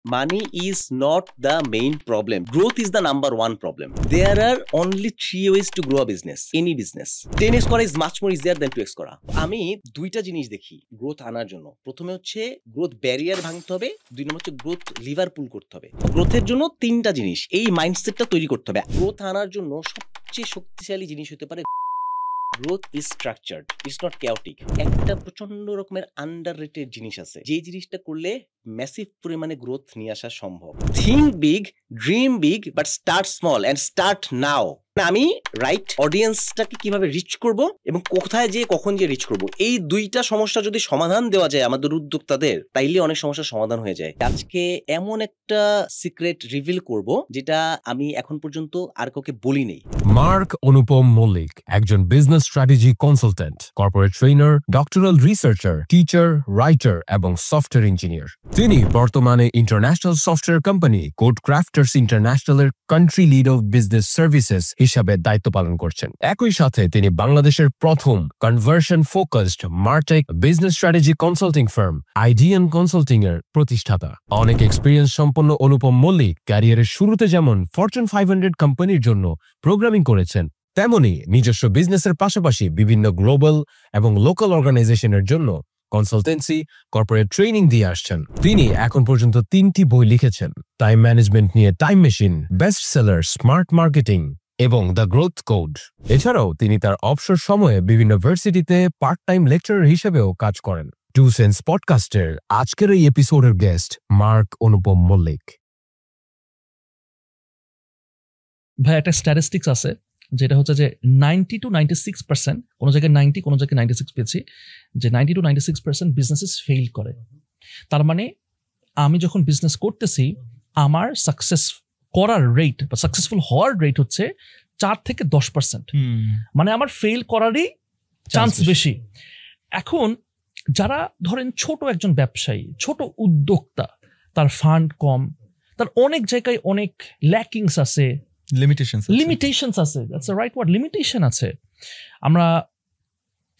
Money is not the main problem. Growth is the number one problem. There are only 3 ways to grow a business. Any business. 10x করা is much more easier than 2x করা. আমি দুইটা জিনিস দেখি growth আনার জন্য। প্রথমে হচ্ছে গ্রোথ ব্যারিয়ার ভাঙতে হবে, দুই নম্বর হচ্ছে গ্রোথ লিভার পুল করতে হবে। গ্রোথের জন্য তিনটা জিনিস, এই মাইন্ডসেটটা তৈরি করতে হবে। গ্রোথ আনার জন্য সবচেয়ে শক্তিশালী জিনিস হতে পারে growth is structured, it's not chaotic. একটা প্রচন্ড রকমের আন্ডাররেটেড জিনিস আছে, যে জিনিসটা করলে ম্যাসিভ পরিমাণে গ্রোথ নিয়ে আসা সম্ভব। Think big, dream big, but start small and start now. আমি রাইট অডিয়েন্সটাকে কিভাবে রিচ করব এবং কোথায় যেয়ে কখন যে রিচ করব, এই দুইটা সমস্যা যদি সমাধান দেওয়া যায় আমাদের উদ্যোক্তাদের, তাইলে অনেক সমস্যার সমাধান হয়ে যায়। আজকে এমন একটা সিক্রেট রিভিল করব যেটা আমি এখন পর্যন্ত আর কাউকে বলি নেই। মার্ক অনুপম মল্লিক একজন business strategy consultant, corporate trainer, doctoral researcher, teacher, writer এবং সফটওয়্যার ইঞ্জিনিয়ার। তিনি বর্তমানে international software company Code Crafters ইন্টারন্যাশনালের country lead of business services হিসাবে দায়িত্ব পালন করছেন। একই সাথে তিনি বাংলাদেশের প্রথম conversion focused martech business strategy consulting firm Ideaan consulting এর প্রতিষ্ঠাতা। অনেক এক্সপিরিয়েন্স সম্পন্ন অনুপম মল্লিক ক্যারিয়ারের শুরুতে যেমন ফরচুন 500 কোম্পানির জন্য প্রোগ্রামিং করেছেন, তেমনি নিজস্ব বিজনেসের পাশাপাশি বিভিন্ন গ্লোবাল এবং লোকাল অর্গানাইজেশনের জন্য কনসালটেন্সি, কর্পোরেট ট্রেনিং দিয়ে আসছেন। তিনি এখন পর্যন্ত 3টি বই লিখেছেন, টাইম ম্যানেজমেন্ট নিয়ে time machine, best seller, smart marketing এবং দ্য গ্রোথ কোড। এছাড়াও তিনি তার অবসর সময়ে বিভিন্ন ভার্সিটিতে পার্ট টাইম লেকচারার হিসেবেও কাজ করেন। টু সেন্স পডকাস্টের আজকের এই এপিসোডের গেস্ট মার্ক অনুপম মল্লিক। ভাই, একটা স্ট্যাটিস্টিক্স আছে যেটা হচ্ছে যে 90 to 96%, কোনো জায়গায় 90, কোনো জায়গায় 96 পেয়েছি, যে 90 to 96% বিজনেসেস ফেইল করে। তার মানে আমি যখন বিজনেস করতেছি, আমার সাকসেস করার রেট বা সাকসেসফুল হওয়ার রেট হচ্ছে 4 থেকে 10%, মানে আমার ফেল করারই চান্স বেশি। এখন যারা ধরেন ছোট একজন ব্যবসায়ী, ছোট উদ্যোক্তা, তার ফান্ড কম, তার অনেক জায়গায় অনেক ল্যাকিংস আছে, লিমিটেশনস আছে, that's the right word, limitation আছে। আমরা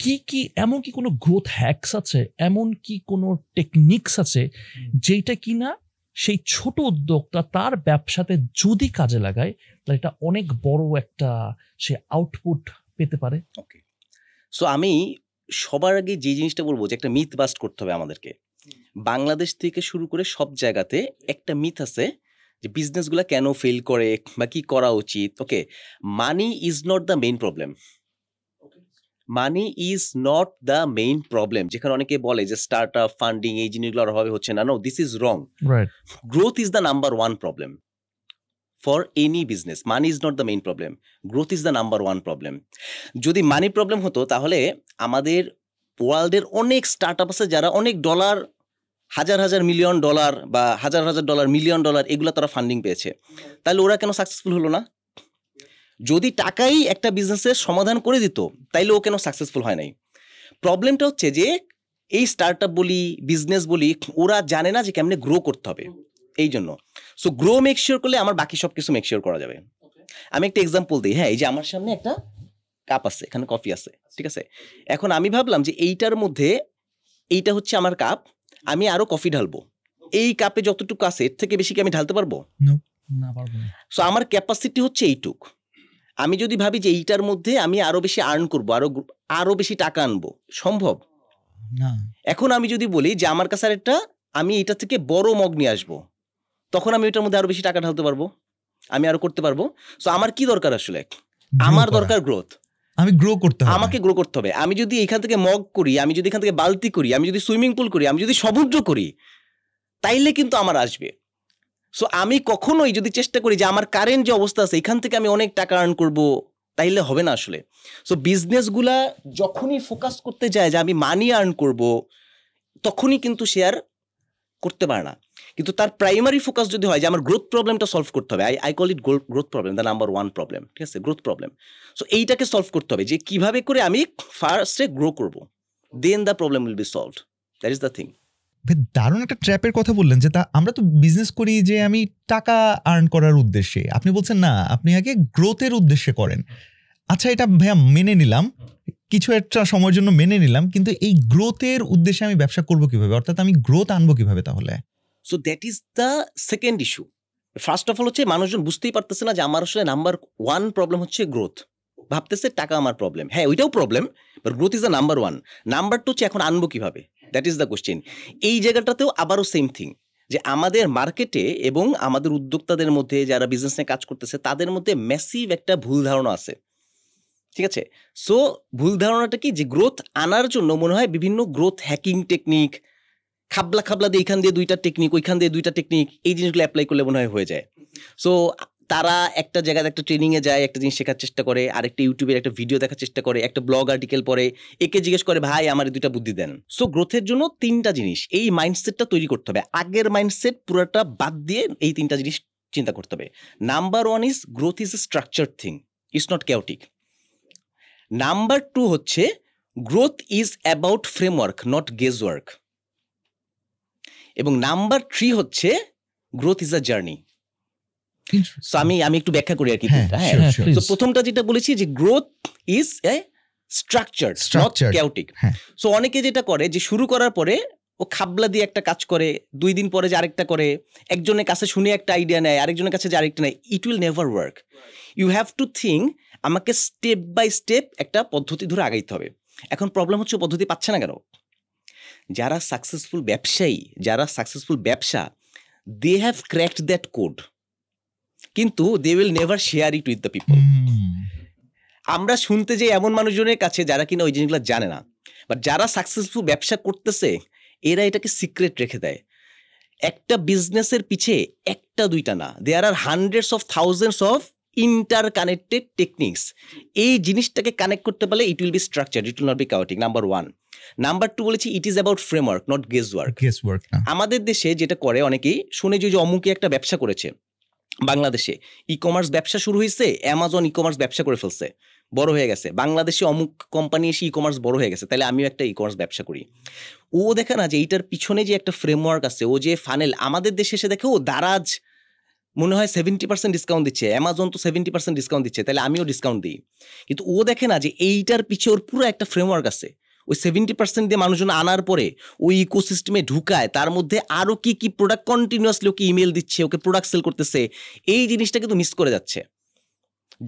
কি এমন কি কোনো গ্রোথ হ্যাকস আছে, এমন কি কোনো টেকনিক্স আছে যেটা কিনা সেই ছোট উদ্যোক্তা তার ব্যবসাতে যদি কাজে লাগায়, তাহলে এটা অনেক বড় একটা সে আউটপুট পেতে পারে? ওকে, সো আমি সবার আগে যে জিনিসটা বলবো যে একটা মিথ বাস্ট করতে হবে আমাদেরকে। বাংলাদেশ থেকে শুরু করে সব জায়গাতে একটা মিথ আছে যে বিজনেসগুলো কেন ফেল করে বা কি করা উচিত। Okay, money is not the main problem. Money is not the main problem. যেখানে অনেকে বলে যে স্টার্ট আপ ফান্ডিং এই জিনিসগুলোর অভাবে হচ্ছে না, no, this is wrong. Growth is the number one problem for any business. Money is not the main problem, growth is the number one problem. যদি মানি প্রবলেম হতো তাহলে আমাদের ওয়ার্ল্ডের অনেক স্টার্ট আপ আছে যারা অনেক ডলার, হাজার হাজার মিলিয়ন ডলার বা হাজার হাজার ডলার, মিলিয়ন ডলার, এগুলো তারা ফান্ডিং পেয়েছে। তাহলে ওরা কেন সাকসেসফুল হলো না? যদি টাকাই একটা বিজনেসের সমাধান করে দিত, তাইলে ও কেন সাকসেসফুল হয় নাই? প্রবলেমটা হচ্ছে যে এই স্টার্ট আপ বলি, বিজনেস বলি, ওরা জানে না যে কেমনে গ্রো করতে হবে। এই জন্য সো গ্রো মেক শিওর করলে আমার বাকি সব কিছু মেক শিওর করা যাবে। আমি একটা এক্সাম্পল দিই। হ্যাঁ, এই যে আমার সামনে একটা কাপ আছে, এখানে কফি আছে, ঠিক আছে। এখন আমি ভাবলাম যে এইটার মধ্যে এইটা হচ্ছে আমার কাপ, আমি আরো কফি ঢালবো। এই কাপে যতটুকু আছে এর থেকে বেশি কি আমি ঢালতে পারবো? না, পারবো না। সো আমার ক্যাপাসিটি হচ্ছে এইটুক। আমি যদি ভাবি যে এইটার মধ্যে আমি আরো বেশি আর্ন করবো, আরো বেশি টাকা আনবো, সম্ভব না। এখন আমি যদি বলি যে আমার কাছে একটা, আমি এটা থেকে বড় মগ নিয়ে আসবো, তখন আমি এটার মধ্যে আরো বেশি টাকা ঢালতে পারবো, আমি আরো করতে পারবো। সো আমার কি দরকার আসলে? আমার দরকার গ্রোথ। আমি গ্রো করতে হবে, আমাকে গ্রো করতে হবে। আমি যদি এখান থেকে মগ করি, আমি যদি এখান থেকে বালতি করি, আমি যদি সুইমিং পুল করি, আমি যদি সমুদ্র করি, তাইলে কিন্তু আমার আসবে। সো আমি কখনোই যদি চেষ্টা করি যে আমার কারেন্ট যে অবস্থা আছে এখান থেকে আমি অনেক টাকা আর্ন করবো, তাইলে হবে না আসলে। সো বিজনেসগুলা যখনই ফোকাস করতে যায় যে আমি মানি আর্ন করব, তখনই কিন্তু সে আর করতে পারে না। কিন্তু তার প্রাইমারি ফোকাস যদি হয় যে আমার গ্রোথ প্রবলেমটা সলভ করতে হবে, I call it growth problem, the number one problem, ঠিক আছে, গ্রোথ প্রবলেম। সো এইটাকে সলভ করতে হবে যে কিভাবে করে আমি ফার্স্টে গ্রো করব, then the problem will be solved. That is the thing. দারুণ একটা ট্র্যাপের কথা বললেন যে আমরা তো বিজনেস করি যে আমি টাকা আর্ন করার উদ্দেশ্যে। আপনি বলছেন না, আপনি আগে গ্রোথের উদ্দেশ্যে করেন। আচ্ছা, এটা ভাইয়া মেনে নিলাম, কিছু একটা সময়ের জন্য মেনে নিলাম, কিন্তু এই গ্রোথের উদ্দেশ্যে আমি ব্যবসা করবো কিভাবে, অর্থাৎ আমি গ্রোথ আনবো কিভাবে তাহলে? So that is the second issue. First of all হচ্ছে মানুষজন বুঝতেই পারতেছে না যে আমার আসলে নাম্বার 1 প্রবলেম হচ্ছে গ্রোথ, ভাবতেছে টাকা আমার প্রবলেম। হ্যাঁ, ওইটাও problem, but growth is the number 1। Number 2 হচ্ছে এখন আনবো কিভাবে, দ্যাট ইজ দ্য কোশ্চেন। এই জায়গাটাতেও আবারও সেম থিং, যে আমাদের মার্কেটে এবং আমাদের উদ্যোক্তাদের মধ্যে যারা বিজনেস নিয়ে কাজ করতেছে তাদের মধ্যে ম্যাসিভ একটা ভুল ধারণা আছে, ঠিক আছে? সো ভুল ধারণাটা কি, যে গ্রোথ আনার জন্য মনে হয় বিভিন্ন গ্রোথ হ্যাকিং টেকনিক, খাবলা খাবলা দিয়ে এইখান দিয়ে 2টা টেকনিক, ওইখান দিয়ে 2টা টেকনিক, এই জিনিসগুলো অ্যাপ্লাই করলে মনে হয় হয়ে যায়। সো তারা একটা জায়গায় একটা ট্রেনিংয়ে যায়, একটা জিনিস শেখার চেষ্টা করে, আরেকটা ইউটিউবের একটা ভিডিও দেখার চেষ্টা করে, একটা ব্লগ আর্টিকেল পড়ে, একে জিজ্ঞেস করে ভাই আমার 2টা বুদ্ধি দেন। সো গ্রোথের জন্য 3টা জিনিস, এই মাইন্ডসেটটা তৈরি করতে হবে। আগের মাইন্ডসেট পুরোটা বাদ দিয়ে এই 3টা জিনিস চিন্তা করতে হবে। Number 1 is growth is a structured thing, it's not chaotic. Number 2 হচ্ছে growth is about framework, not guesswork. এবং নাম্বার 3 হচ্ছে growth is a journey. So আমি একটু ব্যাখ্যা করি আর কি। তো প্রথমটা যেটা বলেছি যে growth is A structure, not chaotic. So অনেকে যেটা করে যে শুরু করার পরে ও খাবলা দিয়ে একটা কাজ করে, 2 দিন পরে যে আরেকটা করে, একজনের কাছে শুনে একটা আইডিয়া নেয়, আরেকজনের কাছে যে আরেকটা নেয়, it will never work. You have to think আমাকে স্টেপ বাই স্টেপ একটা পদ্ধতি ধরে আগাইতে হবে। এখন প্রবলেম হচ্ছে পদ্ধতি পাচ্ছে না কেন? যারা সাকসেসফুল ব্যবসায়ী, যারা সাকসেসফুল ব্যবসা, they have cracked that code, কিন্তু they will never share it with the people. আমরা শুনতে যে এমন মানুষজনের কাছে যারা কিনা ওই জিনিসগুলো জানে না, বাট যারা সাকসেসফুল ব্যবসা করতেছে এরা এটাকে সিক্রেট রেখে দেয়। একটা বিজনেসের পিছে 1টা 2টা না, there are hundreds of thousands of interconnected techniques. এই জিনিসটাকে কানেক্ট করতে পারলে it will be structure, it will not be chaotic. Number 1। Number 2 বলেছি it is about framework, not guesswork. আমাদের দেশে যেটা করে অনেকেই শুনে যে অমুকে একটা ব্যবসা করেছে, বাংলাদেশে ই কমার্স ব্যবসা শুরু হয়েছে, অ্যামাজন ই কমার্স ব্যবসা করে ফেলছে, বড় হয়ে গেছে, বাংলাদেশে অমুক কোম্পানি এসে ই কমার্স বড় হয়ে গেছে, তাহলে আমিও একটা ই কমার্স ব্যবসা করি। ও দেখে না যে এইটার পিছনে যে একটা ফ্রেমওয়ার্ক আছে, ও যে ফানেল, আমাদের দেশে এসে দেখে ও দারাজ মনে হয় 70% ডিসকাউন্ট দিচ্ছে, অ্যামাজন তো 70% ডিসকাউন্ট দিচ্ছে, তাহলে আমিও ডিসকাউন্ট দিই। কিন্তু ও দেখে না যে এইটার পিছে ওর পুরো একটা ফ্রেমওয়ার্ক আছে। ওই 70% দিয়ে মানুষজন আনার পরে ওই ইকোসিস্টেমে ঢুকায়, তার মধ্যে আরও কি কি প্রোডাক্ট কন্টিনিউয়াসলি ওকে ইমেল দিচ্ছে, ওকে প্রোডাক্ট সেল করতেছে, এই জিনিসটা কিন্তু মিস করে যাচ্ছে।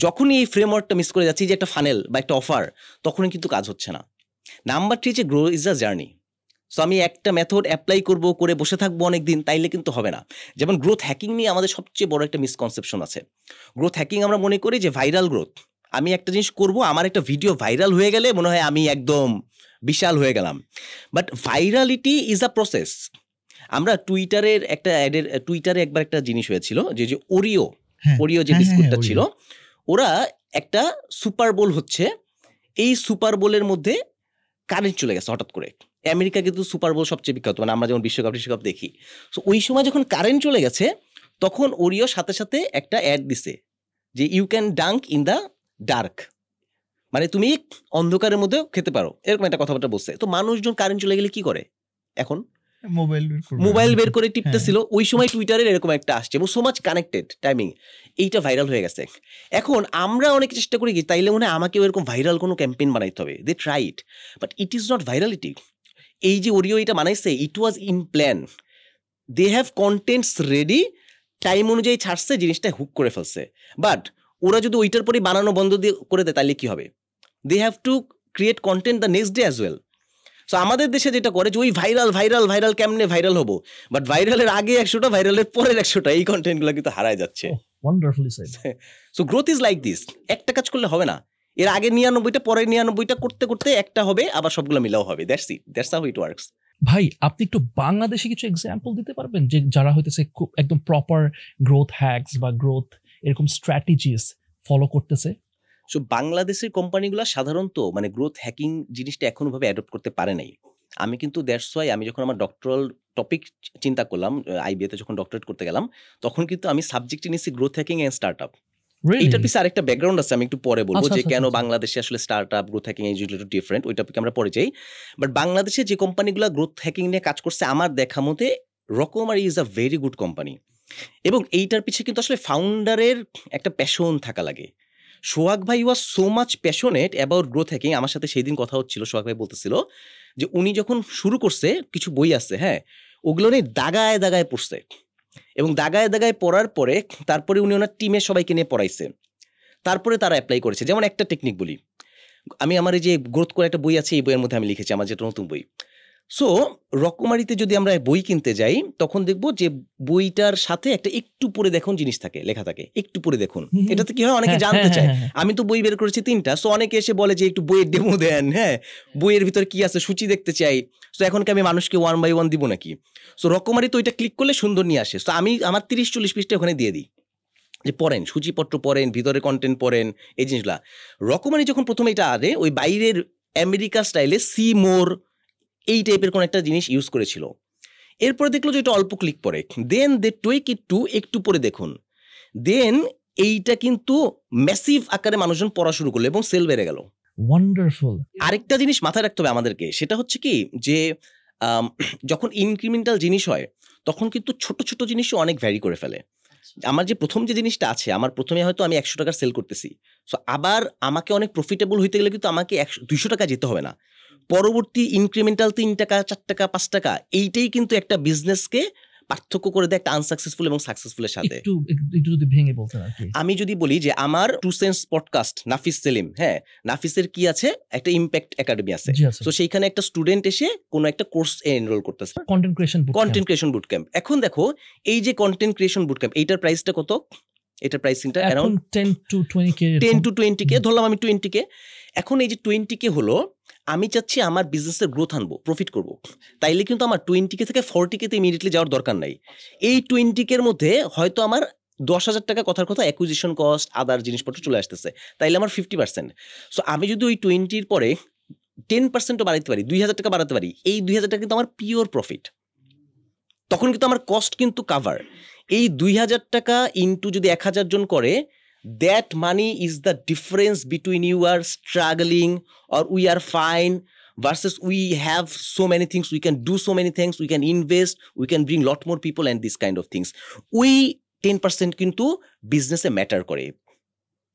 যখনই এই ফ্রেমওয়ার্কটা মিস করে যাচ্ছে, যে একটা ফানেল বা একটা অফার, তখনই কিন্তু কাজ হচ্ছে না। নাম্বার 3 যে grow is a journey. So আমি একটা মেথড অ্যাপ্লাই করবো, করে বসে থাকবো অনেক দিন, তাইলে কিন্তু হবে না। যেমন গ্রোথ হ্যাকিং নিয়ে আমাদের সবচেয়ে বড় একটা মিসকনসেপশন আছে। গ্রোথ হ্যাকিং আমরা মনে করি যে ভাইরাল গ্রোথ, আমি একটা জিনিস করব, আমার একটা ভিডিও ভাইরাল হয়ে গেলে মনে হয় আমি একদম বিশাল হয়ে গেলাম। But virality is a process. আমরা টুইটারে একবার একটা জিনিস হয়েছিল, যে ওরিও যে বিস্কুটটা ছিল, ওরা একটা সুপার বোল হচ্ছে, এই সুপার বোলের মধ্যে কারেন্ট চলে গেছে হঠাৎ করে। আমেরিকা কিন্তু সুপার বোল সবচেয়ে বিখ্যাত, মানে আমরা যেমন বিশ্বকাপ দেখি। সো ওই সময় যখন কারেন্ট চলে গেছে, তখন ওরিও সাথে সাথে একটা অ্যাড দিছে যে you can dunk in the dark, মানে তুমি অন্ধকারের মধ্যেও খেতে পারো, এরকম একটা কথাবার্তা বলছে। তো মানুষজন কারেন্ট চলে গেলে কি করে? এখন মোবাইল বের করে টিপতেছিল। ওই সময় টুইটারের এরকম একটা আসছে এবং সো মাচ কানেক্টেড টাইমিং, এইটা ভাইরাল হয়ে গেছে। এখন আমরা অনেক চেষ্টা করি কি, তাইলে মনে হয় আমাকেও এরকম ভাইরাল কোনো ক্যাম্পেইন বানাইতে হবে। They try it, but it is not virality. এই যে ওরিও এটা বানাইছে, it was in plan. They have contents ready, time অনুযায়ী ছাড়ছে, জিনিসটা হুক করে ফেলছে। বাট ওরা যদি ওইটার পরে বানানো বন্ধ দিয়ে করে দেয়, তাহলে কি হবে? They have to create content the next day as well. So আমাদের দেশে যেটা করে যে ওই ভাইরাল কেমনে ভাইরাল হবো, বাট ভাইরালের আগে 100টা, ভাইরালের পরের 100টা, এই কন্টেন্টগুলো কিন্তু হারায় যাচ্ছে। So growth is like this, একটা কাজ করলে হবে না, এর আগে 99টা, পরের 99টা করতে করতে একটা হবে, আবার সবগুলো মিলাও হবে। That's how it works. ভাই, আপনি একটু বাংলাদেশে কিছু এক্সাম্পল দিতে পারবেন, যে যারা হইতেছে খুব একদম প্রপার গ্রোথ হ্যাকস বা গ্রোথ এরকম স্ট্র্যাটেজিস ফলো করতেছে? সো বাংলাদেশের কোম্পানিগুলো সাধারণত মানে গ্রোথ হ্যাকিং জিনিসটা এখনো ভাবে অ্যাডপ্ট করতে পারে নাই। আমি কিন্তু দ্যাটস ওয়াই আমি যখন আমার ডক্টরাল টপিক চিন্তা করলাম, আইবিএতে যখন ডক্টরেট করতে গেলাম, তখন কিন্তু আমি সাবজেক্ট নিয়েছি growth hacking and startup. এইটার পিছনে আরেকটা ব্যাকগ্রাউন্ড আছে, আমি একটু পরে বলবো যে কেন বাংলাদেশে আসলে স্টার্ট আপ গ্রোথ হ্যাকিং এই জিনিসটা ডিফারেন্ট, ওই টপিকে আমরা পরে যাই। বাট বাংলাদেশে যে কোম্পানিগুলো গ্রোথ হ্যাকিং নিয়ে কাজ করছে, আমার দেখা মতে রকমারি is a very good company. এবং এইটার পিছনে কিন্তু আসলে ফাউন্ডারের একটা প্যাশন থাকা লাগে। সোহাগ ভাই was so much passionate about growth hacking. আমার সাথে সেই দিন কথা হচ্ছিল, সোহাগ ভাই বলতেছিল যে উনি যখন শুরু করছে, কিছু বই আছে, হ্যাঁ, ওগুলো নিয়ে দাগায় দাগায় পড়ছে, এবং দাগায় দাগায় পড়ার পরে তারপরে উনি ওনার টিমের সবাইকে নিয়ে পড়াইছে, তারপরে তারা অ্যাপ্লাই করেছে। যেমন একটা টেকনিক বলি, আমি আমার এই যে গ্রোথ করে একটা বই আছে, এই বইয়ের মধ্যে আমি লিখেছি, আমার যেটা নতুন বই। সো রকমারিতে যদি আমরা বই কিনতে যাই তখন দেখবো যে বইটার সাথে একটা একটু পরে দেখুন জিনিস থাকে, লেখা থাকে, একটু পরে দেখুন। এটাতে কি হয়, অনেকে জানতে চায়। আমি তো বই বের করেছি 3টা, সো অনেকে এসে বলে যে একটু বইয়ের ডেমো দেন, হ্যাঁ বইয়ের ভিতরে কি আছে সূচি দেখতে চাই। সো এখন কি আমি মানুষকে 1 by 1 দিব নাকি? সো রকমারি তো ওইটা ক্লিক করলে সুন্দর নিয়ে আসে। সো আমি আমার 30-40 পৃষ্ঠা ওখানে দিয়ে দিই যে পড়েন, সূচিপত্র পড়েন, ভিতরে কন্টেন্ট পড়েন, এই জিনিসগুলা। রকমারি যখন প্রথমে এটা আনে, ওই বাইরের আমেরিকা স্টাইলে সি মোর এই টাইপের কোন একটা জিনিস ইউজ করেছিল। এরপরে দেখলো যে এটা অল্প ক্লিক পরে, দেন দে টুইক ইট টু একটু পরে দেখুন, দেন এইটা কিন্তু ম্যাসিভ আকারে মানুষজন পড়া শুরু করলো এবং সেল বেড়ে গেল। ওয়ান্ডারফুল। আরেকটা জিনিস মাথায় রাখতে হবে আমাদেরকে, সেটা হচ্ছে কি যে যখন ইনক্রিমেন্টাল জিনিস হয় তখন কিন্তু ছোট ছোট জিনিসও অনেক ভ্যারি করে ফেলে। আমার যে প্রথম যে জিনিসটা আছে, আমার প্রথমে হয়তো আমি 100 টাকার সেল করতেছি, সো আবার আমাকে অনেক প্রফিটেবল হইতে গেলে কিন্তু আমাকে 200 টাকা যেতে হবে না। পরবর্তী ইনক্রিমেন্টাল 3 টাকা, 4 টাকা, 5 টাকা, এইটাই কিন্তু একটা বিজনেসকে পার্থক্য করে দেয় একটা আনসাকসেসফুল এবং সাকসেসফুলের সাথে। একটু যদি ভেঙে বলতেন আর কি। আমি যদি বলি যে আমার 2 সেন্স পডকাস্ট, নাফিস সেলিম, হ্যাঁ নাফিসের কি আছে, একটা ইম্প্যাক্ট একাডেমি আছে। তো সেইখানে একটা স্টুডেন্ট এসে কোনো একটা কোর্স এনরোল করতেছে, কন্টেন্ট ক্রিয়েশন বুট ক্যাম্প। এখন দেখো এই যে কন্টেন্ট ক্রিয়েশন বুট ক্যাম্প, এইটার প্রাইসটা কত? এটার প্রাইসিংটা अराउंड 10 to 20k। ধরলাম আমি 20k। এখন এই যে 20k হলো, আমি চাচ্ছি আমার বিজনেসের গ্রোথ আনবো, প্রফিট করব, তাইলে কিন্তু আমার 20k থেকে 40k তে ইমিডিয়েটলি যাওয়ার দরকার নাই। এই 20k এর মধ্যে হয়তো আমার 10,000 টাকা কথার কথা অ্যাকুইজিশন কস্ট, আদার জিনিসপত্র চলে আসতেছে, তাইলে আমার 50%। সো আমি যদি ওই 20-র পরে 10%ও বাড়াতে পারি, 2,000 টাকা বাড়াতে পারি, এই 2,000 টাকা কিন্তু আমার পিওর প্রফিট। তখন কিন্তু আমার কস্ট কিন্তু কাভার। এই 2,000 টাকা ইন্টু যদি 1,000 জন করে, that money is the difference between you are struggling or we are fine versus we have so many things, we can do so many things, we can invest, we can bring lot more people and this kind of things. We 10% কিন্তু বিজনেসে matter করে,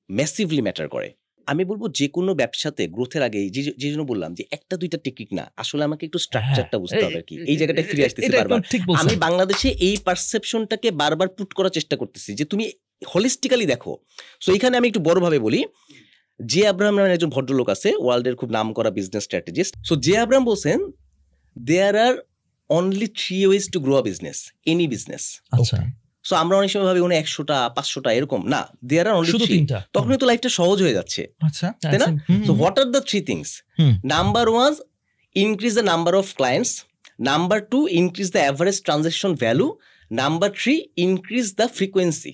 massively matter করে। আমি বলবো যে কোনো ব্যবসাতে গ্রোথের আগে যে জন্য বললাম যে 1-2টা টেকনিক না, আসলে আমাকে একটু স্ট্রাকচারটা বুঝতে হবে আর কি। এই জায়গাটায় ফিরে আসতেছি বারবার। আমি বাংলাদেশে এই পারসেপশনটাকে বারবার পুট করার চেষ্টা করতেছি যে তুমি হোলিস্টিক্যালি দেখো। সো এখানে আমি একটু বড়ভাবে বলি, জে আব্রাহাম নামের একজন ভদ্রলোক আছে, ওয়ার্ল্ডের খুব নাম করা business strategist. So Jay Abraham বলছেন there are only 3 ways to grow a business, any business. আচ্ছা। সো আমরা অনেক সময় ভাবি 100টা 500টা এরকম না, দেয়ার আর অনলি 3। তখনই তো লাইফটা সহজ হয়ে যাচ্ছে। আচ্ছা, তাই না? So what are the 3 things? Number 1, increase the number of clients. Number 2, increase the average transaction value. Number 3, increase the frequency.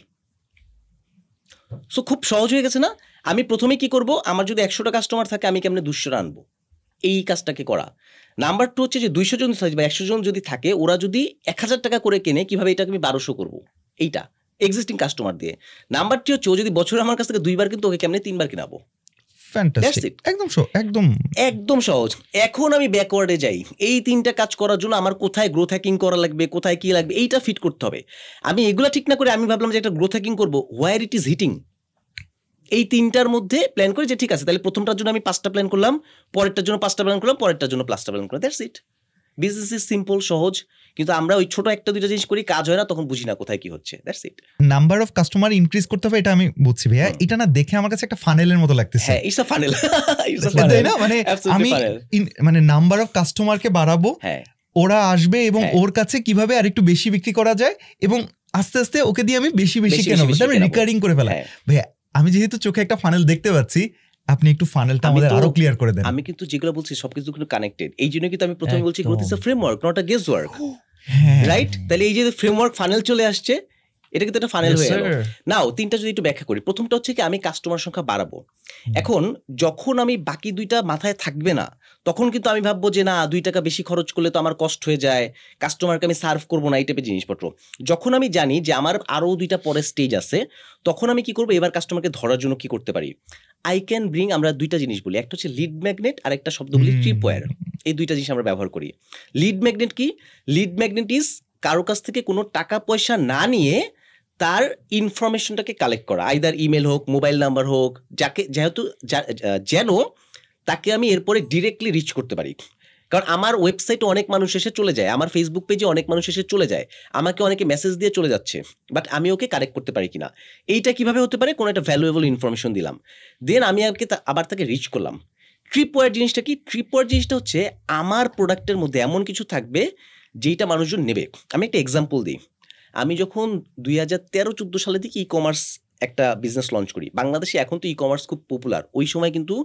So খুব সহজ হয়ে গেছে না? আমি প্রথমে কি করব, আমার যদি 100টা কাস্টমার থাকে আমি কেমনে 200টা আনবো, এই কাজটাকে করা। নাম্বার 2 হচ্ছে যে 200 জন বা 100 জন যদি থাকে, ওরা যদি 1,000 টাকা করে কেনে, কিভাবে এটাকে আমি 1200 করবো, এইটা এক্সিস্টিং কাস্টমার দিয়ে। নাম্বার 3 হচ্ছে ও যদি বছরে আমার কাছ থেকে 2বার কিন্তু ওকে কেমনে 3বার কিনাবো। ফ্যান্টাস্টিক, একদম সহজ। এখন আমি ব্যাকওয়ার্ডে যাই, এই 3টা কাজ করার জন্য আমার কোথায় গ্রোথ হ্যাকিং করা লাগবে, কোথায় কি লাগবে, এইটা ফিট করতে হবে। আমি এগুলা ঠিক না করে আমি ভাবলাম যে একটা গ্রোথ হ্যাকিং করবো, হোয়ার ইট ইজ হিটিং। এই 3টার মধ্যে প্ল্যান করি যে ঠিক আছে, তাহলে প্রথমটার জন্য আমি 5টা প্ল্যান করলাম, পরেরটার জন্য 5টা প্ল্যান করলাম, পরেরটার জন্য 5টা প্ল্যান করলাম। That's it. Business is simple, সহজ, কিন্তু আমরা ওই ছোট 1-2টা জিনিস করি, কাজ হয় না, তখন বুঝি না কোথায় কি হচ্ছে। That's it. Number of customer increase করতে হবে, এটা আমি বুঝছি ভাইয়া। এটা না দেখে আমার কাছে একটা ফানেলের মতো লাগতেছে। হ্যাঁ, ইটস আ ফানেল। তাই না? আমি মানে নাম্বার অফ কাস্টমারকে বাড়াবো, ওরা আসবে এবং ওর কাছে কিভাবে আরেকটু বেশি বিক্রি করা যায়, এবং আস্তে আস্তে ওকে দিয়ে আমি বেশি কেনাবো, তারপরে রিকারিং করে ফেলা। ভাইয়া আমি যেহেতু চোখে একটা ফানেল দেখতে পাচ্ছি, আপনি একটু ফানেলটা আমাদের আরো ক্লিয়ার করে দেন। আমি কিন্তু যেগুলো বলছি সবকিছু কিন্তু কানেক্টেড। এই জন্য কিন্তু আমি প্রথমে বলছি growth is a framework, not a guess work, right? তাহলে এই যে ফ্রেমওয়ার্ক ফানেল চলে আসছে, এটা কিন্তু একটা ফানেল হয়ে গেল। নাও 3টা যদি একটু ব্যাখ্যা করি। প্রথমটা হচ্ছে কি, আমি কাস্টমার সংখ্যা বাড়াবো। এখন যখন আমি বাকি 2টা মাথায় থাকবে না, তখন কিন্তু আমি ভাববো যে না, 2 টাকা বেশি খরচ করলে তো আমার কষ্ট হয়ে যায়, কাস্টমারকে আমি সার্ভ করবো না, এই টাইপের জিনিসপত্র। যখন আমি জানি যে আমার আরো 2টা পরের স্টেজ আছে, তখন আমি কি করবো, এবার কাস্টমারকে ধরার জন্য কি করতে পারি, আই ক্যান ব্রিং, আমরা 2টা জিনিস বলি, একটা হচ্ছে লিড ম্যাগনেট আর একটা শব্দ বলি ট্রিপওয়্যার। এই 2টা জিনিস আমরা ব্যবহার করি। লিড ম্যাগনেট কি? লিড ম্যাগনেট ইজ কারো কাছ থেকে কোনো টাকা পয়সা না নিয়ে তার ইনফরমেশনটাকে কালেক্ট করা, আইদার ইমেল হোক, মোবাইল নাম্বার হোক, যেন তাকে আমি এরপরে ডিরেক্টলি রিচ করতে পারি। কারণ আমার ওয়েবসাইটে অনেক মানুষ এসে চলে যায়, আমার ফেসবুক পেজে অনেক মানুষ এসে চলে যায়, আমাকে অনেকে মেসেজ দিয়ে চলে যাচ্ছে, বাট আমি ওকে কারেক্ট করতে পারি কিনা, এইটা কিভাবে হতে পারে, কোনো একটা ভ্যালুয়েবল ইনফরমেশন দিলাম, দেন আমি আবার তাকে রিচ করলাম। ট্রিপওয়ার জিনিসটা কি? ট্রিপওয়ার জিনিসটা হচ্ছে আমার প্রোডাক্টের মধ্যে এমন কিছু থাকবে যেটা মানুষজন নেবে। আমি একটা এক্সাম্পল দিই। আমি যখন 2013-14 সালের দিকে ই কমার্স একটা বিজনেস লঞ্চ করি, বাংলাদেশে এখন তো ই কমার্স খুব পপুলার, ওই সময় কিন্তু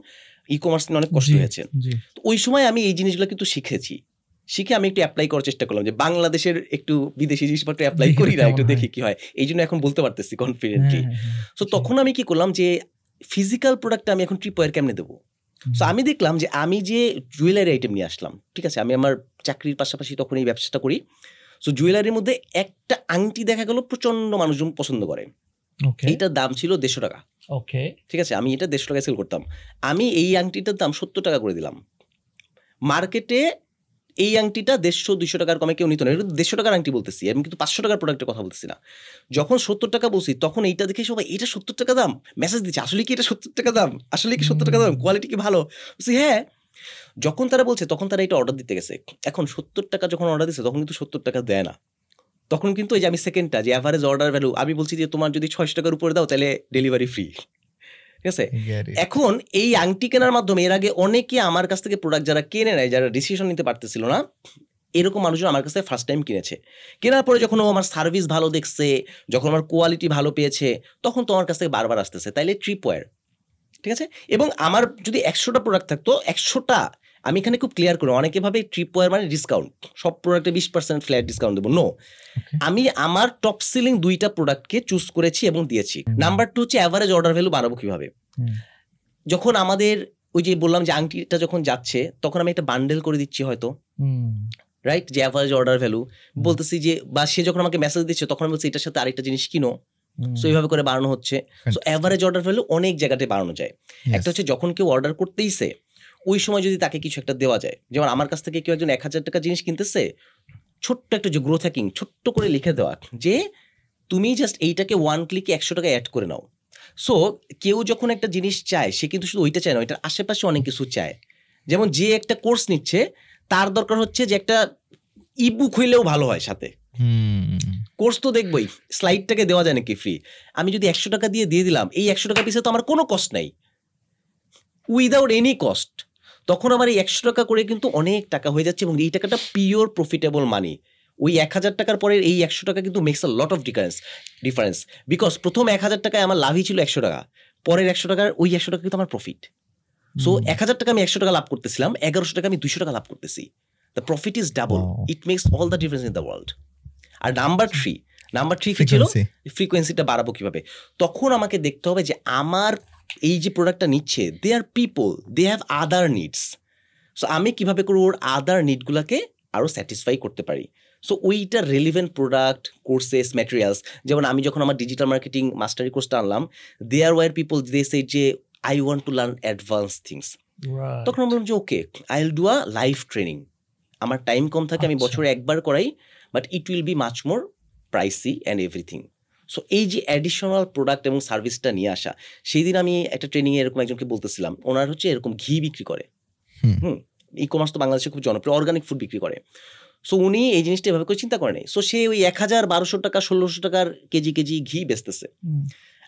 ই কমার্স নিয়ে অনেক কষ্ট হয়েছে। তো ওই সময় আমি এই জিনিসগুলো কিন্তু শিখে আমি একটু অ্যাপ্লাই করার চেষ্টা করলাম, যে বাংলাদেশের একটু বিদেশি জিনিসপত্র অ্যাপ্লাই করি না, একটু দেখি কি হয়, এই জন্য এখন বলতে পারতেছি কনফিডেন্টলি। সো তখন আমি কি করলাম, যে ফিজিক্যাল প্রোডাক্টটা আমি এখন ট্রিপওয়ার কেমনে দেবো। সো আমি দেখলাম যে আমি যে জুয়েলারি আইটেম নিয়ে আসলাম, ঠিক আছে, আমি আমার চাকরির পাশাপাশি তখন এই ব্যবসাটা করি। সো জুয়েলারির মধ্যে একটা আংটি দেখা গেল প্রচন্ড মানুষজন পছন্দ করে, এইটার দাম ছিল 150 টাকা। ওকে, ঠিক আছে, আমি এটা 150 টাকায় সেল করতাম। আমি এই আংটিটার দাম 70 টাকা করে দিলাম। মার্কেটে এই আংটিটা 150-200 টাকার কমে কেউ নিত না। এটা 150 টাকার আংটি বলতেছি, আমি কিন্তু 500 টাকার প্রোডাক্টের কথা বলতেছি না। যখন 70 টাকা বলছি, তখন এইটা দেখে সবাই এটা 70 টাকা দাম মেসেজ দিচ্ছে, আসলে কি এটা 70 টাকা দাম, আসলে কি 70 টাকা দাম, কোয়ালিটি কি ভালো? বলছি হ্যাঁ। যখন তারা বলছে, তখন তারা এটা অর্ডার দিতে গেছে। এখন 70 টাকা যখন অর্ডার দিচ্ছে, তখন কিন্তু 70 টাকা দেয় না। তখন কিন্তু এই যে আমি সেকেন্ডটা, যে অ্যাভারেজ অর্ডার ভ্যালু, আমি বলছি যে তোমার যদি 600 টাকার উপরে দাও তাহলে ডেলিভারি ফ্রি। ঠিক আছে, এখন এই আংটি কেনার মাধ্যমে এর আগে অনেকে আমার কাছ থেকে প্রোডাক্ট যারা কেনে নেয়, যারা ডিসিশন নিতে পারতেছিল না, এরকম মানুষজন আমার কাছ থেকে ফার্স্ট টাইম কিনেছে। কেনার পরে যখন ও আমার সার্ভিস ভালো দেখছে, যখন আমার কোয়ালিটি ভালো পেয়েছে, তখন তো আমার কাছ থেকে বারবার আসতেছে। তাইলে ট্রিপওয়ার, ঠিক আছে। এবং আমার যদি 100টা প্রোডাক্ট থাকতো, 100টা আমি এখানে খুব ক্লিয়ার করি, অনেকে ভাবে ট্রিপওয়ার মানে ডিসকাউন্ট, সব প্রোডাক্টে 20% ফ্ল্যাট ডিসকাউন্ট দেবো। নো, আমি আমার টপ সেলিং 2টা প্রোডাক্টকে চুজ করেছি এবং দিয়েছি। নাম্বার 2 হচ্ছে অ্যাভারেজ অর্ডার ভ্যালু বাড়াবো কিভাবে। যখন আমাদের ওই যে বললাম যে আংটিটা যখন যাচ্ছে, তখন আমি একটা বান্ডেল করে দিচ্ছি হয়তো, রাইট, যে অ্যাভারেজ অর্ডার ভ্যালু বলতেছি, যে বা সে যখন আমাকে মেসেজ দিচ্ছে, তখন আমি বলছি এটার সাথে আরেকটা জিনিস কিনো। সো এইভাবে করে বাড়ানো হচ্ছে। সো অ্যাভারেজ অর্ডার ভ্যালু অনেক জায়গাতে বাড়ানো যায়। একটা হচ্ছে যখন কেউ অর্ডার করতেইছে, ওই সময় যদি তাকে কিছু একটা দেওয়া যায়, যেমন আমার কাছ থেকে কেউ একজন 1000 টাকা জিনিস কিনতেছে, ছোট্ট একটা যে গ্রোথ হ্যাকিং ছোট্ট করে লিখে দেওয়া, যে তুমি জাস্ট এইটাকে 1 ক্লিকে 100 টাকা অ্যাড করে নাও। সো কেউ যখন একটা জিনিস চায়, সে কিন্তু শুধু ওইটা চায় না, ওইটার আশেপাশে অনেক কিছু চায়। যেমন যে একটা কোর্স নিচ্ছে, তার দরকার হচ্ছে যে একটা ইবুক হইলেও ভালো হয় সাথে। কোর্স তো দেখবই, স্লাইডটাকে দেওয়া যায় নাকি ফ্রি। আমি যদি 100 টাকা দিয়ে দিলাম, এই 100 টাকা পিছিয়ে তো আমার কোনো কস্ট নাই, উইদাউট এনি কস্ট। তখন আমার এই 100 টাকা করে কিন্তু অনেক টাকা হয়ে যাচ্ছে, এবং এই টাকাটা পিওর প্রফিটেবল মানি। ওই 1000 টাকার পরে এই 100 টাকা কিন্তু makes a lot of difference, because প্রথম 1000 টাকায় আমার লাভই ছিল 100 টাকা, পরের 100 টাকার ওই 100 টাকা কিন্তু আমার প্রফিট। সো 1000 টাকা আমি 100 টাকা লাভ করতেছিলাম, 1100 টাকা আমি 200 টাকা লাভ করতেছি। The profit is double, it makes all the difference in the world. আর নাম্বার থ্রি কি ছিল, ফ্রিকোয়েন্সিটা বাড়াবো কিভাবে। তখন আমাকে দেখতে হবে যে আমার এই যে প্রোডাক্টটা নিচ্ছে, they are people, they have other needs. So আমি কিভাবে করে ওর আদার নিডগুলোকে আরও স্যাটিসফাই করতে পারি। সো ওইটা রেলিভেন্ট প্রোডাক্ট, কোর্সেস, ম্যাটেরিয়ালস। যেমন আমি যখন আমার ডিজিটাল মার্কেটিং মাস্টারি কোর্সটা আনলাম, there were people they say যে I want to learn advance things. তখন আমি বললাম যে okay, I will do a live training. আমার টাইম কম থাকে, আমি বছরে একবার করাই, but it will be much more pricey and everything. So এই যে অ্যাডিশনাল প্রোডাক্ট এবং সার্ভিসটা নিয়ে আসা, সেই দিন আমি একটা ট্রেনিংয়ে এরকম একজনকে বলতেছিলাম, ওনার হচ্ছে এরকম ঘি বিক্রি করে, ই কমার্স তো বাংলাদেশে খুব জনপ্রিয়, অর্গানিক ফুড বিক্রি করে। সো উনি এই জিনিসটা এভাবে করে চিন্তা করেনি। সো সে ওই 1000-1200 টাকা 1600 টাকার কেজি ঘি বেচতেছে।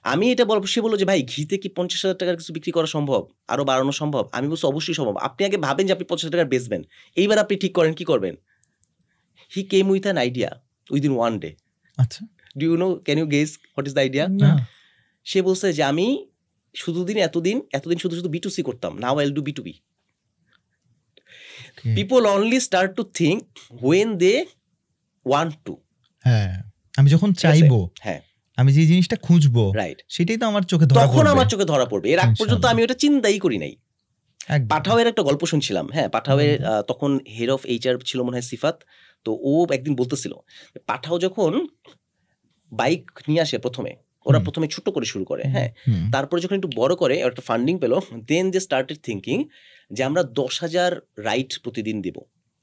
আমি এটা বলবো, সে বললো যে ভাই ঘিতে কি 50,000 টাকার কিছু বিক্রি করা সম্ভব, আরো বাড়ানো সম্ভব? আমি বলছি অবশ্যই সম্ভব। আপনি আগে ভাবেন যে আপনি 50,000 টাকার বেচবেন, এইবার আপনি ঠিক করেন কি করবেন। He came with an idea within 1 day। আচ্ছা, do you know, can you guess what is the idea? সে বলছে যে আমি এতদিন শুধু B2C করতাম, now I will do B2B। People only start to think when they want to. হ্যাঁ, আমি যখন চাইবো, হ্যাঁ, আমি যে জিনিসটা খুঁজবো, রাইট, সেটাই তো আমার চোখে ধরা পড়বে, তখন আমার চোখে ধরা পড়বে। এর আগ পর্যন্ত আমি ওটা চিন্তাই করি নাই। পাঠাওয়ের একটা গল্প শুনছিলাম। হ্যাঁ, পাঠাওয়ের তখন হেড অফ HR ছিল মনে হয় সিফাত। তো ও একদিন বলতেছিল, পাঠাও যখন বাইক নিয়ে আসে ওরা প্রথমে ছোট করে শুরু করে, হ্যাঁ, তারপরে যখন একটু বড় করে একটা ফান্ডিং পেলো, দেন দে স্টার্টেড থিঙ্কিং যে আমরা 10,000 রাইড প্রতিদিন দেব।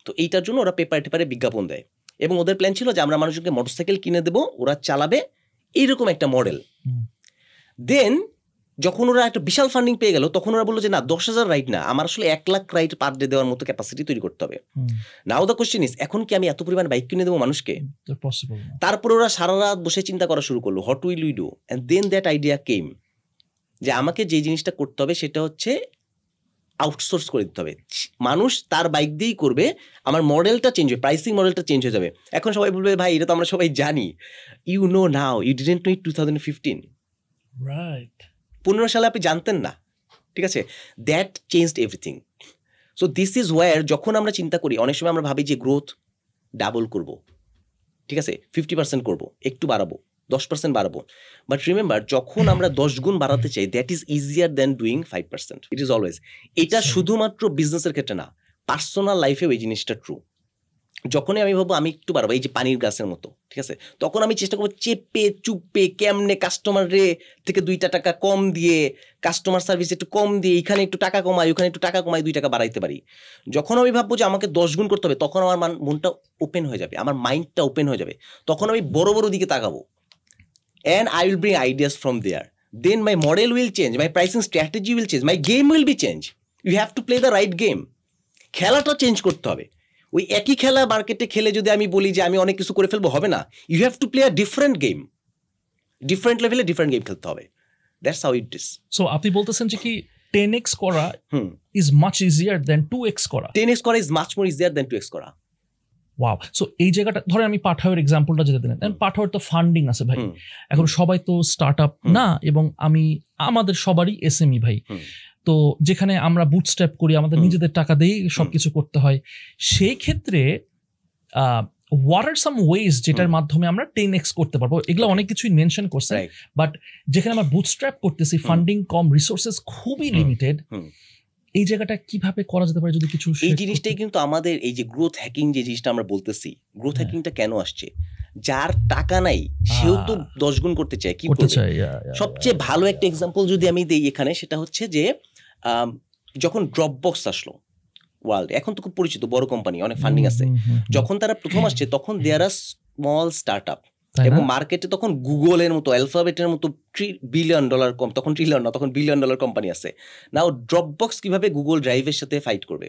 তো এইটার জন্য ওরা পেপারে বিজ্ঞাপন দেয়, এবং ওদের প্ল্যান ছিল যে আমরা মানুষকে মোটরসাইকেল কিনে দেবো, ওরা চালাবে, এইরকম একটা মডেল। দেন যখন ওরা একটা বিশাল ফান্ডিং পেয়ে গেল তখন ওরা বললো যে না 10,000 রাইড না, আমার আসলে 1 লাখ রাইড পার ডে দেওয়ার মতো ক্যাপাসিটি তৈরি করতে হবে। নাও দ্য কোশ্চেন ইজ, এখন কি আমি এত পরিমাণ বাইক কিনে দেবো মানুষকে? পসিবল না। তারপরে ওরা সারা রাত বসে চিন্তা করা শুরু করলো, what will we do, and then that idea came যে আমাকে যে জিনিসটা করতে হবে সেটা হচ্ছে আউটসোর্স করে দিতে হবে। মানুষ তার বাইক দিয়েই করবে, আমার মডেলটা চেঞ্জ হবে, প্রাইসিং মডেলটা চেঞ্জ হয়ে যাবে। এখন সবাই বলবে ভাই এটা তো আমরা সবাই জানি, you know now, you didn't know it 2015, right 15 সালে আপনি জানতেন না, ঠিক আছে? That changed everything. So this is where যখন আমরা চিন্তা করি অনেক সময় আমরা ভাবি যে গ্রোথ ডাবল করব, ঠিক আছে, 50% করব, একটু বাড়াবো, 10% বাড়াবো, বাট রিমেম্বার যখন আমরা 10 গুণ বাড়াতে চাই that is easier than doing 5%, it is always. এটা শুধুমাত্র বিজনেসের ক্ষেত্রে না, পার্সোনাল লাইফেও এই জিনিসটা ট্রু। যখনই আমি ভাববো আমি একটু বাড়াবো, এই যে পানির গাছের মতো, ঠিক আছে, তখন আমি চেষ্টা করবো চেপে চুপে কেমনে কাস্টমারে থেকে 2 টাকা কম দিয়ে, কাস্টমার সার্ভিস একটু কম দিয়ে, এখানে একটু টাকা কমাই, ওখানে একটু টাকা কমাই, 2 টাকা বাড়াইতে পারি। যখন আমি ভাববো যে আমাকে 10 গুণ করতে হবে তখন আমার মনটা ওপেন হয়ে যাবে, আমার মাইন্ডটা ওপেন হয়ে যাবে, তখন আমি বড় বড় দিকে তাকাবো, and I will bring ideas from there. Then my model will change, my pricing strategy will change, my game will be changed. You have to play the right game. খেলাটা চেঞ্জ করতে হবে। ওই একই খেলা মার্কেটে খেলে যদি আমি বলি যে আমি অনেক কিছু করে ফেলবো, হবে না। You have to play a different game, different লেভেলে ডিফারেন্ট গেম খেলতে হবে। That's how it is. So আপনি বলতেছেন যে কি 10x করা is much easier than 2x করা? 10x করা is much more easier than 2x করা। ওয়াও। সো এই জায়গাটা ধরেন আমি পাঠাওয়ের এক্সাম্পলটা যেটা দিলেন, পাঠাওয়ের তো ফান্ডিং আছে ভাই, এখন সবাই তো স্টার্ট আপ না, এবং আমাদের সবারই এসএমই ভাই, তো যেখানে আমরা বুটস্ট্র্যাপ করি, আমাদের নিজেদের টাকা দিয়েই সবকিছু করতে হয়। সেই ক্ষেত্রে হোয়াট আর সাম ওয়েজ যেটার মাধ্যমে আমরা 10x করতে পারবো? এগুলো অনেক কিছুই মেনশন করছে, বাট যেখানে আমরা বুটস্ট্র্যাপ করতেছি, ফান্ডিং কম, রিসোর্সেস খুবই লিমিটেড, এই জায়গাটা কিভাবে করা যেতে পারে যদি কিছু? এই জিনিসটাই কিন্তু আমাদের এই যে গ্রোথ হ্যাকিং যে জিনিসটা আমরা বলতেছি, গ্রোথ হ্যাকিংটা কেন আসছে? যার টাকা নাই সেও তো 10 গুণ করতে চায়, কি করতে চায়? সবচেয়ে ভালো একটা এক্সাম্পল যদি আমি দেই এখানে, সেটা হচ্ছে যে যখন ড্রপবক্স আসলো ওয়ার্ল্ড, এখন তো খুব পরিচিত বড় কোম্পানি, অনেক ফান্ডিং আছে। যখন তারা প্রথম আসছে তখন দেয়ার আর স্মল স্টার্ট আপ, এবং মার্কেটে তখন গুগলের মতো, অ্যালফাবেটের মতো $3 বিলিয়ন কম, তখন ট্রিলিয়ন না, তখন $1 বিলিয়ন কোম্পানি আছে। নাও ড্রপবক্স কিভাবে গুগল ড্রাইভের সাথে ফাইট করবে?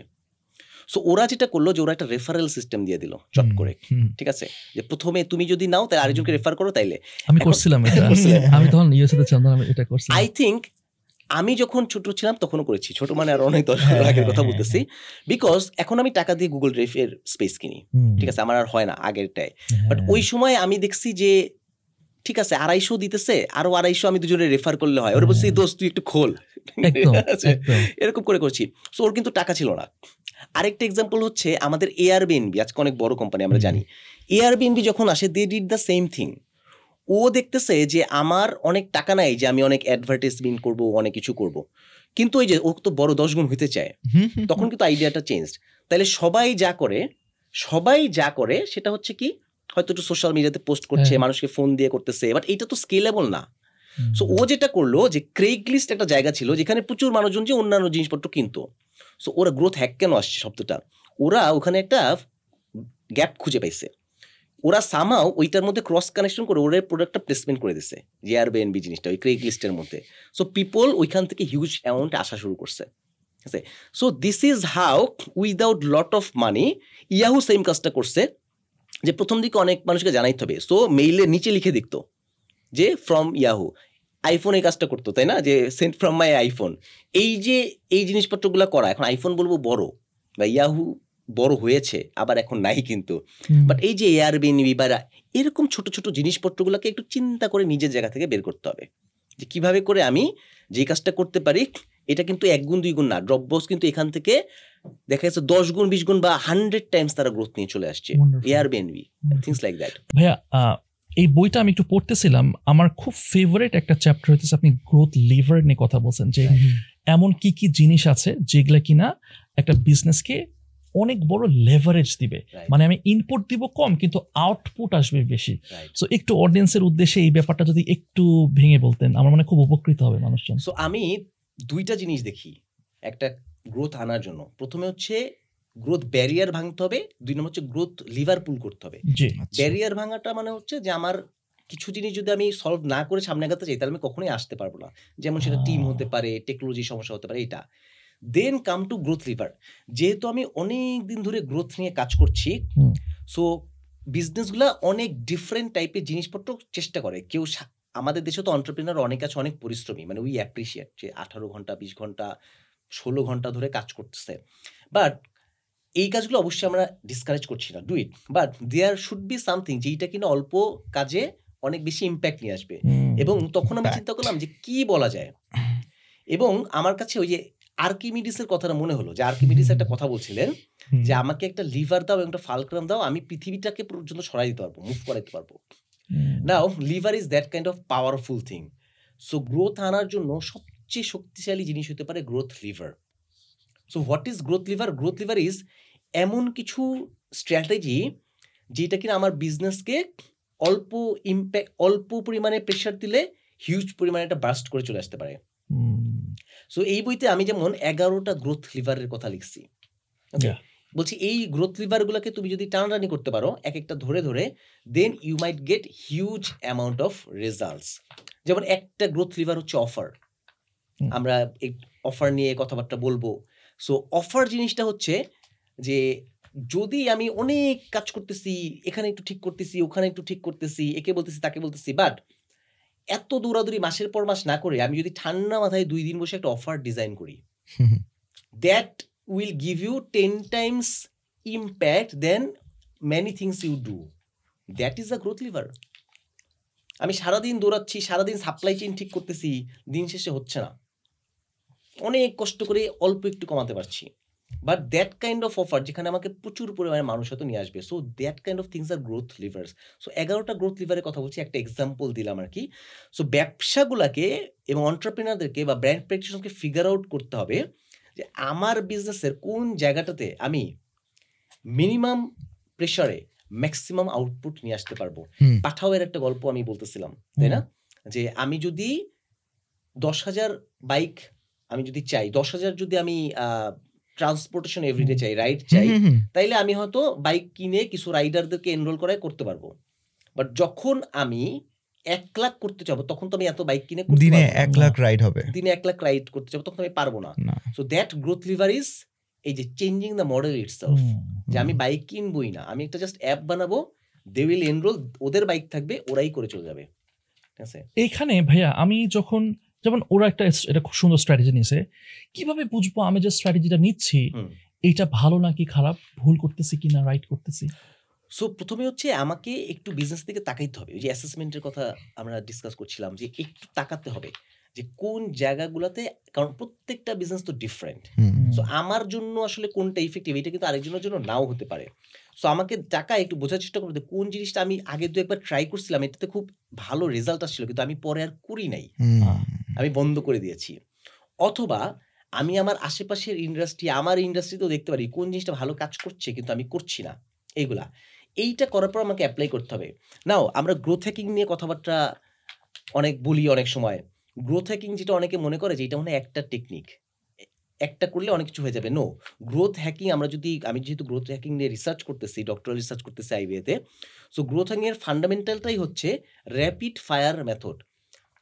সো ওরা যেটা করলো যে ওরা একটা রেফারেল সিস্টেম দিয়ে দিল চট করে, ঠিক আছে, যে প্রথমে তুমি যদি নাও তাহলে আরেকজনকে রেফার করো। তাইলে আমি করছিলাম এটা, আমি তখন ইউএসএতে ছিলাম, আমি এটা করছিলাম। আই থিঙ্ক আমি যখন ছোট ছিলাম তখনও করেছি, ছোট মানে আর অনেক 10 বছর আগের কথা বলতেছি, বিকজ এখন আমি টাকা দিয়ে গুগল ড্রাইভের স্পেস কিনি, ঠিক আছে, আমার আর হয় না আগেরটায়। বাট ওই সময় আমি দেখছি যে ঠিক আছে 250 দিতেছে, আরো 250 আমি দুজনে রেফার করলে হয়, ওরা বলছি দোস্ত তুই একটু খোল, এরকম করে করছি। সো ওর কিন্তু টাকা ছিল না। আরেকটা এক্সাম্পল হচ্ছে আমাদের এয়ারবিএনবি, আজকে অনেক বড় কোম্পানি আমরা জানি, এয়ারবিএনবি যখন আসে they did the same thing. ও দেখতেছে যে আমার অনেক টাকা নাই যে আমি অনেক অ্যাডভার্টাইজমেন্ট করব, অনেক কিছু করব, কিন্তু ওই যে ও তো বড় 10 গুণ হইতে চায়, তখন কিন্তু আইডিয়াটা চেঞ্জ। তাহলে সবাই যা করে সেটা হচ্ছে কি, হয়তো একটু সোশ্যাল মিডিয়াতে পোস্ট করছে, মানুষকে ফোন দিয়ে করতেছে, বাট এটা তো স্কেলেবল না। সো ও যেটা করলো যে ক্রেগলিস্ট একটা জায়গা ছিল যেখানে প্রচুর মানুষজন যে অন্যান্য জিনিসপত্র কিনতো। সো ওরা গ্রোথ হ্যাক কেন আসছে শব্দটা, ওরা ওখানে একটা গ্যাপ খুঁজে পাইছে, ওরা সামাও ওইটার মধ্যে ক্রস কানেকশন করে ওরা প্রোডাক্টটা প্লেসমেন্ট করে দিছে, যে এয়ারবিএনবি জিনিসটা ওই ক্রেগলিস্টের মধ্যে। সো পিপল ওইখান থেকে হিউজ অ্যামাউন্ট আসা শুরু করছে, ঠিক আছে। So this is how without lot of money Yahoo same কাজটা করছে, যে প্রথম দিকে অনেক মানুষকে জানাইতে হবে। সো মেইলের নিচে লিখে দেখতো যে ফ্রম ইয়াহু, আইফোন এই কাজটা করতো, তাই না, যে সেন্ট ফ্রম মাই আইফোন। এই যে এই জিনিসপত্রগুলো করা, এখন আইফোন বলবো বড় বা ইয়াহু বড় হয়েছে, আবার এখন নাই কিন্তু, বাট এই যে এয়ারবিএনবি বা এরকম ছোট ছোট জিনিসপত্রগুলোকে একটু চিন্তা করে নিজের জায়গা থেকে বের করতে হবে, যে কিভাবে করে আমি যে কাজটা করতে পারি। এটা কিন্তু 1 গুণ 2 গুণ না, ড্রপবক্স কিন্তু এখান থেকে দেখা যাচ্ছে 10 গুণ 20 গুণ বা 100 টাইমস তারা গ্রোথ নিয়ে চলে আসছে, এয়ারবিএনবি, থিংস লাইক দ্যাট। ভাইয়া এই বইটা আমি একটু পড়তেছিলাম, আমার খুব ফেভারিট একটা চ্যাপ্টার হচ্ছে আপনি গ্রোথ লিভার নিয়ে কথা বলছেন, যে এমন কি কি জিনিস আছে যেগুলা কিনা একটা বিজনেসকে অনেক বড় লেভারেজ দিবে, মানে আমি ইনপুট দিব কম কিন্তু আউটপুট আসবে বেশি। সো একটু অডিয়েন্সের উদ্দেশ্যে এই ব্যাপারটা যদি একটু ভেঙে বলতেন, আমার মনে খুব উপকৃত হবে মানুষজন। সো আমি 2টা জিনিস দেখি একটা গ্রোথ আনার জন্য। প্রথমে হচ্ছে গ্রোথ ব্যারিয়ার ভাঙতে হবে, 2 নম্বর হচ্ছে গ্রোথ লিভার পুল করতে হবে। ব্যারিয়ার ভাঙাটা মানে হচ্ছে যে আমার কিছু জিনিস যদি আমি সলভ না করে সামনে আগাতে চাই তাহলে আমি কখনোই আসতে পারবো না। যেমন সেটা টিম হতে পারে, টেকনোলজি সমস্যা হতে পারে, এটা। দেন কাম টু গ্রোথ লিভার। যেহেতু আমি অনেক দিন ধরে গ্রোথ নিয়ে কাজ করছি, সো বিজনেসগুলো অনেক ডিফারেন্ট টাইপের জিনিসপত্র চেষ্টা করে। কেউ আমাদের দেশে তো এন্টারপ্রেনার অনেক আছে, অনেক পরিশ্রমী, মানে উই অ্যাপ্রিসিয়েট যে 18 ঘন্টা 20 ঘন্টা 16 ঘন্টা ধরে কাজ করতেছে। বাট এই কাজগুলো অবশ্যই আমরা ডিসকারেজ করছি না, do it, but there should be something যেইটা কিনা অল্প কাজে অনেক বেশি ইম্প্যাক্ট নিয়ে আসবে। এবং তখন আমি চিন্তা করলাম যে কি বলা যায়, এবং আমার কাছে ওই যে আর্কিমিডিসের কথাটা মনে হলো, যে আর্কিমিডিস একটা কথা বলছিলেন যে আমাকে একটা লিভার দাও এবং একটা ফালক্রাম দাও, আমি পৃথিবীটাকে পর্যন্ত সরাই দিতে পারবো, মুভ করাইতে পারবো। Now lever is that kind of powerful thing. So growth আনার জন্য সবচেয়ে শক্তিশালী জিনিস হতে পারে growth lever. So what is growth lever? Growth lever is এমন কিছু স্ট্র্যাটেজি যেটা কিনা আমার বিজনেসকে অল্প পরিমাণে প্রেশার দিলে হিউজ পরিমাণে একটা বাস্ট করে চলে আসতে পারে। সো এই বইতে আমি যেমন 11টা গ্রোথ লিভারের কথা লিখছি। বলছি এই গ্রোথ লিভারগুলোকে তুমি যদি টানাটানি করতে পারো এক একটা ধরে ধরে, then you might get huge amount of results. যেমন একটা গ্রোথ লিভার হচ্ছে অফার। আমরা এই অফার নিয়ে কথাবার্তা বলবো। সো অফার জিনিসটা হচ্ছে যে যদি আমি অনেক কাজ করতেছি, এখানে একটু ঠিক করতেছি, ওখানে একটু ঠিক করতেছি, একে বলতেছি তাকে বলতেছি, বাট এত দৌড়াদৌড়ি মাসের পর মাস না করে আমি যদি ঠান্ডা মাথায় 2 দিন বসে একটা অফার ডিজাইন করি, that will give you 10 times impact than many things you do. That is a growth lever. আমি সারাদিন দৌড়াচ্ছি, সারাদিন সাপ্লাই চেইন ঠিক করতেছি, দিন শেষে হচ্ছে না, অনেক কষ্ট করে অল্প একটু কমাতে পারছি, but that kind of offer যেখানে আমাকে প্রচুর পরিমাণে মানুষ হয়তো নিয়ে আসবে। So that kind of things are growth levers. So 11টা গ্রোথ লিভারের কথা বলছি, একটা এক্সাম্পল দিলাম আর কি। সো ব্যবসাগুলাকে এবং এন্টারপ্রেনারদেরকে বা ব্র্যান্ড প্র্যাকটিশনারকে ফিগার আউট করতে হবে যে আমার বিজনেসের কোন জায়গাটাতে আমি মিনিমাম প্রেশারে ম্যাক্সিমাম আউটপুট নিয়ে আসতে পারবো। পাঠাওয়ের একটা গল্প আমি বলতেছিলাম, তাই না? যে আমি যদি 10,000 বাইক আমি যদি চাই, 10,000 যদি আমি ট্রান্সপোর্টেশন এভরিডে চাই, রাইড চাই, তাইলে আমি হয়তো বাইক কিনে কিছু রাইডারদেরকে এনরোল করায় করতে পারবো। বাট যখন আমি 1 লাখ করতে চাবো তখন তো আমি এত বাইক কিনে দিনে 1 লাখ রাইড হবে, দিনে 1 লাখ রাইড করতে চাবো, তখন আমি পারবো না। So that growth lever is এই যে চেঞ্জিং দ্য মডেল ইটসেলফ, যে আমি বাইক কিনবই না, আমি একটা জাস্ট অ্যাপ বানাবো, দে উইল এনরোল, ওদের বাইক থাকবে, ওরাই করে চলে যাবে। ঠিক আছে? এইখানে ভাইয়া আমি যখন যেমন ওরা এটা খুব সুন্দর স্ট্র্যাটেজি নিয়েছে, কিভাবে বুঝবো আমি যে স্ট্র্যাটেজিটা নিচ্ছি এইটা ভালো নাকি খারাপ, ভুল করতেছি কিনা রাইট করতেছি? সো প্রথমে হচ্ছে আমাকে একটু বিজনেস থেকে তাকাইতে হবে। ওই যে অ্যাসেসমেন্টের কথা আমরা ডিসকাস করছিলাম, যে একটু তাকাতে হবে যে কোন জায়গাগুলোতে, কারণ প্রত্যেকটা বিজনেস তো ডিফারেন্ট। সো আমার জন্য আসলে কোনটা ইফেক্টিভ এটা কিন্তু আরেকজনের জন্য নাও হতে পারে। সো আমাকে টাকা একটু বোঝার চেষ্টা করতে কোন জিনিসটা আমি আগে 2-1বার ট্রাই করছিলাম, এটাতে খুব ভালো রেজাল্ট আসছিল, কিন্তু আমি পরে আর করি নাই, আমি বন্ধ করে দিয়েছি। অথবা আমি আমার আশেপাশের ইন্ডাস্ট্রি, আমার ইন্ডাস্ট্রিতেও দেখতে পারি কোন জিনিসটা ভালো কাজ করছে কিন্তু আমি করছি না, এইটা করার পর আমাকে অ্যাপ্লাই করতে হবে। নাও আমরা গ্রোথ হ্যাকিং নিয়ে কথাবার্তা অনেক বলি, অনেক সময় গ্রোথ হ্যাকিং যেটা অনেকে মনে করে যে এটা মানে একটা টেকনিক, একটা করলে অনেক কিছু হয়ে যাবে। নো, গ্রোথ হ্যাকিং আমি যেহেতু গ্রোথ হ্যাকিং নিয়ে রিসার্চ করতেছি, ডক্টরাল রিসার্চ করতেছি আইবিএতে, সো গ্রোথ হ্যাকিং এর ফান্ডামেন্টালটাই হচ্ছে র্যাপিড ফায়ার মেথড।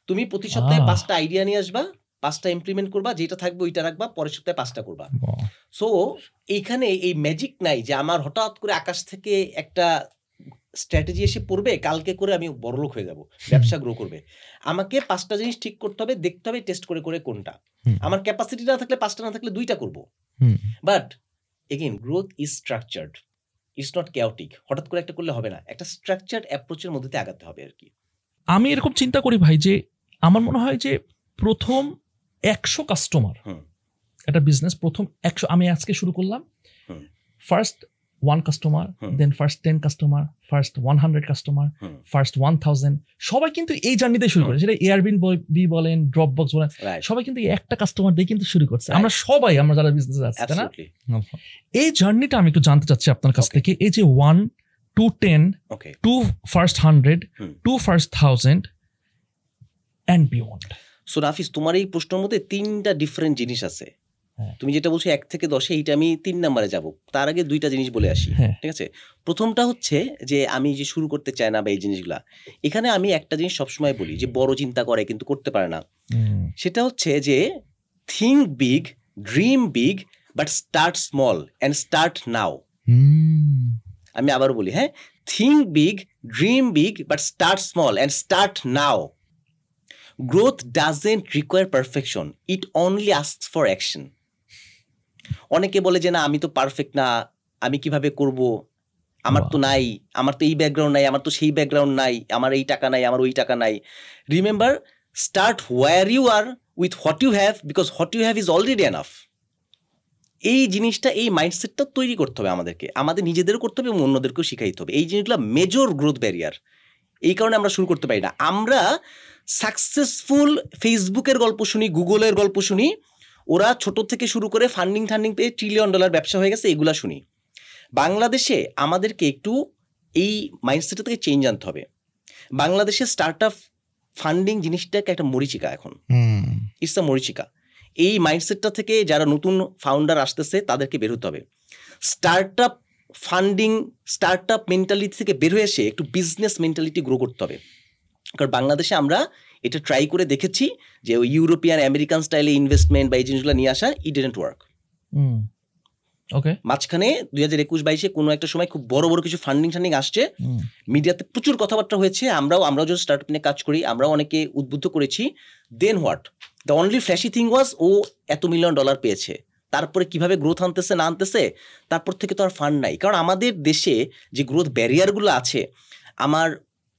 তুমি প্রতি সপ্তাহে 5টা আইডিয়া নিয়ে আসবা, 5টা ইমপ্লিমেন্ট করবা, যেটা থাকবে ওইটা রাখবা, পরের সপ্তাহে 5টা করবা। সো এইখানে এই ম্যাজিক নাই যে আমার হঠাৎ করে আকাশ থেকে একটা স্ট্র্যাটেজি এসে পড়বে, কালকে করে আমি বড়লোক হয়ে যাব, ব্যবসা গ্রো করবে। আমাকে 5টা জিনিস ঠিক করতে হবে, দেখতে হবে টেস্ট করে করে কোনটা আমার ক্যাপাসিটি না থাকলে 5টা না থাকলে 2টা করব। But again growth is structured, it's not chaotic. হঠাৎ করে একটা করলে হবে না, একটা স্ট্রাকচার্ড অ্যাপ্রোচের মধ্যে দিয়ে আগাতে হবে আর কি। আমি এরকম চিন্তা করি ভাই, যে আমার মনে হয় যে প্রথম 100 কাস্টমার একটা বিজনেস, প্রথম 100 আমি আজকে শুরু করলাম, first 1 customer, then first 10 customer, first 100 customer, first 1000, সবাই কিন্তু এই জার্নিতে শুরু করে। সেটা এয়ারবিএনবি বলেন, ড্রপবক্স বলেন, সবাই কিন্তু একটা কাস্টমার দিয়ে কিন্তু শুরু করছে। আমরা সবাই, আমরা যারা বিজনেসে আছি, তাই না? এই জার্নিটা আমি একটু জানতে চাচ্ছি আপনার কাছ থেকে। এই যে 1 to 10 to first 100 to first 1000 and beyond. So নাফিস, তোমার এই প্রশ্নের মধ্যে 3টা ডিফারেন্ট জিনিস আছে। হ্যাঁ। তুমি যেটা বলছো 1 থেকে 10, এইটা আমি 3 নম্বরে যাব। তার আগে 2টা জিনিস বলে আসি। হ্যাঁ। ঠিক আছে, প্রথমটা হচ্ছে যে আমি যে শুরু করতে চাই না বা এই জিনিসগুলা, এখানে আমি একটা জিনিস সবসময় বলি যে বড় চিন্তা করে কিন্তু করতে পারে না। সেটা হচ্ছে যে think big, dream big, but start small and start now. আমি আবার বলি, হ্যাঁ, think big, dream big, but start small and start now. Growth doesn't require perfection, it only asks for action. অনেকে বলে যে না আমি তো পারফেক্ট না, আমি কিভাবে করব, আমার তো নাই, আমার তো এই ব্যাকগ্রাউন্ড নাই, আমার তো সেই ব্যাকগ্রাউন্ড নাই, আমার এই টাকা নাই, আমার ওই টাকা নাই। Remember, start where you are with what you have, because what you have is already enough. এই জিনিসটা, এই মাইন্ডসেটটা তৈরি করতে হবে আমাদেরকে, আমাদের নিজেদেরও করতে হবে এবং অন্যদেরকেও শিখাইতে হবে। এই জিনিসগুলো মেজর গ্রোথ ব্যারিয়ার, এই কারণে আমরা শুরু করতে পারি না। আমরা সাকসেসফুল ফেসবুকের গল্প শুনি, গুগলের গল্প শুনি, ওরা ছোট থেকে শুরু করে ফান্ডিং পেয়ে $1 ট্রিলিয়ন ব্যবসা হয়ে গেছে, এগুলা শুনি। বাংলাদেশে আমাদেরকে একটু এই মাইন্ডসেটটা থেকে চেঞ্জ আনতে হবে। বাংলাদেশে স্টার্ট আপ ফান্ডিং জিনিসটাকে একটা মরিচিকা, এখন ইটস আ মরিচিকা। এই মাইন্ডসেটটা থেকে যারা নতুন ফাউন্ডার আসতেছে তাদেরকে বের হতে হবে। Start up funding, start up mentality থেকে বের হয়ে এসে একটু বিজনেস মেন্টালিটি গ্রো করতে হবে। কারণ বাংলাদেশে আমরা এটা ট্রাই করে দেখেছি যে ওই ইউরোপিয়ান আমেরিকান স্টাইলে ইনভেস্টমেন্ট বা এই জিনিসগুলো নিয়ে আসা, ইট ডিডন্ট ওয়ার্ক। ওকে, মাঝখানে 2021-22 কোনো একটা সময় খুব বড় বড় কিছু ফান্ডিং আসছে, মিডিয়াতে প্রচুর কথাবার্তা হয়েছে, আমরাও যখন স্টার্টআপ নিয়ে কাজ করি আমরাও অনেকে উদ্বুদ্ধ করেছি। Then what, the only flashy thing was ও এত $1 মিলিয়ন পেয়েছে, তারপরে কিভাবে গ্রোথ আনতেছে না আনতেছে, তারপর থেকে তো আর ফান্ড নাই। কারণ আমাদের দেশে যে গ্রোথ ব্যারিয়ারগুলো আছে, আমার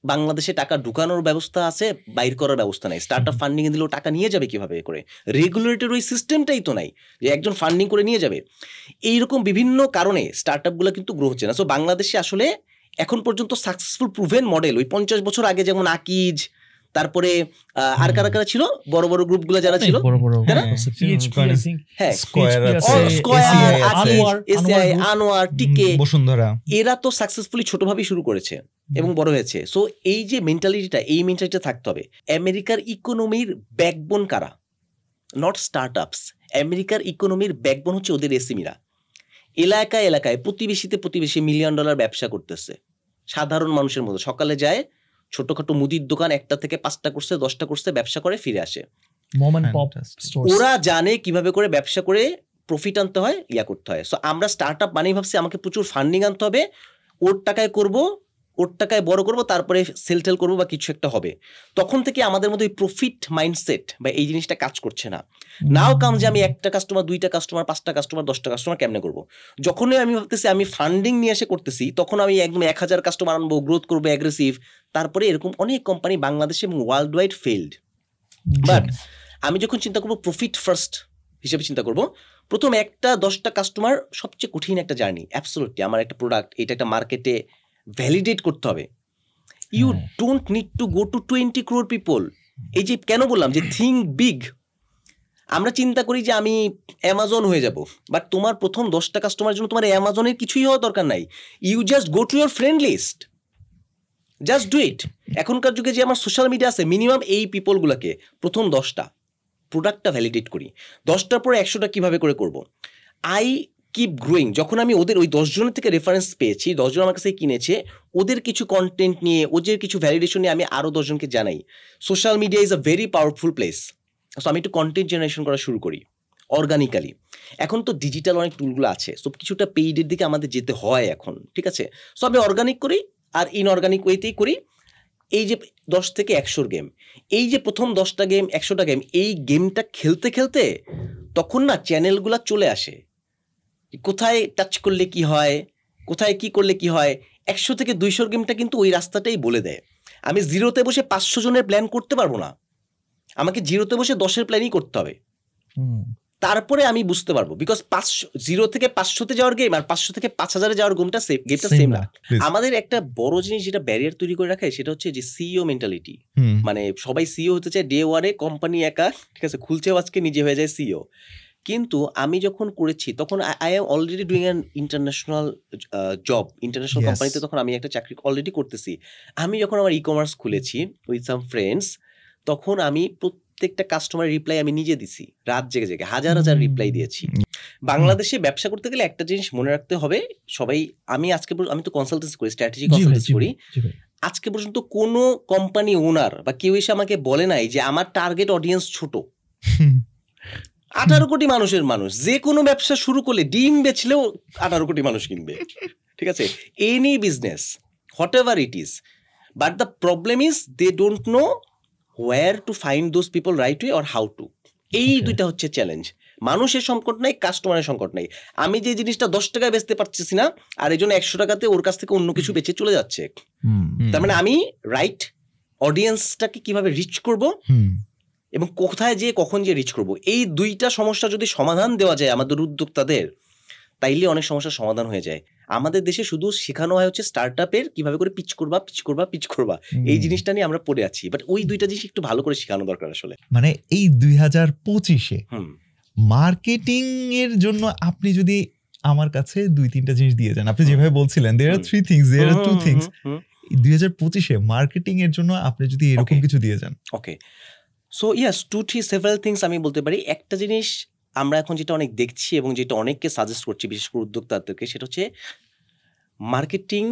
বাংলাদেশে টাকা ঢুকানোর ব্যবস্থা আছে, বাইর করার ব্যবস্থা নাই। স্টার্টআপ ফান্ডিং এ দিলেও টাকা নিয়ে যাবে কিভাবে করে, রেগুলেটরি ওই সিস্টেমটাই তো নাই যে একজন ফান্ডিং করে নিয়ে যাবে। এইরকম বিভিন্ন কারণে স্টার্টআপগুলো কিন্তু গ্রো হচ্ছে না। সো বাংলাদেশে আসলে এখন পর্যন্ত সাকসেসফুল প্রুভেন মডেল ওই 50 বছর আগে যেমন আকিজ, তারপরে আর কারা কারা ছিল বড় বড় গ্রুপগুলো যারা ছিল, আনোয়ার, টিকে, বসুন্ধরা, এরা তো সাকসেসফুলি ছোটভাবেই শুরু করেছে এবং বড় হয়েছে। সো এই যে মেন্টালিটিটা, এই মেন্টালিটিটা থাকতে হবে। আমেরিকার ইকোনমির ব্যাকবোন কারা? Not startups. আমেরিকার ইকোনমির ব্যাকবোন হচ্ছে ওদের এসএমইরা। এলাকায় এলাকায়, প্রতিবেশীতে প্রতিবেশী $1 মিলিয়ন ব্যবসা করতেছে সাধারণ মানুষের মতো। সকালে যায়, ছোটখাটো মুদির দোকান 1টা থেকে 5টা করছে, 10টা করছে, ব্যবসা করে ফিরে আসে। ওরা জানে কিভাবে করে ব্যবসা করে প্রফিট আনতে হয়, করতে হয়। সো আমরা স্টার্টআপ বানিয়ে ভাবছি আমাকে প্রচুর ফান্ডিং আনতে হবে, ওর টাকায় করব, ওর টাকায় বড় করব, তারপরে সেল করবো বা কিছু একটা হবে। তখন থেকে আমাদের মধ্যে ওই প্রফিট মাইন্ডসেট বা এই জিনিসটা কাজ করছে না। নাও কাম যে আমি 1টা কাস্টমার, 2টা কাস্টমার, 5টা কাস্টমার, 10টা কাস্টমার কেমনে করবো। যখনই আমি ভাবতেছি আমি ফান্ডিং নিয়ে এসে করতেছি, তখন আমি একদম 1000 কাস্টমার আনবো, গ্রোথ করবো অ্যাগ্রেসিভ। তারপরে এরকম অনেক কোম্পানি বাংলাদেশে এবং ওয়ার্ল্ড ওয়াইড ফেইলড। বাট আমি যখন চিন্তা করবো প্রফিট ফার্স্ট হিসেবে চিন্তা করবো, প্রথম 1টা-10টা কাস্টমার সবচেয়ে কঠিন একটা জার্নি। অ্যাবসলিউটলি আমার একটা প্রোডাক্ট, এটা একটা মার্কেটে ভ্যালিডেট করতে হবে। You don't need to go to 20 crore people. এই যে কেন বললাম যে থিঙ্ক বিগ, আমরা চিন্তা করি যে আমি অ্যামাজন হয়ে যাব, বাট তোমার প্রথম 10টা কাস্টমারের জন্য তোমার অ্যামাজনের কিছুই হওয়া দরকার নাই। You just go to your friend list, just do it. এখনকার যুগে যে আমার সোশ্যাল মিডিয়া আছে, মিনিমাম এই পিপলগুলোকে প্রথম 10টা প্রোডাক্টটা ভ্যালিডেট করি, 10টার পরে 100টা কীভাবে করে করব। I keep growing. যখন আমি ওদের ওই 10 জনের থেকে রেফারেন্স পেয়েছি, 10 জন আমার কাছে কিনেছে, ওদের কিছু কন্টেন্ট নিয়ে, ওদের কিছু ভ্যালিডেশন নিয়ে আমি আরও 10 জনকে জানাই। Social media is a very powerful place. So আমি একটু কন্টেন্ট জেনারেশন করা শুরু করি অর্গানিক্যালি। এখন তো ডিজিটাল অনেক টুলগুলো আছে, সব কিছুটা পেইডের দিকে আমাদের যেতে হয় এখন, ঠিক আছে। সো আমি অর্গানিক করি আর ইনঅর্গানিক ওয়েতেই করি। এই যে 10 থেকে 100 গেম, এই যে প্রথম 10টা গেম, 100টা গেম, এই গেমটা খেলতে খেলতে তখন না চ্যানেলগুলো চলে আসে, কোথায় টাচ করলে কি হয়, কোথায় কি করলে কি হয়। 100 থেকে 200 গেমটা কিন্তু ওই রাস্তাটাই বলে দেয়। আমি 0তে বসে 500 জনের প্ল্যান করতে পারবো না, আমাকে 0তে বসে 10-এর প্ল্যানই করতে হবে, তারপরে আমি বুঝতে পারবো। বিকজ 0 থেকে 500-তে যাওয়ার গেম আর 500 থেকে 5000-এ যাওয়ার গেমটা সেম না। আমাদের একটা বড় জিনিস যেটা ব্যারিয়ার তৈরি করে রাখে, সেটা হচ্ছে যে সিইও মেন্টালিটি। মানে সবাই সিইও হতে চায়, ডে ওয়ানে কোম্পানি একা, ঠিক আছে, খুলছে আজকে নিজে হয়ে যায় সিইও। কিন্তু আমি যখন করেছি তখন I am already doing an international job, international কোম্পানিতে তখন আমি একটা চাকরি অলরেডি করতেছি। আমি যখন আমার ই কমার্স খুলেছি উইথ সাম ফ্রেন্ডস, তখন আমি প্রত্যেকটা কাস্টমারের রিপ্লাই আমি নিজে দিছি, রাত জেগে জেগে হাজার হাজার রিপ্লাই দিয়েছি। বাংলাদেশে ব্যবসা করতে গেলে একটা জিনিস মনে রাখতে হবে, সবাই আমি তো কনসালটেন্সি করি, স্ট্র্যাটেজি কনসালটেন্সি করি, আজকে পর্যন্ত কোনো কোম্পানি ওনার বা কেউ এসে আমাকে বলে নাই যে আমার টার্গেট অডিয়েন্স ছোট। 18 কোটি মানুষের মানুষ, যে কোনো ব্যবসা শুরু করলে ডিম বেচলেও 18 কোটি মানুষ কিনবে, ঠিক আছে, any business whatever it is, but the problem is they don't know where to find those people right way or how to. এই দুইটা হচ্ছে চ্যালেঞ্জ। মানুষের সংকট নাই, কাস্টমারের সংকট নাই। আমি যে জিনিসটা 10 টাকায় বেচতে পারতেছি না, আর এই জন্য 100 টাকাতে ওর কাছ থেকে অন্য কিছু বেচে চলে যাচ্ছে, তার মানে আমি রাইট অডিয়েন্সটাকে কিভাবে রিচ করব এবং কোথায় যে কখন যে রিচ করব, এই দুইটা সমস্যা যদি সমাধান দেওয়া যায় আমাদের উদ্যোক্তাদের, তাইলে অনেক সমস্যার সমাধান হয়ে যায়। আমাদের দেশে শুধু শেখানো হয় হচ্ছে স্টার্ট আপের কিভাবে করে পিচ করবা, এই জিনিসটা নিয়ে আমরা পড়ে আছি, বাট ওই দুইটা জিনিস একটু ভালো করে শেখানো দরকার আসলে। মানে এই 2025-এ মার্কেটিং এর জন্য আপনি যদি আমার কাছে 2-3টা জিনিস দিয়ে যান, আপনি যেভাবে বলছিলেন there are 3 things, there are 2 things, 2025-এ marketing এর জন্য আপনি যদি এরকম কিছু দিয়ে যান। ওকে, সো ইয়াস, 2-3 সেভারাল থিংস আমি বলতে পারি। একটা জিনিস আমরা এখন যেটা অনেক দেখছি এবং যেটা অনেককে সাজেস্ট করছি, বিশেষ করে উদ্যোক্তাদেরকে, সেটা হচ্ছে marketing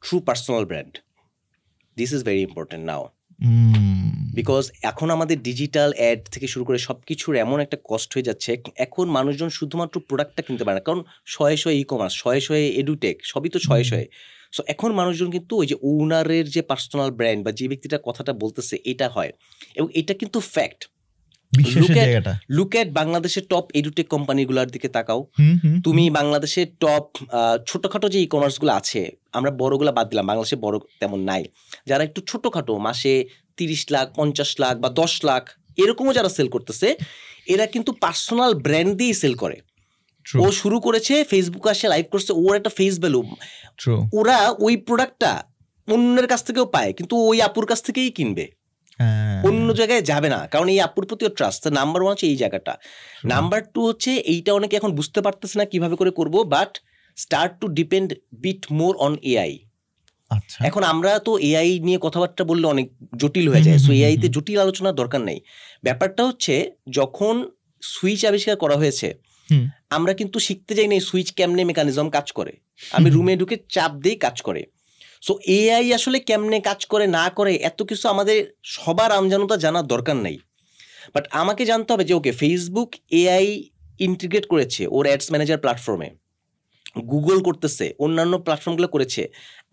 through personal brand. This is very important now, because এখন আমাদের ডিজিটাল অ্যাড থেকে শুরু করে সব কিছুর এমন একটা কস্ট হয়ে যাচ্ছে, এখন মানুষজন শুধুমাত্র প্রোডাক্টটা কিনতে পারে না, কারণ শয়ে ই কমার্স, শয়ে এডুটেক, সবই তো শয়ে। সো এখন মানুষজন কিন্তু ওই যে ওনারের যে পার্সোনাল ব্র্যান্ড বা যে ব্যক্তিটা কথাটা বলতেছে এটা হয়, এবং এটা কিন্তু ফ্যাক্ট। লুক এট বাংলাদেশের টপ এডুটেক কোম্পানিগুলোর দিকে তাকাও, তুমি বাংলাদেশের টপ ছোটখাটো যে ই কমার্স গুলো আছে, আমরা বড়গুলা বাদ দিলাম, বাংলাদেশে বড় তেমন নাই, যারা একটু ছোটখাটো মাসে 30 লাখ 50 লাখ বা 10 লাখ এরকমও যারা সেল করতেছে, এরা কিন্তু পার্সোনাল ব্র্যান্ড দিয়েই সেল করে। ও শুরু করেছে, ফেসবুকে আসে লাইভ করছে, ওর একটা ফেস ভ্যালু, ওরা ওই প্রোডাক্টটা অন্যের কাছ থেকেও পায়, কিন্তু ওই আপুর কাছ থেকেই কিনবে, অন্য জায়গায় যাবে না, কারণ এই আপুর প্রতিও ট্রাস্ট। নাম্বার 1 হচ্ছে এই জায়গাটা। নাম্বার 2 হচ্ছে এইটা অনেকে এখন বুঝতে পারতেছে না কিভাবে করে করব, but start to depend bit more on AI. এখন আমরা তো এআই নিয়ে কথাবার্তা বললে অনেক জটিল হয়ে যায়, সো এআই তে জটিল আলোচনার দরকার নেই। ব্যাপারটা হচ্ছে যখন সুইচ আবিষ্কার করা হয়েছে, আমরা কিন্তু শিখতে যাই না সুইচ কেমনে মেকানিজম কাজ করে, আমি রুমে ঢুকে চাপ দিয়ে কাজ করে। সো এআই আসলে কেমনে কাজ করে না করে এত কিছু আমাদের সবার আমজানতা জানার দরকার নেই, বাট আমাকে জানতে হবে যে ওকে ফেসবুক এআই ইন্টিগ্রেট করেছে ওর অ্যাডস ম্যানেজার প্ল্যাটফর্মে, গুগল করতেছে, অন্যান্য প্ল্যাটফর্মগুলো করেছে,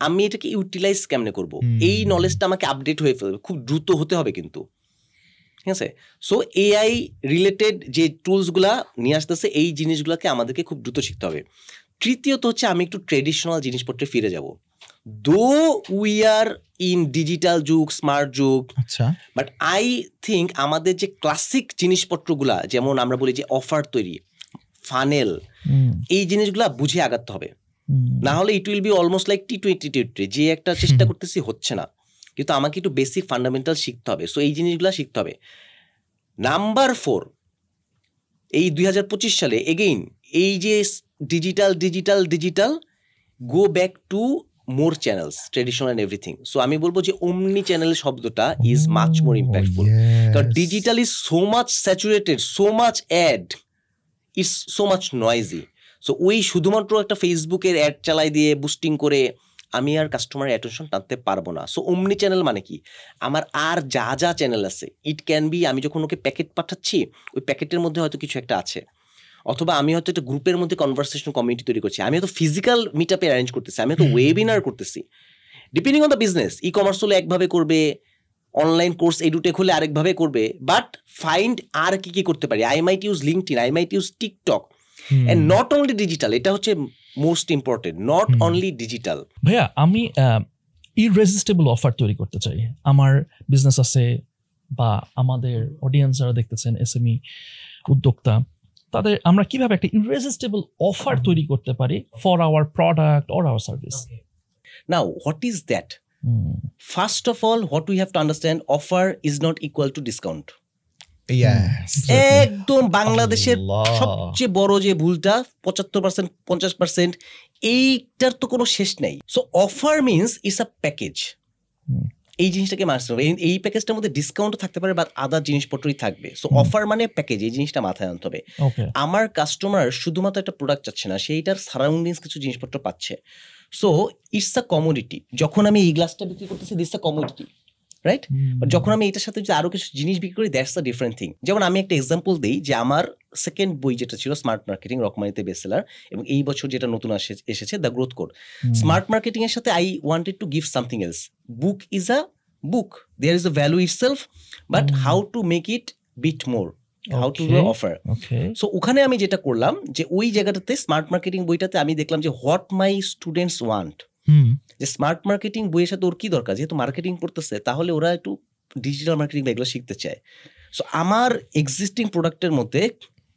আমি এটাকে ইউটিলাইজ কেমনে করব, এই নলেজটা আমাকে আপডেট হয়ে ফেলবে, খুব দ্রুত হতে হবে কিন্তু, ঠিক আছে। সো এআই রিলেটেড যে টুলসগুলা নিয়ে আসতেছে, এই জিনিসগুলোকে আমাদেরকে খুব দ্রুত শিখতে হবে। তৃতীয়ত হচ্ছে আমি একটু ট্রেডিশনাল জিনিসপত্রে ফিরে যাব, though we are in digital যুগ, স্মার্ট যুগ, বাট আই থিঙ্ক আমাদের যে ক্লাসিক জিনিসপত্রগুলা, যেমন আমরা বলি যে অফার তৈরি, ফানেল, এই জিনিসগুলা বুঝে আগাতে হবে, না হলে ইট will B almost like T20 যে একটা চেষ্টা করতেছি হচ্ছে না, কিন্তু আমাকে একটু বেসিক ফান্ডামেন্টাল শিখতে হবে। সো এই জিনিসগুলো শিখতে হবে। নাম্বার 4, এই 2025 সালে এগেইন এই যে digital go back to more channels, traditional and everything. So আমি বলবো যে অমনি চ্যানেল শব্দটা ইজ মাচ মোর ইম্প্যাক্টফুল, কারণ digital is so much saturated, so much ad, it's so much noisy. So ওই শুধুমাত্র একটা ফেসবুকের অ্যাড চালাই দিয়ে বুস্টিং করে আমি আর কাস্টমারের অ্যাটেনশন টানতে পারবো না। সো অমনি চ্যানেল মানে কি, আমার আর যা যা চ্যানেল আছে, ইট ক্যান বি আমি যখন ওকে প্যাকেট পাঠাচ্ছি, ওই প্যাকেটের মধ্যে হয়তো কিছু একটা আছে, অথবা আমি হয়তো একটা গ্রুপের মধ্যে কনভারসেশন কমিউনিটি তৈরি করছি, আমি হয়তো ফিজিক্যাল মিট আপে অ্যারেঞ্জ করতেছি, আমি হয়তো ওয়েবিনার করতেছি, depending on the business. E commerce হলে একভাবে করবে, অনলাইন কোর্স এডুটেক হলে আরেকভাবে করবে, বাট ফাইন্ড আর কি করতে পারি। I might use LinkedIn, I might use TikTok, and not only digital, এটা হচ্ছে most important, not only digital. ভাইয়া আমি ইররেজিস্টেবল অফার তৈরি করতে চাই, আমার বিজনেস আছে বা আমাদের অডিয়েন্স যারা দেখতেছেন এসএমই উদ্যোক্তা, তাদের আমরা কিভাবে একটা ইররেজিস্টেবল অফার তৈরি করতে পারি for our product or hour service? Now what is that? First of all what we have to understand, offer is not equal to discount. একদম বাংলাদেশের সবচেয়ে বড় যে ভুলটা, 75% 50%, এইটার তো কোনো শেষ নেই। So offer means it's a package, এই জিনিসটাকে মানতে হবে। এই প্যাকেজটার মধ্যে ডিসকাউন্টও থাকতে পারে বা আদার জিনিসপত্রই থাকবে। সো অফার মানে প্যাকেজ, এই জিনিসটা মাথায় আনতে হবে। ওকে আমার কাস্টমার শুধুমাত্র একটা প্রোডাক্ট চাচ্ছে না, সেইটার সারাউন্ডিংস কিছু জিনিসপত্র পাচ্ছে। So it's a commodity. যখন আমি এই গ্লাসটা বিক্রি করতেছি, this a commodity, right? But যখন আমি এটার সাথে যদি আরো কিছু জিনিস বিক্রি করি, দ্যাটস আ ডিফারেন্ট থিং। যেমন আমি একটা এক্সাম্পল দিই যে আমার সেকেন্ড বই যেটা ছিল স্মার্ট মার্কেটিং, রকমারিতে বেস্টসেলার, এবং এই বছর যেটা নতুন এসেছে the growth code. Smart marketing এর সাথে I wanted to give something else. Book is a book, there is a value itself, but how to make it bit more, how to do offer. Okay so ওখানে আমি যেটা করলাম যে ওই জায়গাটাতে smart marketing বইটাতে আমি দেখলাম যে হোয়াট মাই স্টুডেন্টস ওয়ান্ট, যে স্মার্ট মার্কেটিং বইয়ের সাথে ওর কি দরকার, যেহেতু মার্কেটিং করতেছে তাহলে ওরা একটু ডিজিটাল মার্কেটিং বা এগুলো শিখতে চায়। সো আমার এক্সিস্টিং প্রোডাক্টের মধ্যে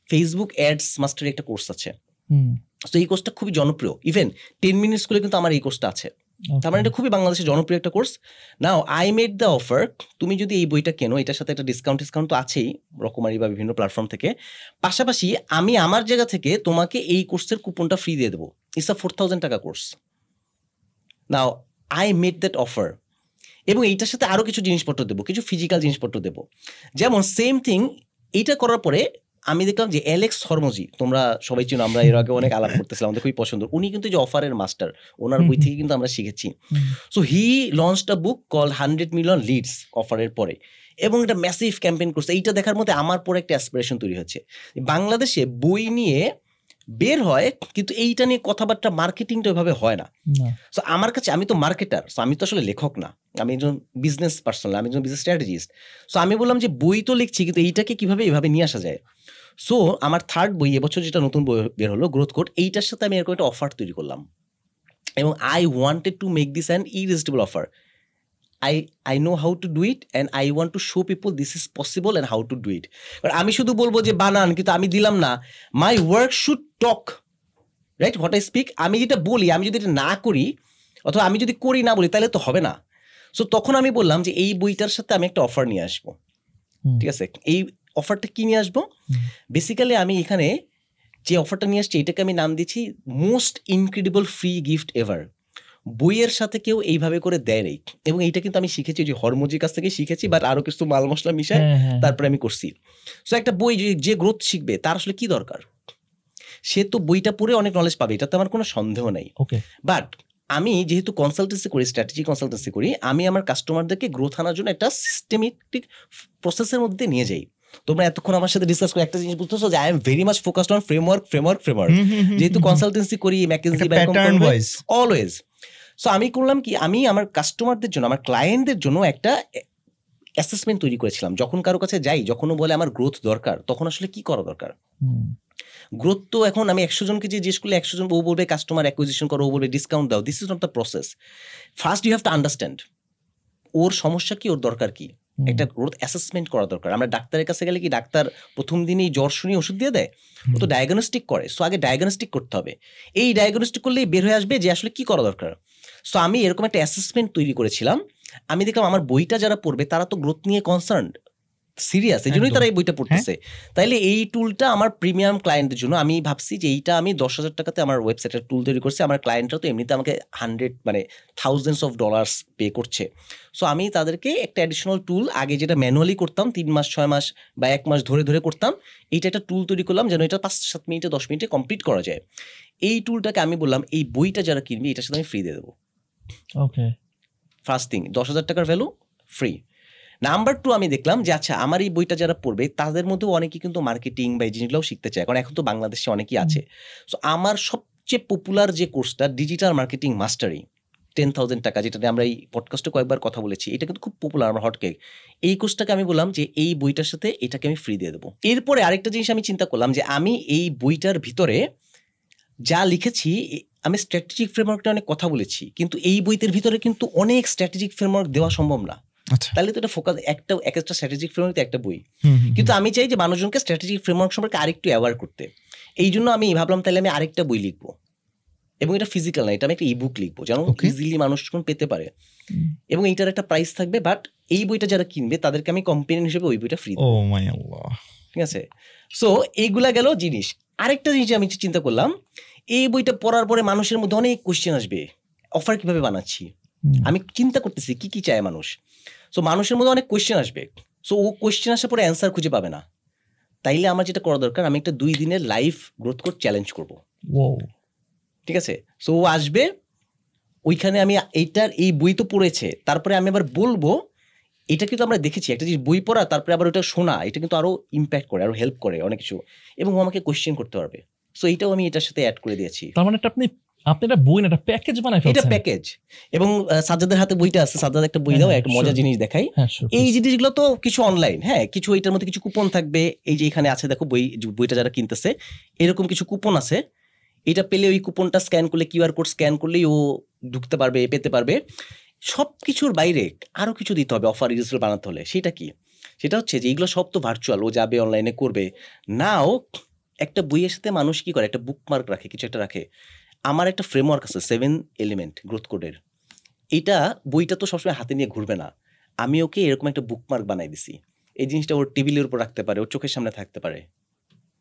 ফেসবুক অ্যাডস মাস্টারি একটা কোর্স আছে। তো এই কোর্সটা খুবই জনপ্রিয়, ইভেন 10 মিনিট স্কুলে কিন্তু আমার এই কোর্সটা আছে। তার মানে এটা খুবই বাংলাদেশে জনপ্রিয় একটা course. Now I made the offer, তুমি যদি এই বইটা কেনো এটার সাথে একটা ডিসকাউন্ট তো আছেই রকমারি বা বিভিন্ন প্ল্যাটফর্ম থেকে, পাশাপাশি আমি আমার জায়গা থেকে তোমাকে এই কোর্সের কুপনটা ফ্রি দিয়ে দেবো। ইটস আ 4,000 টাকা course. Now I made that offer, এবং এইটার সাথে আরও কিছু জিনিসপত্র দেবো, কিছু ফিজিক্যাল জিনিসপত্র দেবো। যেমন সেম থিং, এইটা করার পরে আমি দেখলাম যে অ্যালেক্স হরমোজি, তোমরা সবাই চিনো, আমরা এর আগে অনেক আলাপ করতেছিলাম, আমাদের খুবই পছন্দ। উনি কিন্তু যে অফারের মাস্টার, ওনার বই থেকে কিন্তু আমরা শিখেছি। So he launched a book call 100 million leads অফারের পরে, এবং এটা ম্যাসিভ ক্যাম্পেইন করছে। এইটা দেখার মধ্যে আমার পরে একটা অ্যাসপিরেশন তৈরি হচ্ছে, বাংলাদেশে বই নিয়ে বের হয় কিন্তু এইটা নিয়ে কথাবার্তা মার্কেটিংটা ওইভাবে হয় না। সো আমার কাছে, আমি তো মার্কেটার, সো আমি তো আসলে লেখক না, আমি একজন বিজনেস পার্সন, আমি একজন বিজনেস স্ট্র্যাটেজিস্ট। সো আমি বললাম যে বই তো লিখছি, কিন্তু এইটাকে কিভাবে এইভাবে নিয়ে আসা যায়। সো আমার থার্ড বই এবছর যেটা নতুন বই বের হলো গ্রোথ কোড, এইটার সাথে আমি এরকম একটা অফার তৈরি করলাম, এবং I wanted to make this an irresistible offer. I know how to do it and I want to show people this is possible and how to do it. But আমি শুধু বলবো যে বানান, কিন্তু আমি দিলাম না। My work should talk, right? What I speak, আমি যেটা বলি, আমি যদি এটা না করি অথবা আমি যদি করি না বলি, তাহলে তো হবে না। সো তখন আমি বললাম যে এই বইটার সাথে আমি একটা অফার নিয়ে আসবো, ঠিক আছে? এই অফারটা কি নিয়ে আসবো? বেসিক্যালি আমি এখানে যে অফারটা নিয়ে আসছি, এটাকে আমি নাম দিচ্ছি most incredible free gift ever. বইয়ের সাথে কেউ এইভাবে করে দেয় নেই, এবং এইটা কিন্তু আমি শিখেছি যে হরমোজির কাছ থেকে শিখেছি, বাট আরো কিছু মাল মশলা মিশায় তারপরে আমি করছি। সো একটা বই যে গ্রোথ শিখবে তার আসলে কি দরকার, সে তো বইটা পড়ে অনেক নলেজ পাবে, এটাতে আমার কোনো সন্দেহ নেই। বাট আমি যেহেতু কনসালটেন্সি করি, স্ট্র্যাটেজি কনসালটেন্সি করি, আমি আমার কাস্টমারদেরকে গ্রোথ আনার জন্য একটা সিস্টেমেটিক প্রসেসের মধ্যে নিয়ে যাই। তোমরা এতক্ষণ আমার সাথে ডিসকাস করে একটা জিনিস বুঝতেছো যে I am very much focused on framework. যেহেতু কনসালটেন্সি করি, ম্যাকেনজি অলওয়েজ। সো আমি করলাম কি, আমি আমার কাস্টমারদের জন্য, আমার ক্লায়েন্টদের জন্য একটা অ্যাসেসমেন্ট তৈরি করেছিলাম। যখন কারো কাছে যাই, যখন বলে আমার গ্রোথ দরকার, তখন আসলে কি করা দরকার। গ্রোথ তো এখন আমি 100 জনকে যে জিজ্ঞেস করলে 100 জন ও বলবে কাস্টমার অ্যাকুইজিশন করো, ও বলবে ডিসকাউন্ট দাও। This is not the process. First you have to understand ওর সমস্যা কি, ওর দরকার কি। একটা গ্রোথ অ্যাসেসমেন্ট করা দরকার। আমরা ডাক্তারের কাছে গেলে কি ডাক্তার প্রথম দিনই জ্বর শুনিয়ে ওষুধ দিয়ে দেয়? ও তো ডায়াগনস্টিক করে। সো আগে ডায়াগনস্টিক করতে হবে। এই ডায়াগনস্টিক করলেই বের হয়ে আসবে যে আসলে কি করা দরকার। সো আমি এরকম একটা অ্যাসেসমেন্ট তৈরি করেছিলাম। আমি দেখলাম আমার বইটা যারা পড়বে তারা তো গ্রোথ নিয়ে কনসার্ন, সিরিয়াস, এই জন্যই তারা এই বইটা পড়তেছে। তাইলে এই টুলটা আমার প্রিমিয়াম ক্লায়েন্টদের জন্য। আমি ভাবছি যে এইটা আমি 10,000 টাকাতে আমার ওয়েবসাইটের টুল তৈরি করছি। আমার ক্লায়েন্টরা তো এমনিতে আমাকে থাউজেন্ডস অফ ডলার্স পে করছে। সো আমি তাদেরকে একটা অ্যাডিশনাল টুল, আগে যেটা ম্যানুয়ালি করতাম 3 মাস 6 মাস বা 1 মাস ধরে ধরে করতাম, এইটা একটা টুল তৈরি করলাম যেন এটা 5-7 মিনিটে 10 মিনিটে কমপ্লিট করা যায়। এই টুলটাকে আমি বললাম এই বইটা যারা কিনবে এটার সাথে আমি ফ্রি দিয়ে দেবো। ওকে, ফার্স্ট থিং 10,000 টাকার ভ্যালু ফ্রি। নাম্বার 2, আমি দেখলাম যে আচ্ছা আমার এই বইটা যারা পড়বে তাদের মধ্যেও অনেকেই কিন্তু মার্কেটিং বা এই জিনিসগুলোও শিখতে চায়, কারণ এখন তো বাংলাদেশে অনেকেই আছে। সো আমার সবচেয়ে পপুলার যে কোর্সটা ডিজিটাল মার্কেটিং মাস্টারি, 10,000 টাকা, যেটা আমরা এই পডকাস্টে কয়েকবার কথা বলেছি, এটা কিন্তু খুব পপুলার, আমার হটকেক। এই কোর্সটাকে আমি বললাম যে এই বইটার সাথে এটাকে আমি ফ্রি দিয়ে দেবো। এরপরে আরেকটা জিনিস আমি চিন্তা করলাম যে আমি এই বইটার ভিতরে যা লিখেছি, আমি স্ট্র্যাটেজিক ফ্রেমওয়ার্কটা অনেক কথা বলেছি, কিন্তু এই বইটার ভিতরে কিন্তু অনেক স্ট্র্যাটেজিক ফ্রেমওয়ার্ক দেওয়া সম্ভব না। তাহলে তো এটা ফোকাস, একটা স্ট্র্যাটেজিক ফ্রেমওয়ার্ক একটা বই। কিন্তু আমি চাই যে মানুষজনকে স্ট্র্যাটেজিক ফ্রেমওয়ার্ক সম্পর্কে আরেকটু অ্যাওয়ার করতে। এই জন্য আমি ভাবলাম তাহলে আমি আরেকটা বই লিখবো, এবং এটা ফিজিক্যাল না, এটা আমি একটা ইবুক লিখবো যেন ইজিলি মানুষ পেতে পারে, এবং এইটার একটা প্রাইস থাকবে। বাট এই বইটা যারা কিনবে তাদেরকে আমি কম্পেনিয়ন হিসেবে ওই বইটা ফ্রি দেবো। ঠিক আছে? সো এইগুলা গেল জিনিস। আরেকটা জিনিস আমি চিন্তা করলাম, এই বইটা পড়ার পরে মানুষের মধ্যে অনেক কোয়েশ্চেন আসবে, অফার কিভাবে বানাচ্ছি, আমি চিন্তা করতেছি কি কি চায় মানুষ। সো মানুষের মধ্যে অনেক কোয়েশ্চেন আসবে, সো ও কোয়েশ্চেন আসার পরে অ্যান্সার খুঁজে পাবে না। তাইলে আমার যেটা করা দরকার, আমি একটা 2 দিনের লাইভ গ্রোথ কোড চ্যালেঞ্জ করব, ঠিক আছে? সো ও আসবে, ওইখানে আমি এইটার এই বই তো পড়েছে, তারপরে আমি আবার বলবো এটা কিন্তু আমরা দেখেছি একটা জিনিস বই পড়া তারপরে আবার ওটা শোনা, এটা কিন্তু আরো ইম্প্যাক্ট করে, আরো হেল্প করে অনেক কিছু, এবং ও আমাকে কোয়েশ্চেন করতে পারবে। সো এইটাও আমি এটার সাথে অ্যাড করে দিয়েছি। তার মানে আপনি একটা বই না, একটা প্যাকেজ বানাই ফেলছেন। এটা প্যাকেজ, এবং সাজ্জাদের হাতে বইটা আছে, সাজ্জাদ একটা বই দাও, একটা মজার জিনিস দেখাই। এই জিনিসগুলো তো কিছু অনলাইন, হ্যাঁ, কিছু এটার মধ্যে কিছু কুপন থাকবে, এই যে এখানে আছে দেখো বইটা যারা কিনতেছে এরকম কিছু কুপন আছে, এটা পেলে ওই কুপনটা স্ক্যান করলে, কিউআর কোড স্ক্যান করলেই ও ঢুকতে পারবে, পেতে পারবে। সব কিছুর বাইরে আরো কিছু দিতে হবে অফার ইউজফুল বানাতে হলে। সেটা কি? সেটা হচ্ছে যে এইগুলো সব তো ভার্চুয়াল, ও যাবে অনলাইনে করবে, নাও একটা বইয়ের সাথে মানুষ কি করে, একটা বুকমার্ক রাখে, কিছু একটা রাখে। আমার একটা ফ্রেমওয়ার্ক আছে 7 এলিমেন্ট গ্রোথ কোডের, এইটা বইটা তো সবসময় হাতে নিয়ে ঘুরবে না, আমি ওকে এরকম একটা বুকমার্ক বানাই দিছি। এই জিনিসটা ওর টেবিলের উপর রাখতে পারে, ওর চোখের সামনে থাকতে পারে,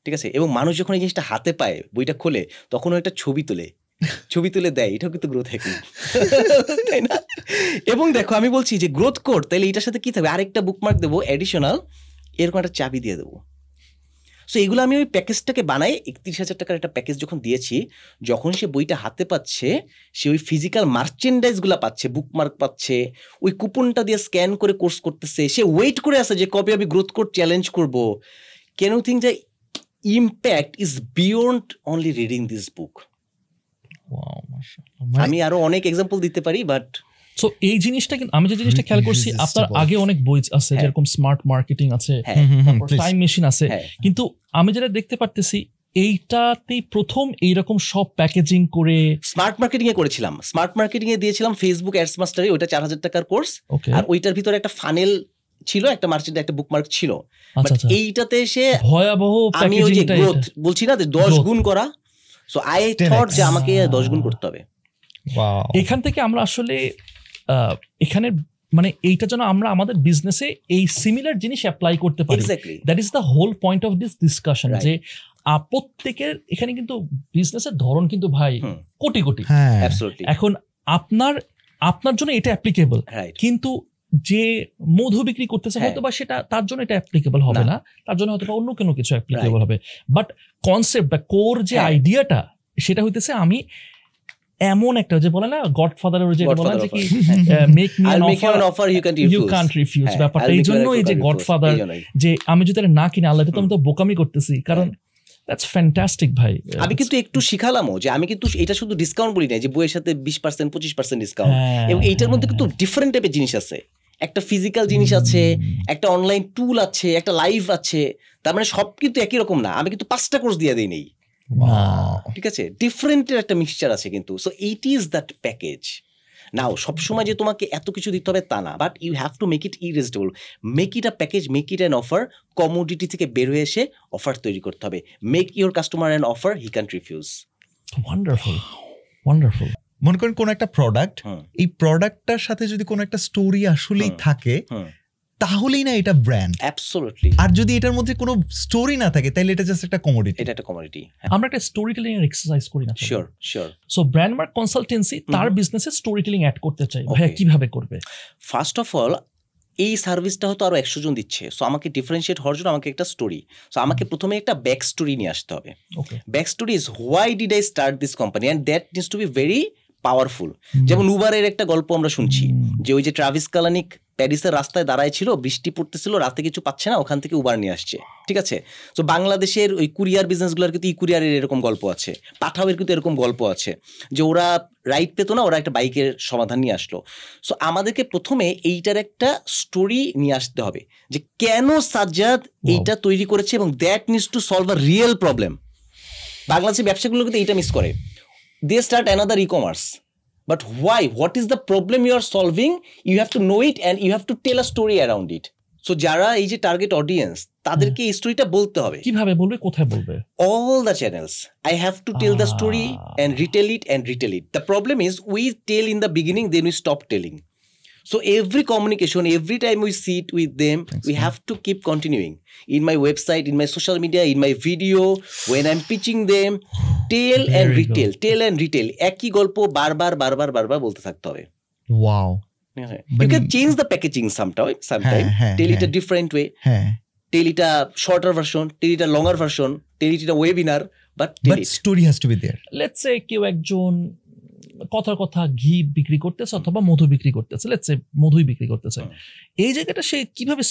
ঠিক আছে? এবং মানুষ যখন এই জিনিসটা হাতে পায়, বইটা খোলে, তখন ও একটা ছবি তুলে দেয়, এটাও কিন্তু গ্রোথ হ্যাকিং, তাই না? এবং দেখো আমি বলছি যে গ্রোথ কোড, তাহলে এটার সাথে কি থাকবে, আরেকটা বুকমার্ক দেবো অ্যাডিশনাল, এরকম একটা চাবি দিয়ে দেবো। সো এগুলো আমি ওই প্যাকেজটাকে বানাই, 31,000 টাকার একটা প্যাকেজ যখন দিয়েছি, যখন সে বইটা হাতে পাচ্ছে, সে ওই ফিজিক্যাল মার্চেন্ডাইজগুলো পাচ্ছে, বুকমার্ক পাচ্ছে, ওই কুপনটা দিয়ে স্ক্যান করে কোর্স করতেছে, সে ওয়েট করে আছে যে কবে আমি গ্রোথ কোড চ্যালেঞ্জ করবো। ক্যান ইউ থিঙ্ক যে impact is beyond only reading this book? আমি আরো অনেক এক্সাম্পল দিতে পারি, বাট সো এই জিনিসটা কিন্তু আমি যে জিনিসটা খেয়াল করছি, আপনার আগে অনেক বই আছে, যেরকম স্মার্ট মার্কেটিং আছে, টাইম মেশিন আছে, কিন্তু আমি যেটা দেখতে পারতেছি এইটাতেই প্রথম এইরকম সব প্যাকেজিং করে স্মার্ট মার্কেটিং এ করেছিলাম। স্মার্ট মার্কেটিং এ দিয়েছিলাম ফেসবুক অ্যাডস মাস্টারে, ওটা 4,000 টাকার কোর্স, আর ওইটার ভিতরে একটা ফানেল ছিল, একটা মার্চেন্ট, একটা বুকমার্ক ছিল। এইটাতে এসে ভয়াবহ, আমি ওই যে গ্রোথ বলছি না, যে 10 গুণ করা, সো আই থট যে আমাকে 10 গুণ করতে হবে। এখান থেকে আমরা আসলে এখানে মানে এইটা যেন আমরা আমাদের বিজনেসে এই সিমিলার জিনিস অ্যাপ্লাই করতে পারি। That is the whole point of this discussion, যে প্রত্যেকের এখানে কিন্তু বিজনেসের ধরন কিন্তু ভাই কোটি কোটি। এখন আপনার জন্য এটা অ্যাপ্লিকেবল, কিন্তু যে মধু বিক্রি করতেছে হয়তো বা সেটা তার জন্য এটা অ্যাপ্লিকেবল হবে না, তার জন্য হয়তো বা অন্য কোনো কিছু অ্যাপ্লিকেবল হবে। বাট কনসেপ্ট বা কোর যে আইডিয়াটা, সেটা হইতেছে আমি এমন একটা, যে বলে না গডফাদারের যে বলে না যে কি make me an offer you can't refuse, ব্যাপারটা এই জন্য এই যে গডফাদার, যে আমি যদি না কিনে আল্লাহ তো আমি তো বোকামি করতেছি, কারণ দ্যাটস ফ্যান্টাস্টিক ভাই। আমি কিন্তু একটু শিখালামও যে আমি কিন্তু এটা শুধু ডিসকাউন্ট বলি না, যে বইয়ের সাথে 20% 25% ডিসকাউন্ট, এবং এইটার মধ্যে কিন্তু ডিফারেন্ট টাইপের জিনিস আছে, একটা ফিজিক্যাল জিনিস আছে, একটা অনলাইন টুল আছে, একটা লাইভ আছে, তার মানে সব কিন্তু একই রকম না। আমি কিন্তু 5টা কোর্স দিয়ে দিই নেই, ঠিক আছে, ডিফারেন্টের একটা মিক্সচার আছে কিন্তু। So it is that package. Now সবসময় যে তোমাকে এত কিছু দিতে হবে তা না, but you have to make it irresistible, make it a package, make it an offer. Commodity থেকে বের হয়ে এসে অফার তৈরি করতে হবে। Make your customer an offer he can't refuse. Wonderful, wonderful. মনে করেন কোন একটা প্রোডাক্ট, এই প্রোডাক্টটার সাথে যদি কোনো একটা স্টোরি আসলেই থাকে, তাহলেই না এটা ব্র্যান্ড। অ্যাবসলিউটলি। আর যদি এটার মধ্যে কোনো স্টোরি না থাকে, তাহলে এটা জাস্ট একটা কমোডিটি। এটা একটা কমোডিটি। আমরা একটা স্টোরি টেলিং এর এক্সারসাইজ করি না? Sure. So brand mark consultancy তার বিজনেসে স্টোরি টেলিং অ্যাড করতে চাই, ভাইয়া কিভাবে করবে? ফার্স্ট অফ অল, এই সার্ভিসটা হয়তো আরো 100 জন দিচ্ছে, সো আমাকে ডিফারেন্সিয়েট হওয়ার জন্য আমাকে একটা স্টোরি, সো আমাকে প্রথমে একটা ব্যাক স্টোরি নিয়ে আসতে হবে। Back story is why did I start this company, and that needs to be very powerful. যেমন উবারের একটা গল্প আমরা শুনছি, যে ওই যে ট্রাভিস কালানিক প্যারিসের রাস্তায় দাঁড়ায় ছিল, বৃষ্টি পড়তেছিল, রাতে কিছু পাচ্ছে না, ওখান থেকে উবার নিয়ে আসছে, ঠিক আছে। তো বাংলাদেশের ওই কুরিয়ার বিজনেসগুলোর কিন্তু কুরিয়ারের এরকম গল্প আছে, পাঠাওয়ের কিন্তু এরকম গল্প আছে, যে ওরা রাইড পেতো না, ওরা একটা বাইকের সমাধান নিয়ে আসলো। সো আমাদেরকে প্রথমে এইটার একটা স্টোরি নিয়ে আসতে হবে, যে কেন সাজ্জাদ এইটা তৈরি করেছে, এবং that needs to solve a real problem. বাংলাদেশের ব্যবসাগুলো কিন্তু এইটা মিস করে, they start another e-commerce, but why? What is the problem you are solving? You have to know it and you have to tell a story around it. So যারা এই যে target audience, তাদেরকে এই স্টোরিটা বলতে হবে। কিভাবে বলবে, কোথায় বলবে? All the channels. I have to tell the story and retell it. The problem is we tell in the beginning, then we stop telling. So every communication, every time we sit with them, we have to keep continuing. In my website, in my social media, in my video, when I'm pitching them, tell and retell. একই গল্প বারবার বলতে থাকতে হবে। Wow You can change the packaging sometime, tell it a different way, tell it a shorter version, tell it a longer version, tell it a webinar, but story has to be there. Let's say কেউ একজন কথার কথা ঘি বিক্রি করতেছে অথবা মধু বিক্রি করতেছে, লেটস সে মধুই বিক্রি করতেছে, এই জায়গাটা সে কিভাবে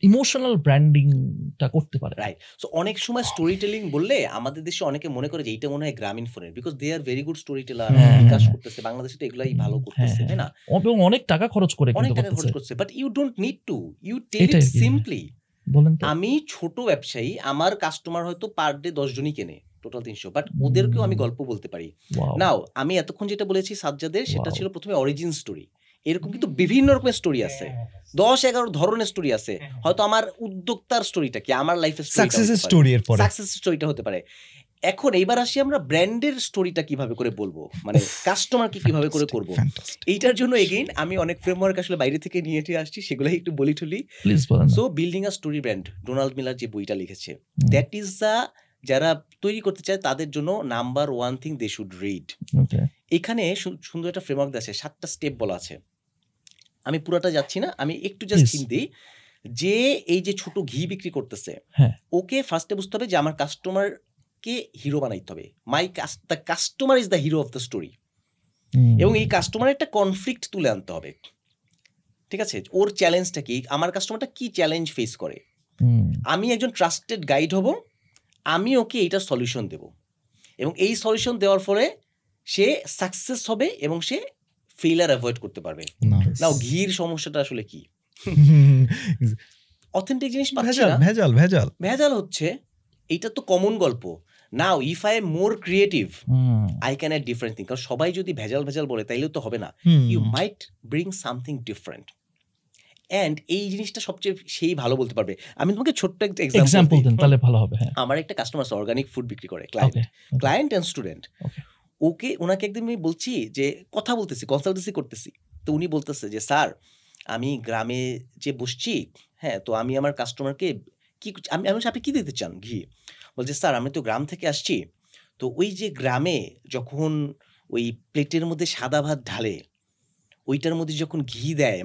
ইমোশনাল ব্র্যান্ডিংটা করতে পারে? রাইট। সো অনেক সময় স্টোরি টেলিং বললে আমাদের দেশে অনেকে মনে করে যে এইটা মনে হয় গ্রামীণ ফোনের, because they are very good story teller, বিকাশ করতেছে, বাংলাদেশে তো এগুলাই ভালো করতেছে, তাই না? এবং অনেক টাকা খরচ করে অনেক টাকা খরচ করছে, but you don't need to, you tell it simply. বলেন তো, আমি ছোট ব্যবসায়ী, আমার কাস্টমার হয়তো পার ডে 10 জনই কেনে, টোটাল 300, বাট ওদেরকেও আমি গল্প বলতে পারি। নাও আমি এতক্ষণ যেটা বলেছি সাজ্জাদের, সেটা ছিল প্রথমে অরিজিন স্টোরি। এরকম কিন্তু বিভিন্ন রকমের স্টোরি আছে, 10-11 ধরনের স্টোরি আছে। হয়তো আমার উদ্যোক্তার স্টোরিটা কি, আমার লাইফের সাকসেস স্টোরি, এর পরে সাকসেস স্টোরিটা হতে পারে। এখন এইবার আসি আমরা ব্র্যান্ডের স্টোরিটা কিভাবে করে বলবো, মানে কাস্টমারকে কিভাবে করে করবো। এইটার জন্য এগেইন আমি অনেক ফ্রেমওয়ার্ক আসলে বাইরে থেকে নিয়ে আসছি, সেগুলাই একটু বলি ঠুলি। So building a story brand, Donald Miller যে বইটা লিখেছে, দ্যাট ইজ দ্য, যারা তৈরি করতে চায় তাদের জন্য number 1 thing they should read. এখানে সুন্দর একটা ফ্রেমওয়ার্ক আছে, 7টা স্টেপ বলা আছে। আমি পুরাটা যাচ্ছি না, আমি একটু জাস্ট হিন্ট দিই। যে এই যে ছোট ঘি বিক্রি করতেছে, ওকে ফার্স্টে বুঝতে হবে যে আমার কাস্টমারকে হিরো বানাইতে হবে। The customer is the hero of the story. এবং এই কাস্টমারের একটা কনফ্লিক্ট তুলে আনতে হবে, ঠিক আছে? ওর চ্যালেঞ্জটা কি, আমার কাস্টমারটা কি চ্যালেঞ্জ ফেস করে, আমি একজন ট্রাস্টেড গাইড হব, আমি ওকে এইটার সলিউশন দেব, এবং এই সলিউশন দেওয়ার ফলে সে সাকসেস হবে এবং সে ফেইলার অ্যাভয়েড করতে পারবে। নাও ঘির সমস্যাটা আসলে কি? অথেন্টিক জিনিস পাচ্ছি না, ভেজাল হচ্ছে। এইটা তো কমন গল্প। Now if I am more creative, I can add different thing. কারণ সবাই যদি ভেজাল বলে তাইলেও তো হবে না, you might bring something different. And এই জিনিসটা সবচেয়ে সেই ভালো বলতে পারবে। আমি তোমাকে ছোট্ট একটা এক্সাম্পল দিই, তাহলে ভালো হবে। আমার একটা কাস্টমার অর্গানিক ফুড বিক্রি করে, ক্লায়েন্ট অ্যান্ড স্টুডেন্ট। ওনাকে একদিন আমি বলছি যে কথা বলতেছি, কনসালটেন্সি করতেছি, তো উনি বলতেছে যে স্যার আমি গ্রামে যে বসছি, হ্যাঁ, তো আমি আমার কাস্টমারকে কি আমি আপনি কি দিতে চান? ঘি। বলছে স্যার আমি তো গ্রাম থেকে আসছি, তো ওই যে গ্রামে যখন ওই প্লেটের মধ্যে সাদা ভাত ঢালে, ওইটার মধ্যে যখন ঘি দেয়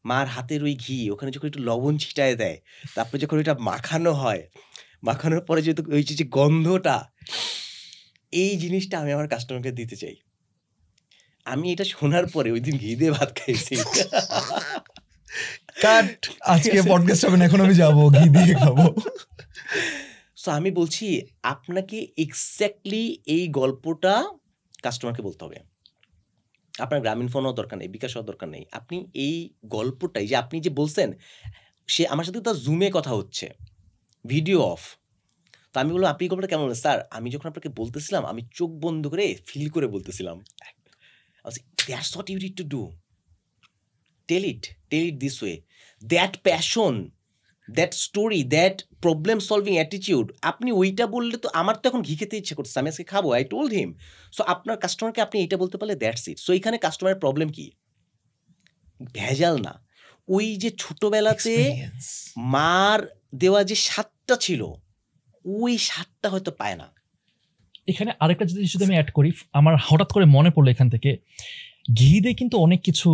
মার হাতের ওই ঘি, ওখানে যখন একটু লবণ ছিটায় দেয়, তারপরে যখন ওইটা মাখানো হয়, মাখানোর পরে যেহেতু ওই যে গন্ধটা, এই জিনিসটা আমি আমার কাস্টমারকে দিতে চাই। আমি এটা শোনার পরে ওই দিন ঘি দিয়ে ভাত খাইছি। আজকে পডকাস্ট হবে না, এখন আমি যাবো ঘি দিয়ে খাবো। সো আমি বলছি আপনাকে এক্স্যাক্টলি এই গল্পটা কাস্টমারকে বলতে হবে। আপনার গ্রামীণ ফোন হওয়ার দরকার নেই, বিকাশ হওয়ার দরকার নেই। আপনি এই গল্পটাই যে আপনি যে বলছেন, সে আমার সাথে তার জুমে কথা হচ্ছে, ভিডিও অফ, তো আমি বললাম আপনি গল্পটা কেমন বলেন? স্যার আমি যখন আপনাকে বলতেছিলাম আমি চোখ বন্ধ করে ফিল করে বলতেছিলাম। That's what you need to do, tell it this way. That passion, that story, that problem solving attitude, আপনি ওইটা বললে তো আমার তো এখন ঘি খেতে ইচ্ছে করছে, আমি আজকে খাবো, আই টোল্ড হিম। সো আপনার কাস্টমারকে আপনি এইটা বলতে পারলে দ্যাটস ইট। সো এখানে কাস্টমারের প্রবলেম কি? ভেজাল না, ওই যে ছোটবেলাতে মার দেওয়া যে স্বাদটা ছিল, ওই স্বাদটা হয়তো পায় না। এখানে আরেকটা জিনিস যদি আমি অ্যাড করি, আমার হঠাৎ করে মনে পড়লো এখান থেকে, ঘি দিয়ে কিন্তু অনেক কিছু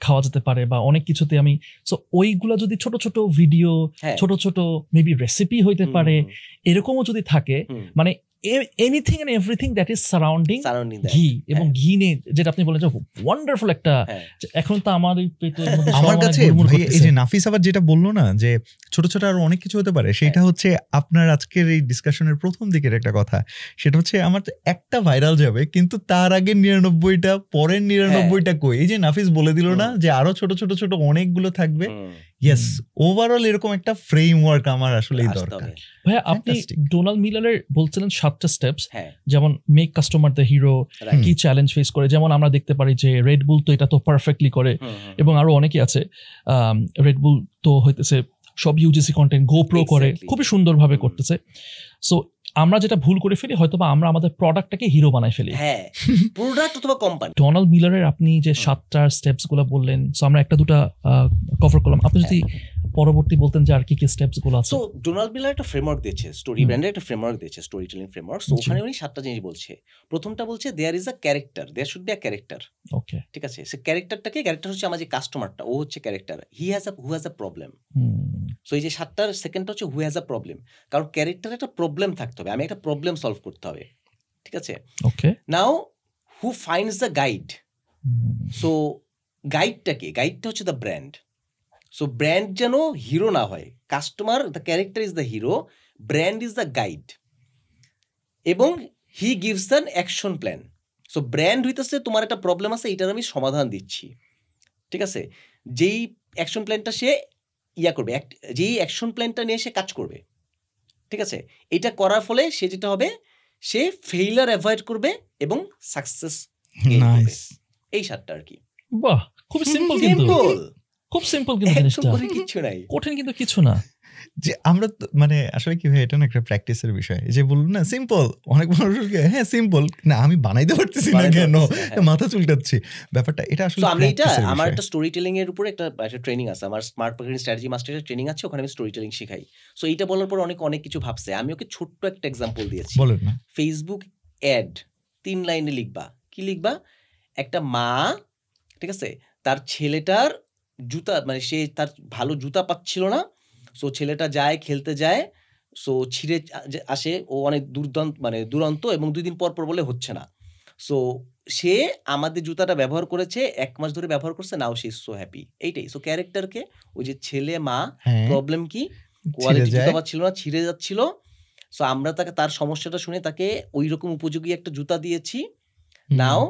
খাওয়া যেতে পারে বা অনেক কিছুতে আমি, সো ওইগুলা যদি ছোট ছোট ভিডিও, ছোট ছোট মেবি রেসিপি হইতে পারে, এরকমও যদি থাকে, মানে anything and everything that is surrounding ghee, এবং ঘি নিয়ে যেটা আপনি বলেন যে ওয়ান্ডারফুল একটা, এখন তো আমার আমার কাছে এই যে নাফিস আবার যেটা বললো না যে ছোট ছোট আরো অনেক কিছু হতে পারে, সেটা হচ্ছে আপনার আজকের এই ডিসকাশনের প্রথম দিকের একটা কথা, সেটা হচ্ছে আমার একটা ভাইরাল যাবে কিন্তু তার আগে 99টা, পরের 99টা কই। এই যে নাফিস বলে দিল না যে আরো ছোট ছোট ছোট অনেকগুলো থাকবে। ইয়েস, ওভারঅল এরকম একটা ফ্রেমওয়ার্ক আমার আসলেই দরকার। ভাইয়া আপনি ডোনাল্ড মিলারের বলছিলেন 7টা স্টেপস, যেমন মেক কাস্টমার দ্য হিরো, কি চ্যালেঞ্জ ফেস করে, যেমন আমরা দেখতে পারি যে রেড বুল তো এটা তো পারফেক্টলি করে, এবং আরো অনেকে আছে। রেড বুল তো হইতেছে সব ইউজিসি কন্টেন্ট গোপ্রো করে খুবই সুন্দরভাবে করতেছে। সো আমরা যেটা ভুল করে ফেলি হয়তো বা আমরা আমাদের প্রোডাক্টটাকে হিরো বানাই ফেলি। হ্যাঁ, প্রোডাক্ট অথবা কোম্পানি। ডোনাল্ড মিলারের আপনি যে 7টা স্টেপস গুলো বললেন, সো আমরা একটা দুটা কভার করলাম, আপনি যদি পরবর্তী বলতেন যে আর কি কি স্টেপস গুলো আছে। সো ডোনাল্ড মিলার একটা ফ্রেমওয়ার্ক দিয়েছে, স্টোরি ব্র্যান্ডের একটা ফ্রেমওয়ার্ক দিয়েছে, স্টোরি টেলিং ফ্রেমওয়ার্ক। সো ওখানে উনি 7টা জিনিস বলছে। প্রথমটা বলছে there is a character, there should be a character. Okay, ঠিক আছে, সে ক্যারেক্টারটাকে, ক্যারেক্টার হচ্ছে আমার যে কাস্টমারটা, ও হচ্ছে character, who has a problem. So এই যে 7টার সেকেন্ডটা হচ্ছে হু হ্যাজ আ প্রবলেম, কারণ ক্যারেক্টার একটা প্রবলেম থাকতে হবে, আমি একটা প্রবলেম সলভ করতে হবে। ঠিক আছে, okay. Now who finds the guide. So গাইডটা হচ্ছে দ্য ব্র্যান্ড। সো ব্র্যান্ড যেন হিরো না হয়, customer, the character is the hero, brand is the guide, এবং he gives an action plan. So brand হইতেছে তোমার একটা প্রবলেম আছে, এটার আমি সমাধান দিচ্ছি। ঠিক আছে, যেই অ্যাকশন প্ল্যানটা সে করবে, যেই অ্যাকশন প্ল্যানটা নিয়ে সে কাজ করবে। ঠিক আছে, এটা করার ফলে সে যেটা হবে, সে ফেইলার অ্যাভয়েড করবে এবং সাকসেস গেইন করবে। এই 7টা আর কি। বাহ, খুব সিম্পল, কিন্তু খুব সিম্পল, কিন্তু জিনিসটা কিছু নাই, কঠিন কিন্তু কিছু না। যে আমরা মানে আসলে কি ভাই, এটা না একটা প্র্যাকটিসের বিষয়। যে বলুন না সিম্পল, অনেক মানুষকে হ্যাঁ সিম্পল না, আমি বানাইতে পারতেছি না কেন, মাথা চুলকাচ্ছি ব্যাপারটা। এটা আসলে আমি এটা আমার একটা স্টোরি টেলিং এর উপরে একটা ট্রেনিং আছে, আমার স্মার্ট মার্কেটিং স্ট্র্যাটেজি মাস্টারের ট্রেনিং আছে, ওখানে আমি স্টোরি টেলিং শেখাই। সো এইটা বলার পর অনেক কিছু ভাবছে। আমি ওকে ছোট্ট একটা এক্সাম্পল দিয়েছি। বলেন না, ফেসবুক অ্যাড 3 লাইনে লিখবা। কি লিখবা? একটা মা, ঠিক আছে, তার ছেলেটার জুতা, মানে সে তার ভালো জুতা পাচ্ছিল না, সো ছেলেটা যায়, খেলতে যায়, সো ছিঁড়ে আসে, ও অনেক দুরন্ত, এবং 2 দিন পর বলে হচ্ছে না। সো সে আমাদের জুতাটা ব্যবহার করেছে, 1 মাস ধরে ব্যবহার করছে, নাও সে ইজ সো হ্যাপি। এইটাই। সো ক্যারেক্টারকে, ওই যে ছেলে মা, প্রবলেম কি, কোয়ালিটি জুতা পাচ্ছিল না, ছিঁড়ে যাচ্ছিল। সো আমরা তার সমস্যাটা শুনে তাকে ওই রকম উপযোগী একটা জুতা দিয়েছি। নাও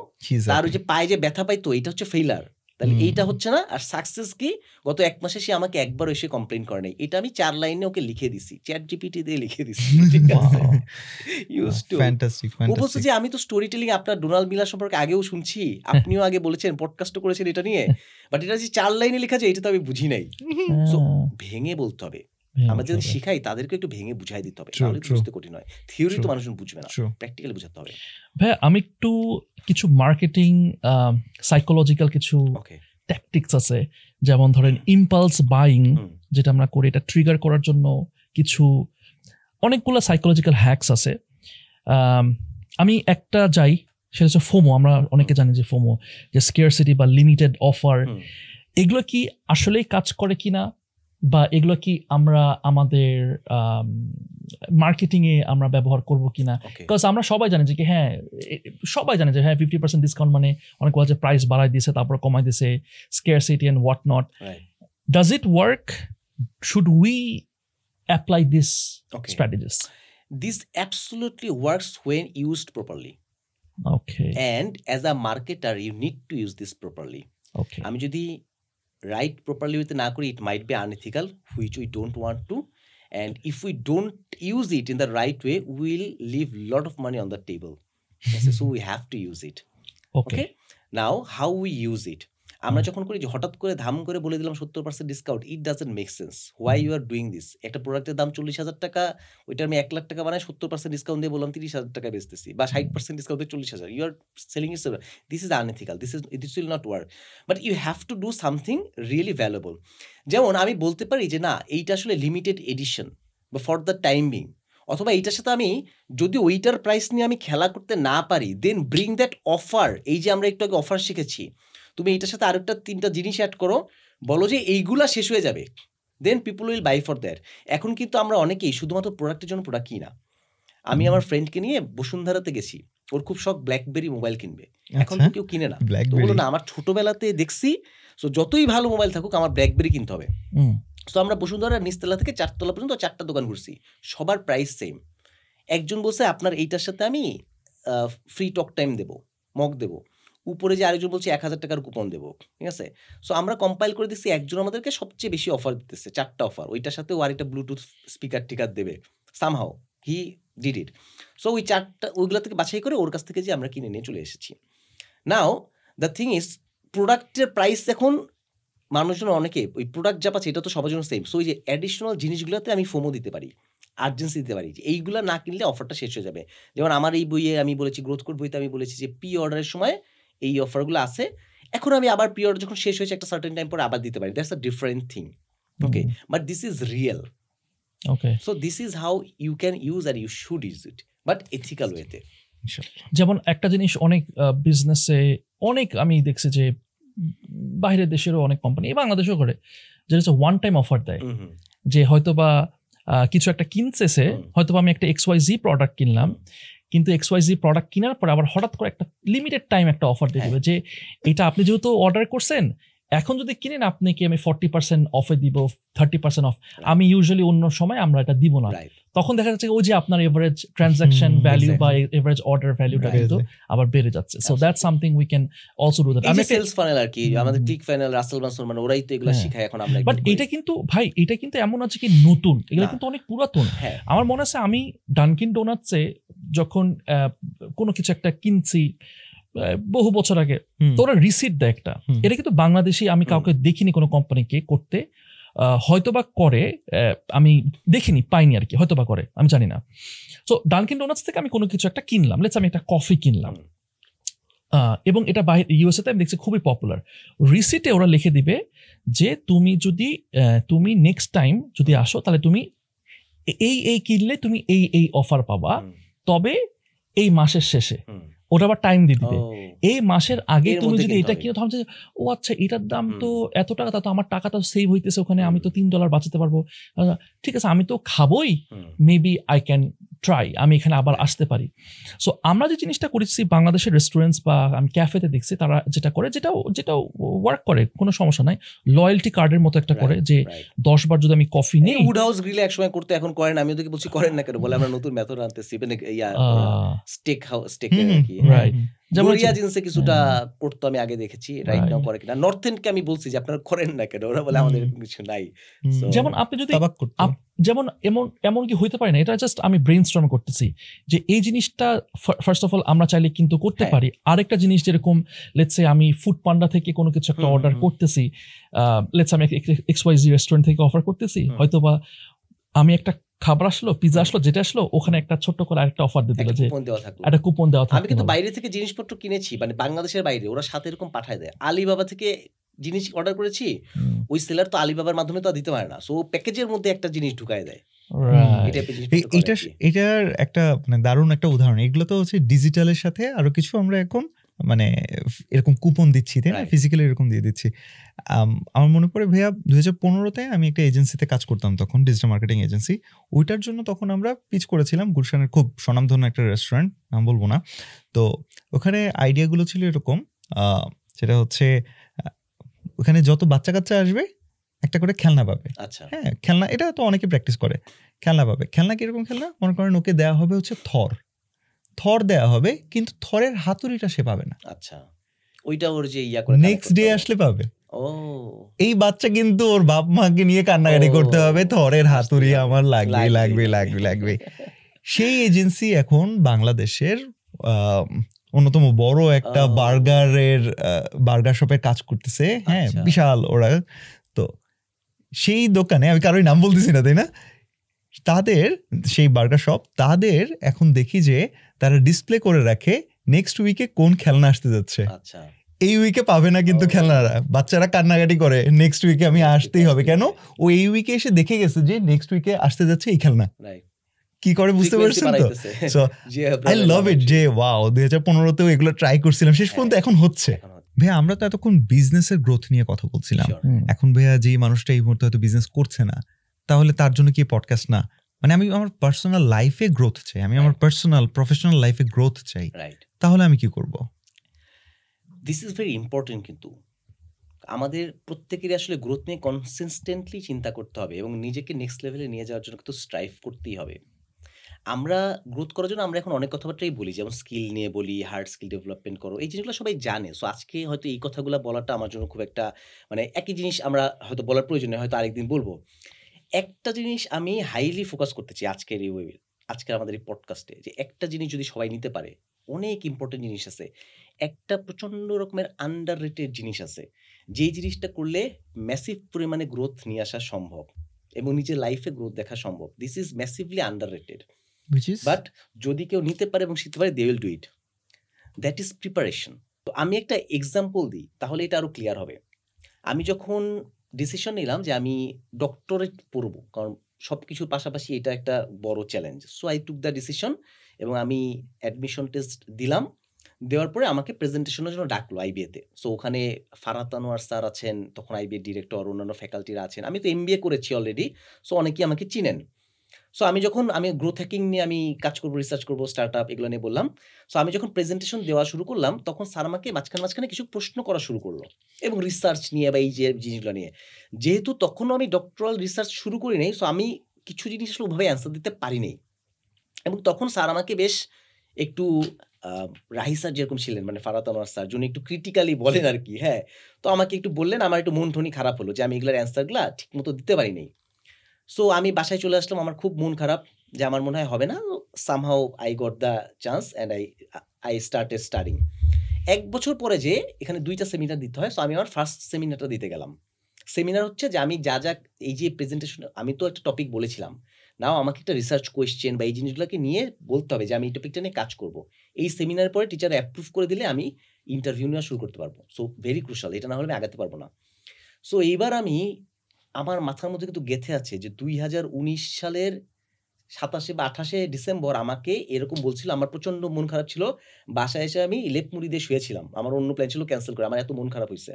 তার ওই যে পায়ে যে ব্যথা পাইতো, এটা হচ্ছে ফেইলার, তাহলে এইটা হচ্ছে না। আর সাকসেস কি, গত 1 মাসে সে আমাকে একবার এসে কমপ্লেন করে নাই, এটা আমি 4 লাইনে ওকে লিখে দিছি, চ্যাট জিপিটি দিয়ে লিখে দিছি। ঠিক আছে, ফ্যান্টাস্টিক। ও বলছে যে আমি তো স্টোরি টেলিং আপনার ডোনাল্ড মিলার সম্পর্কে আগেও শুনছি, আপনিও আগে বলেছেন, পডকাস্টও করেছেন এটা নিয়ে, বাট এটা যে 4 লাইনে লেখা যায়, এটা তো আমি বুঝি নাই। সো ভেঙে বলতে হবে, আমরা যদি শিখাই তাদেরকে একটু ভেঙে বুঝাই দিতে হবে, তাহলে বুঝতে কঠিন হয়। থিওরি তো মানুষ বুঝবে না, প্র্যাকটিক্যালি বুঝাতে হবে। ভাই আমি একটু কিছু মার্কেটিং সাইকোলজিক্যাল কিছু ট্যাকটিক্স আছে, যেমন ধরেন ইম্পালস বাইং, যেটা আমরা করি, এটা ট্রিগার করার জন্য কিছু অনেকগুলো সাইকোলজিক্যাল হ্যাকস আছে। আমি একটা যাই, সেটা হচ্ছে ফোমো। আমরা অনেকে জানি যে ফোমো, যে স্কেয়ারসিটি বা লিমিটেড অফার, এগুলো কি আসলেই কাজ করে কিনা, বা এগুলো কি আমরা আমাদের মার্কেটিং এ আমরা ব্যবহার করব কিনা। বিকজ আমরা সবাই জানি যে কি, হ্যাঁ সবাই জানে যে হ্যাঁ 50% ডিসকাউন্ট মানে অনেক যে প্রাইস বাড়াই দিয়েছে, তারপর কমাই দিয়েছে, scarcity and what not. Does it work? Should we apply this strategies? This absolutely works when used properly. Okay. And as a marketer, you need to use this properly. Okay. আমি যদি right properly with না করি, it might be unethical, which we don't want to. And if we don't use it in the right way, we'll leave a lot of money on the table. So we have to use it. Okay. Now, how we use it? আমরা যখন করি যে হঠাৎ করে ধাম করে বলে দিলাম 70% discount, it doesn't make sense. Why you are doing this? একটা প্রোডাক্টের দাম 40,000 টাকা, ওইটা আমি 1 লাখ টাকা বানাই, 70% ডিসকাউন্ট দিয়ে বললাম 30,000 টাকা বেচতেছি, বা 60% ডিসকাউন্ট দিয়ে 40,000, you are selling it. This is unethical, this will not work. But you have to do something really valuable. যেমন আমি বলতে পারি যে না, এইটা আসলে লিমিটেড এডিশন বা ফর দ্য টাইম বিং, অথবা এইটার সাথে আমি যদি ওইটার প্রাইস নিয়ে আমি খেলা করতে না পারি, দেন ব্রিং দ্যাট অফার। এই যে আমরা একটু আগে অফার শিখেছি, তুমি এইটার সাথে আরেকটা 3টা জিনিস অ্যাড করো, বলো যে এইগুলা শেষ হয়ে যাবে, then people will buy for that. এখন কিন্তু আমরা অনেকেই শুধুমাত্র প্রোডাক্টের জন্য প্রোডাক্ট কিনা। আমি আমার ফ্রেন্ডকে নিয়ে বসুন্ধরাতে গেছি, ওর খুব শখ ব্ল্যাকবেরি মোবাইল কিনবে, এখন তো কেউ কিনে না। তো বলো না, আমার ছোটবেলাতে দেখছি, সো যতই ভালো মোবাইল থাকুক আমার ব্ল্যাকবেরি কিনতে হবে। সো আমরা বসুন্ধরার নিচতলা থেকে 4 তলা পর্যন্ত 4টা দোকান ঘুরছি, সবার প্রাইস সেম। একজন বলছে আপনার এইটার সাথে আমি ফ্রি টক টাইম দেবো, মগ দেবো। উপরে যে আরেকজন বলছে 1,000 টাকার কুপন দেবো, ঠিক আছে। সো আমরা কম্পাইল করে দিচ্ছি, একজন আমাদেরকে সবচেয়ে বেশি অফার দিতেছে, 4টা অফার, ওইটার সাথে ও আরেকটা ব্লুটুথ স্পিকার টিকার দেবে, somehow he did it. So ওই 4টা ওইগুলো থেকে বাছাই করে ওর কাছ থেকে যে আমরা কিনে নিয়ে চলে এসেছি। নাও দ্য থিং ইজ, প্রোডাক্টের প্রাইস এখন মানুষজন অনেকে ওই প্রোডাক্ট যা পাচ্ছে এটা তো সবার জন্য সেম। সো ওই যে অ্যাডিশনাল জিনিসগুলোতে আমি ফোমো দিতে পারি। আর্জেন্সি দিতে পারি যে এইগুলা না কিনলে অফারটা শেষ হয়ে যাবে। যেমন আমার এই বইয়ে আমি বলেছি, গ্রোথ কোড বইতে আমি বলেছি যে প্রি অর্ডারের সময় এই অফারগুলো আছে, এখন আমি আবার প্রি অর্ডার যখন শেষ হয়েছে একটা সার্টেন টাইম পরে আবার দিতে পারি, that's a different thing. Okay, but this is real. Okay, so this is how you can use or you should use it, but ethical ওয়েতে। যেমন একটা জিনিস অনেক বিজনেসে অনেক আমি দেখছি যে বাইরের দেশেরও অনেক কোম্পানি, বাংলাদেশেও করে, যেটা হচ্ছে ওয়ান টাইম অফার দেয়, যে হয়তো বা কিছু একটা কিনতেছে, হয়তো আমি একটা XYZ প্রোডাক্ট কিনলাম, কিন্তু XYZ প্রোডাক্ট কেনার পর আবার হঠাৎ করে একটা লিমিটেড টাইম একটা অফার দিয়ে দেবে যে এটা আপনি যেহেতু অর্ডার করছেন, এখন যদি কিনেন আপনাকে আমি 40% অফে দিব, 30% অফ। আমি ইউজুয়ালি অন্য সময় আমরা এটা দিব না, তখন দেখা যাচ্ছে ওই যে আপনার এভারেজ ট্রানজাকশন ভ্যালু বা এভারেজ অর্ডার ভ্যালুটা কিন্তু আবার বেড়ে যাচ্ছে। So that's something we can also do that. আমি সেলস ফানেল আর কি, আমাদের ক্লিক ফানেল, রাসেল মানসুর, মানে ওরাই তো এগুলো শেখায় এখন আমরা। বাট এটা কিন্তু ভাই, এটা কিন্তু এমন আছে কি নতুন, এগুলো কিন্তু অনেক পুরাতন। আমার মনে আছে আমি ডানকিন ডোনাটসে যখন কোনো কিছু একটা কিনছি বহু বছর আগে, তো ওরা রিসিট দেয় একটা, এটা কিন্তু বাংলাদেশি আমি কাউকে দেখিনি কোনো কোম্পানিকে করতে, হয়তোবা করে, আমি দেখিনি, পাইনি আর কি, হয়তোবা করে, আমি জানি না। সো ডানকিন ডোনাটস থেকে আমি কোনো কিছু একটা কিনলাম, লেটস আমি একটা কফি কিনলাম, এবং এটা USA তে আমি দেখছি খুবই পপুলার। রিসিটে ওরা লিখে দিবে যে তুমি যদি তুমি নেক্সট টাইম যদি আসো তাহলে তুমি এই কিনলে তুমি এই অফার পাবা, তবে এই মাসের শেষে। ওটা আবার টাইম দিয়ে দিবে, এই মাসের আগে তুমি যদি এটা কিনো, তখন ও আচ্ছা এটার দাম তো এত টাকা, তা তো আমার টাকা তো সেভ হইতেছে ওখানে, আমি তো $3 বাঁচাতে পারবো, ঠিক আছে আমি তো খাবোই, মেবি আই ক্যান ট্রাই, আমি এখানে আবার আসতে পারি। সো আমরা যে জিনিসটা করেছি বাংলাদেশের রেস্টুরেন্টস বা আমি ক্যাফেতে দেখছি তারা যেটা করে, যেটাও ওয়ার্ক করে, কোনো সমস্যা নাই, লয়্যালটি কার্ডের মতো একটা করে, যে 10 বার যদি আমি কফি নেই, উড হাউস গ্রিলে একসময় করতে, এখন করেন, আমি ওদেরকে বলছি করেন না কেন, বলে আমরা নতুন মেথড আনতেছি, মানে স্টেক আর কি, রাইট। লোরিয়া জিন্সে কিছুটা করতো আমি আগে দেখেছি, রাইট নাও করে কিনা। নর্থ এন্ডকে আমি বলছি যে আপনারা করেন না কেন, ওরা বলে আমাদের কিছু নাই। যেমন আপনি যদি যেমন এমন কি হইতে পারে না, এটা জাস্ট আমি ব্রেইনস্টর্ম করতেছি যে এই জিনিসটা ফার্স্ট অফ অল আমরা চাইলে কিন্তু করতে পারি। আরেকটা জিনিস যেরকম লেটস সে আমি ফুড পান্ডা থেকে কোনো কিছু একটা অর্ডার করতেছি, লেটস আমি XYZ রেস্টুরেন্ট থেকে অফার করতেছি, হয়তোবা আমি একটা খাবার আসলো, পিজা আসলো, যেটা আসলো ওখানে একটা ছোট্ট করে আরেকটা অফার দিয়ে দিল, যে একটা কুপন দেওয়া থাকলো। আমি কিন্তু বাইরে থেকে জিনিসপত্র কিনেছি, মানে বাংলাদেশের বাইরে, ওরা সাথে এরকম পাঠায় দেয়। আলিবাবা থেকে জিনিস অর্ডার করেছি, ওই সেলার তো আলিবাবার মাধ্যমে তো দিতে পারে না, সো প্যাকেজের মধ্যে একটা জিনিস ঢুকায় দেয়। এটার একটা মানে দারুণ একটা উদাহরণ। এগুলো তো হচ্ছে ডিজিটালের সাথে আরো কিছু আমরা এখন মানে এরকম কুপন দিচ্ছি, তাই না, ফিজিক্যালি এরকম দিয়ে দিচ্ছি। আমার মনে পড়ে ভাইয়া 2015-তে আমি একটা এজেন্সিতে কাজ করতাম, তখন ডিজিটাল মার্কেটিং এজেন্সি। ওইটার জন্য তখন আমরা পিচ করেছিলাম গুলশানের খুব স্বনামধন্য একটা রেস্টুরেন্ট, নাম বলবো না। তো ওখানে আইডিয়াগুলো ছিল এরকম, সেটা হচ্ছে ওখানে যত বাচ্চা কাচ্চা আসবে একটা করে খেলনা পাবে। আচ্ছা, হ্যাঁ, খেলনা, এটা তো অনেকে প্র্যাকটিস করে, খেলনা পাবে। খেলনা কিরকম খেলনা? মনে করেন ওকে দেওয়া হবে হচ্ছে থর দেওয়া হবে, কিন্তু থরের হাতুড়িটা সে পাবে না। আচ্ছা, ওইটা ওর যে ইয়া করে নেক্সট ডে আসলে পাবে। ও, এই বাচ্চা কিন্তু ওর বাপ মাকে নিয়ে কান্নাকাটি করতে হবে, থরের হাতুড়ি আমার লাগবে। সেই এজেন্সি এখন বাংলাদেশের অন্যতম বড় একটা বার্গার শপে কাজ করতেছে। হ্যাঁ, বিশাল ওরা। তো সেই দোকানে, আমি কারোই নাম বলতেছি না, তাই না, তাদের সেই বার্গার শপ, তাদের এখন দেখি যে তারা ডিসপ্লে করে রাখে নেক্সট উইকে কোন খেলনা আসতে যাচ্ছে। আচ্ছা, এই উইকে পাবে না কিন্তু খেলনারা, বাচ্চারা কান্নাকাটি করে নেক্সট উইকে আমি আসতেই হবে। কেন? ও এই উইকে এসে দেখে গেছে যে নেক্সট উইকে আসতে যাচ্ছে এই খেলনা। কি করে বুঝতে পারছেন তো? সো আই লাভ ইট যে ওয়াও, 2015-তেও এগুলো ট্রাই করছিলাম, শেষ পর্যন্ত এখন হচ্ছে। ভাইয়া আমরা তো এতক্ষণ বিজনেসের গ্রোথ নিয়ে কথা বলছিলাম, এখন ভাইয়া যে মানুষটা এই মুহূর্তে হয়তো বিজনেস করছে না, তাহলে তার জন্য কি পডকাস্ট না? মানে আমি আমার পার্সোনাল লাইফে গ্রোথ চাই, আমি আমার পার্সোনাল প্রফেশনাল লাইফে গ্রোথ চাই, তাহলে আমি কি করব? This is very important. কিন্তু আমাদের প্রত্যেকেরই আসলে গ্রোথ নিয়ে কনসিস্টেন্টলি চিন্তা করতে হবে এবং নিজেকে নেক্সট লেভেলে নিয়ে যাওয়ার জন্য কিন্তু স্ট্রাইভ করতেই হবে। আমরা গ্রোথ করার জন্য আমরা এখন অনেক কথাবার্তাই বলি, যেমন স্কিল নিয়ে বলি, হার্ড স্কিল ডেভেলপমেন্ট করো, এই জিনিসগুলো সবাই জানে। সো আজকে হয়তো এই কথাগুলো বলাটা আমার জন্য খুব একটা, মানে একই জিনিস আমরা হয়তো বলার প্রয়োজন নেই, হয়তো আরেকদিন বলবো। একটা জিনিস আমি হাইলি ফোকাস করতে চাই আজকের আমাদের এই পডকাস্টে, যে একটা জিনিস যদি সবাই নিতে পারে, অনেক ইম্পর্টেন্ট জিনিস আছে, একটা প্রচণ্ড রকমের আন্ডার রেটেড জিনিস আছে, যেই জিনিসটা করলে ম্যাসিভ পরিমাণে গ্রোথ নিয়ে আসা সম্ভব এবং নিজের লাইফে গ্রোথ দেখা সম্ভব। This is massively underrated, which is but যদি কেউ নিতে পারে এবং শিখতে পারে, they will do it. That is preparation. তো আমি একটা এক্সাম্পল দিই, তাহলে এটা আরও ক্লিয়ার হবে। আমি যখন ডিসিশন নিলাম যে আমি ডক্টরেট পড়বো, কারণ সব কিছুর পাশাপাশি এটা একটা বড় challenge, so I took the decision এবং আমি অ্যাডমিশন টেস্ট দিলাম। দেওয়ার পরে আমাকে প্রেজেন্টেশনের জন্য ডাকলো আইবিএতে। সো ওখানে ফারাত আনোয়ার স্যার আছেন, তখন আইবিএ ডিরেক্টর, অন্যান্য ফ্যাকাল্টিরা আছেন। আমি তো এমবিএ করেছি অলরেডি, সো অনেকেই আমাকে চিনেন। সো আমি গ্রোথ হ্যাকিং নিয়ে আমি কাজ করবো, রিসার্চ করবো, স্টার্ট আপ এগুলো নিয়ে বললাম। সো আমি যখন প্রেজেন্টেশন দেওয়া শুরু করলাম, তখন স্যার আমাকে মাঝখানে কিছু প্রশ্ন করা শুরু করলো এবং রিসার্চ নিয়ে বা এই যে জিনিসগুলো নিয়ে। যেহেতু তখনও আমি ডক্টরাল রিসার্চ শুরু করি নাই, সো আমি কিছু জিনিস আসলে ওভাবে অ্যান্সার দিতে পারি নাই। এবং তখন স্যার আমাকে বেশ একটু রাহি স্যার যেরকম ছিলেন, মানে ফারাত আনোয়ার স্যার, যিনি একটু ক্রিটিক্যালি বলেন আর কি, হ্যাঁ, তো আমাকে একটু বললেন। আমার একটু মন টনি খারাপ হলো যে আমি এগুলোর অ্যান্সারগুলো ঠিক মতো দিতে পারি নাই। সো আমি বাসায় চলে আসলাম, আমার খুব মন খারাপ যে আমার মনে হয় হবে না। Somehow I got the chance and I started studying. 1 বছর পরে যে এখানে 2টা সেমিনার দিতে হয়, সো আমি আমার ফার্স্ট সেমিনারটা দিতে গেলাম। সেমিনার হচ্ছে যে আমি যা এই যে প্রেজেন্টেশন, আমি তো একটা টপিক বলেছিলাম, নাও আমাকে একটা রিসার্চ কোয়েশ্চেন বা এই জিনিসগুলোকে নিয়ে বলতে হবে যে আমি এই টপিকটা নিয়ে কাজ করব। এই সেমিনারের পরে টিচার অ্যাপ্রুভ করে দিলে আমি ইন্টারভিউ নেওয়া শুরু করতে পারবো। সো ভেরি ক্রুশাল, এটা না হলে আমি আগাতে পারবো না। সো এইবার আমার মাথার মধ্যে কিন্তু গেঁথে আছে যে 2019 সালের 27 বা 28 ডিসেম্বর আমাকে এরকম বলছিল। আমার প্রচণ্ড মন খারাপ ছিল, বাসায় এসে আমি লেপ মুড়ি দিয়ে শুয়েছিলাম, আমার অন্য প্ল্যান ছিল ক্যান্সেল করে, আমার এত মন খারাপ হয়েছে।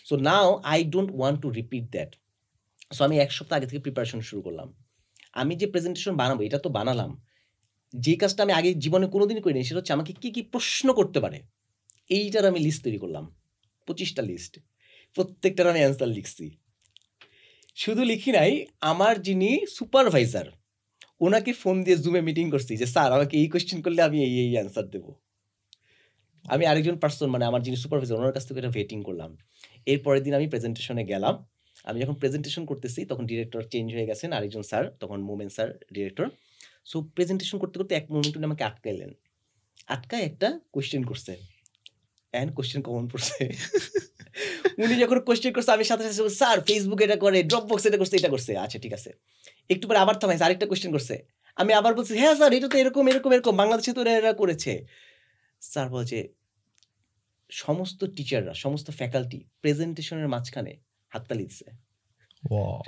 So now I don't want to repeat that. So আমি 1 সপ্তাহ আগে থেকে প্রিপারেশন শুরু করলাম। আমি যে প্রেজেন্টেশন বানাবো, এটা তো বানালাম, যে কাজটা আমি আগে জীবনে কোনোদিনই করিনি, সেটা হচ্ছে আমাকে কী কী প্রশ্ন করতে পারে এইটার আমি লিস্ট তৈরি করলাম, 25টা লিস্ট। প্রত্যেকটার আমি অ্যান্সার লিখছি। শুধু লিখি নাই, আমার যিনি সুপারভাইজার ওনাকে ফোন দিয়ে জুমে মিটিং করছি যে স্যার আমাকে এই কোয়েশ্চেন করলে আমি এই অ্যান্সার দেবো। আমি আরেকজন পার্সন, মানে আমার যিনি সুপারভাইজার, ওনার কাছ থেকে এটা ভেটিং করলাম। এরপরের দিন আমি প্রেজেন্টেশনে গেলাম। আমি যখন প্রেজেন্টেশন করতেছি তখন ডিরেক্টর চেঞ্জ হয়ে গেছেন, আরেকজন স্যার, তখন মোমেন স্যার ডিরেক্টর। সো প্রেজেন্টেশন করতে করতে এক মোমেন্টে আমাকে আটকাইলেন, আটকায় একটা কোয়েশ্চেন করছে, অ্যান্ড কোয়েশ্চেন কমন পড়ছে। উনি যখন কোয়েশ্চেন করছে আমি সাথে সাথে স্যার ফেসবুক এটা করে, ড্রপবক্স এটা করছে, এটা করছে, আচ্ছা ঠিক আছে। একটু পরে আবার থামাইছে, আরেকটা কোয়েশ্চেন করছে, আমি আবার বলছি হ্যাঁ স্যার এটা তো এরকম এরকম এরকম, বাংলাদেশে তো এরা করেছে। স্যার বলছে সমস্ত টিচাররা, সমস্ত ফ্যাকাল্টি প্রেজেন্টেশনের মাঝখানে হাততালি দিচ্ছে।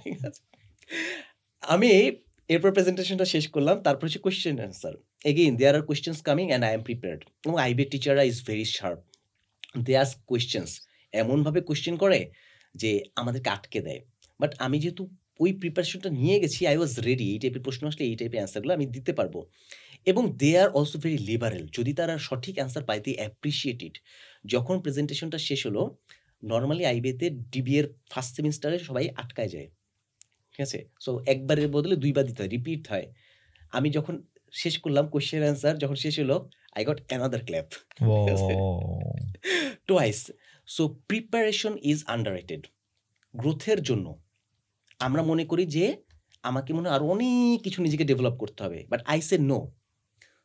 ঠিক আছে, আমি এরপর প্রেজেন্টেশনটা শেষ করলাম। তারপর হচ্ছে question answer. Again there are questions coming and I am prepared. এবং আইবিএ টিচাররা is very sharp, they ask questions, এমনভাবে কোয়েশ্চেন করে যে আমাদেরকে আটকে দেয়। বাট আমি যেহেতু ওই প্রিপারেশনটা নিয়ে গেছি, আই ওয়াজ রেডি, এই টাইপের প্রশ্ন আসলে এই টাইপের অ্যান্সারগুলো আমি দিতে পারবো। এবং দে আর অলসো ভেরি লিবারেল, যদি তারা সঠিক অ্যান্সার পায় দে অ্যাপ্রিসিয়েট ইট। যখন প্রেজেন্টেশনটা শেষ হলো, নর্মালি আইবিএতে ডিবিএর ফার্স্ট সেমিস্টারে সবাই আটকায় যায়, ঠিক আছে। সো একবারের বদলে 2বার দিতে হয়, রিপিট হয়। আমি যখন শেষ করলাম কোয়েশ্চেন অ্যান্সার, যখন শেষ হলো I got another clap twice. So preparation is underrated. গ্রোথের জন্য আমরা মনে করি যে আমাকে মনে হয় আরও অনেক কিছু নিজেকে ডেভেলপ করতে হবে, but I say no,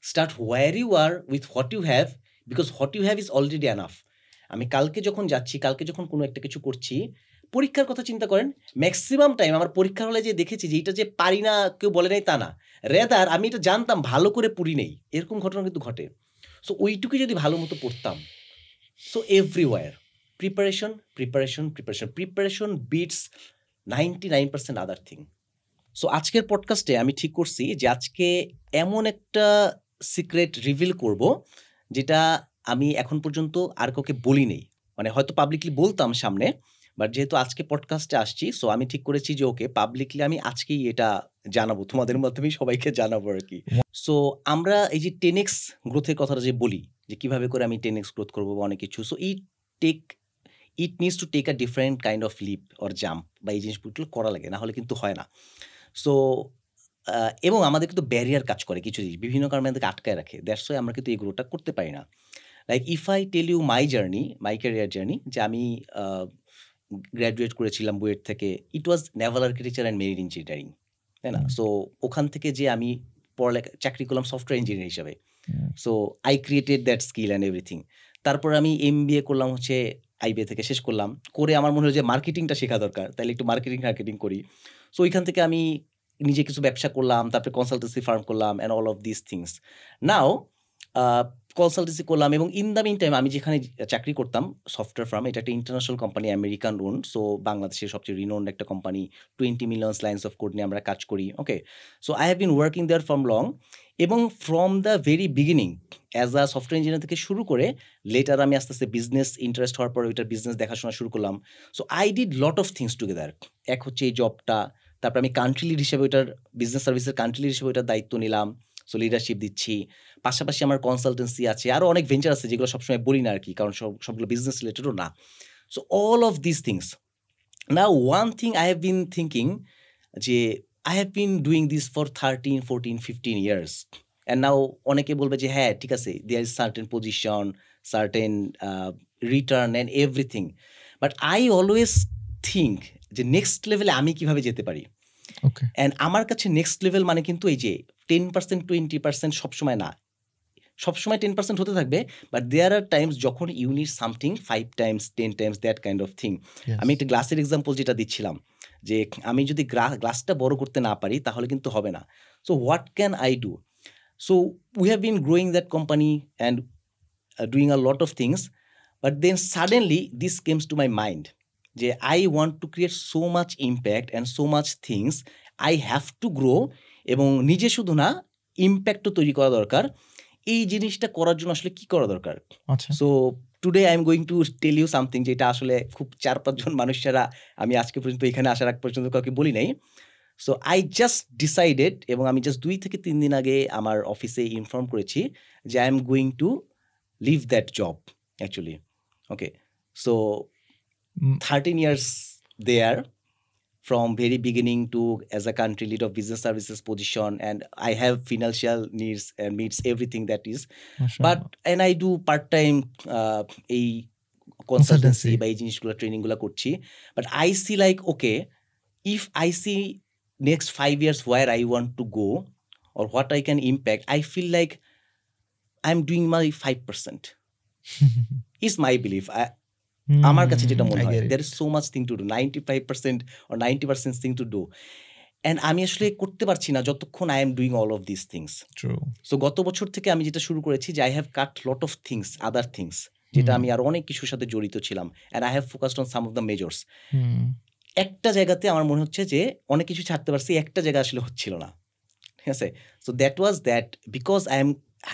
start where you are with what you have, because what you have is already enough. আমি কালকে যখন যাচ্ছি, কালকে যখন কোনো একটা কিছু করছি, পরীক্ষার কথা চিন্তা করেন, ম্যাক্সিমাম টাইম আমার পরীক্ষার হলে যে দেখেছি যে এটা যে পারি না কেউ বলে নাই তা না, রেদার আমি এটা জানতাম ভালো করে পড়ি নেই, এরকম ঘটনা কিন্তু ঘটে। সো ওইটুকু যদি ভালো মতো পড়তাম, so everywhere preparation preparation preparation preparation beats 99% other thing. So আজকের পডকাস্টে আমি ঠিক করছি যে আজকে এমন একটা সিক্রেট রিভিল করব যেটা আমি এখন পর্যন্ত আর কাউকে বলি নেই, মানে হয়তো পাবলিকলি বলতাম সামনে, বাট যেহেতু আজকে পডকাস্টে আসছি, সো আমি ঠিক করেছি যে ওকে পাবলিকলি আমি আজকেই এটা জানাবো, তোমাদের মাধ্যমেই সবাইকে জানাবো আর কি। সো আমরা এই যে 10x গ্রোথের কথাটা যে বলি যে কিভাবে করে আমি 10x গ্রোথ করবো বা অনেক কিছু, so it needs to take a different kind of leap or jump, বা এই জিনিসগুলো করা লাগে, না হলে কিন্তু হয় না। সো এবং আমাদের কিন্তু ব্যারিয়ার কাজ করে, কিছু জিনিস বিভিন্ন কারণে আমাদেরকে আটকায় রাখে, দ্যাটস ওয়াই আমরা কিন্তু এই গ্রোথটা করতে পারি না। Like if I tell you my journey, my career journey, যে আমি গ্র্যাজুয়েট করেছিলাম বুয়েট থেকে, it was naval architecture and marine engineering, তাই না। সো ওখান থেকে যে আমি পড়ালেখা চাকরি করলাম সফটওয়্যার ইঞ্জিনিয়ার হিসাবে, so I created that skill and everything. তারপর আমি MBA করলাম হচ্ছে আইবিএ থেকে, শেষ করলাম, করে আমার মনে হলো যে মার্কেটিংটা শেখা দরকার, তাহলে একটু মার্কেটিং করি। সো ওইখান থেকে আমি নিজে কিছু ব্যবসা করলাম, তারপরে কনসালটেন্সি ফার্ম করলাম and all of this things. Now consultancy করলাম, এবং ইন দ্য মিন টাইম আমি যেখানে চাকরি করতাম সফটওয়্যার ফার্ম, এটা একটা international company, American own, so বাংলাদেশের সবচেয়ে রিনোন্ড একটা company, 20 million lines of code নিয়ে আমরা কাজ করি। Okay, so I have been working there from long, এবং from the very beginning as a software engineer থেকে শুরু করে লেটার আমি আস্তে আস্তে বিজনেস ইন্টারেস্ট হওয়ার পরে ওইটার বিজনেস দেখাশোনা শুরু করলাম। So I did lot of things together. এক হচ্ছে এই জবটা, তারপর আমি কান্ট্রি লিড হিসেবে ওইটার বিজনেস সার্ভিসের কান্ট্রি লিড হিসেবে ওইটার দায়িত্ব নিলাম, সো লিডারশিপ দিচ্ছি। পাশাপাশি আমার কনসালটেন্সি আছে, আরও অনেক ভেঞ্চার আছে যেগুলো সবসময় বলি না আর কি, কারণ সবগুলো বিজনেস রিলেটেডও না। So all of this things. Now one thing I have been thinking, যে I have been doing this for 13, 14, 15 years, and now অনেকে বলবে যে হ্যাঁ ঠিক আছে, there is certain position, certain return and everything, but I always think যে next লেভেলে আমি কিভাবে যেতে পারি। ওকে, অ্যান্ড আমার কাছে নেক্সট লেভেল মানে কিন্তু এই যে 10%, 20% সবসময় না, সবসময় 10% হতে থাকবে, বাট দেয়ার আর টাইমস যখন you need something 5 times, 10 times, that kind of thing. আমি একটা গ্লাসের এক্সাম্পল যেটা দিচ্ছিলাম, যে আমি যদি গ্লাসটা বড় করতে না পারি তাহলে কিন্তু হবে না। So what can I do? So we have been growing that company and doing a lot of things, but then suddenly this comes to my mind, যে I want to create so much impact and so much things, I have to grow, এবং নিজে শুধু না ইম্প্যাক্টও তৈরি করা দরকার। এই জিনিসটা করার জন্য আসলে কী করা দরকার? আচ্ছা, so today I am going to tell you something, যেটা আসলে খুব 4-5 জন মানুষ ছাড়া আমি আজকে পর্যন্ত এখানে আসার আগ পর্যন্ত কাউকে বলি নাই। সো আই জাস্ট ডিসাইডেড, এবং আমি জাস্ট 2 থেকে 3 দিন আগে আমার অফিসে ইনফর্ম করেছি যে I am going to leave that job actually. Okay, so 13 years there, from very beginning to as a country lead of business services position, and I have financial needs and meets everything that is, but and I do part time এই consultancy বা এই জিনিসগুলো ট্রেনিংগুলো করছি, but I see like okay, if I see next 5 years where I want to go or what I can impact, I feel like I'm doing my 5%. is my belief. আমার কাছে যেটা মনে হয়, there is so much thing to do, 95% or 90% thing to do, and আমি আসলে করতে পারছি না যতক্ষণ I am doing all of these things. True. So গত বছর থেকে আমি যেটা শুরু করেছি যে I have cut lot of things, other things, যেটা আমি আর অনেক কিছুর সাথে জড়িত ছিলাম, and I have focused on some of the majors. একটা জায়গাতে আমার মনে হচ্ছে যে অনেক কিছু ছাড়তে পারছি, একটা জায়গা আসলে হচ্ছিল না, ঠিক আছে? So that was that, because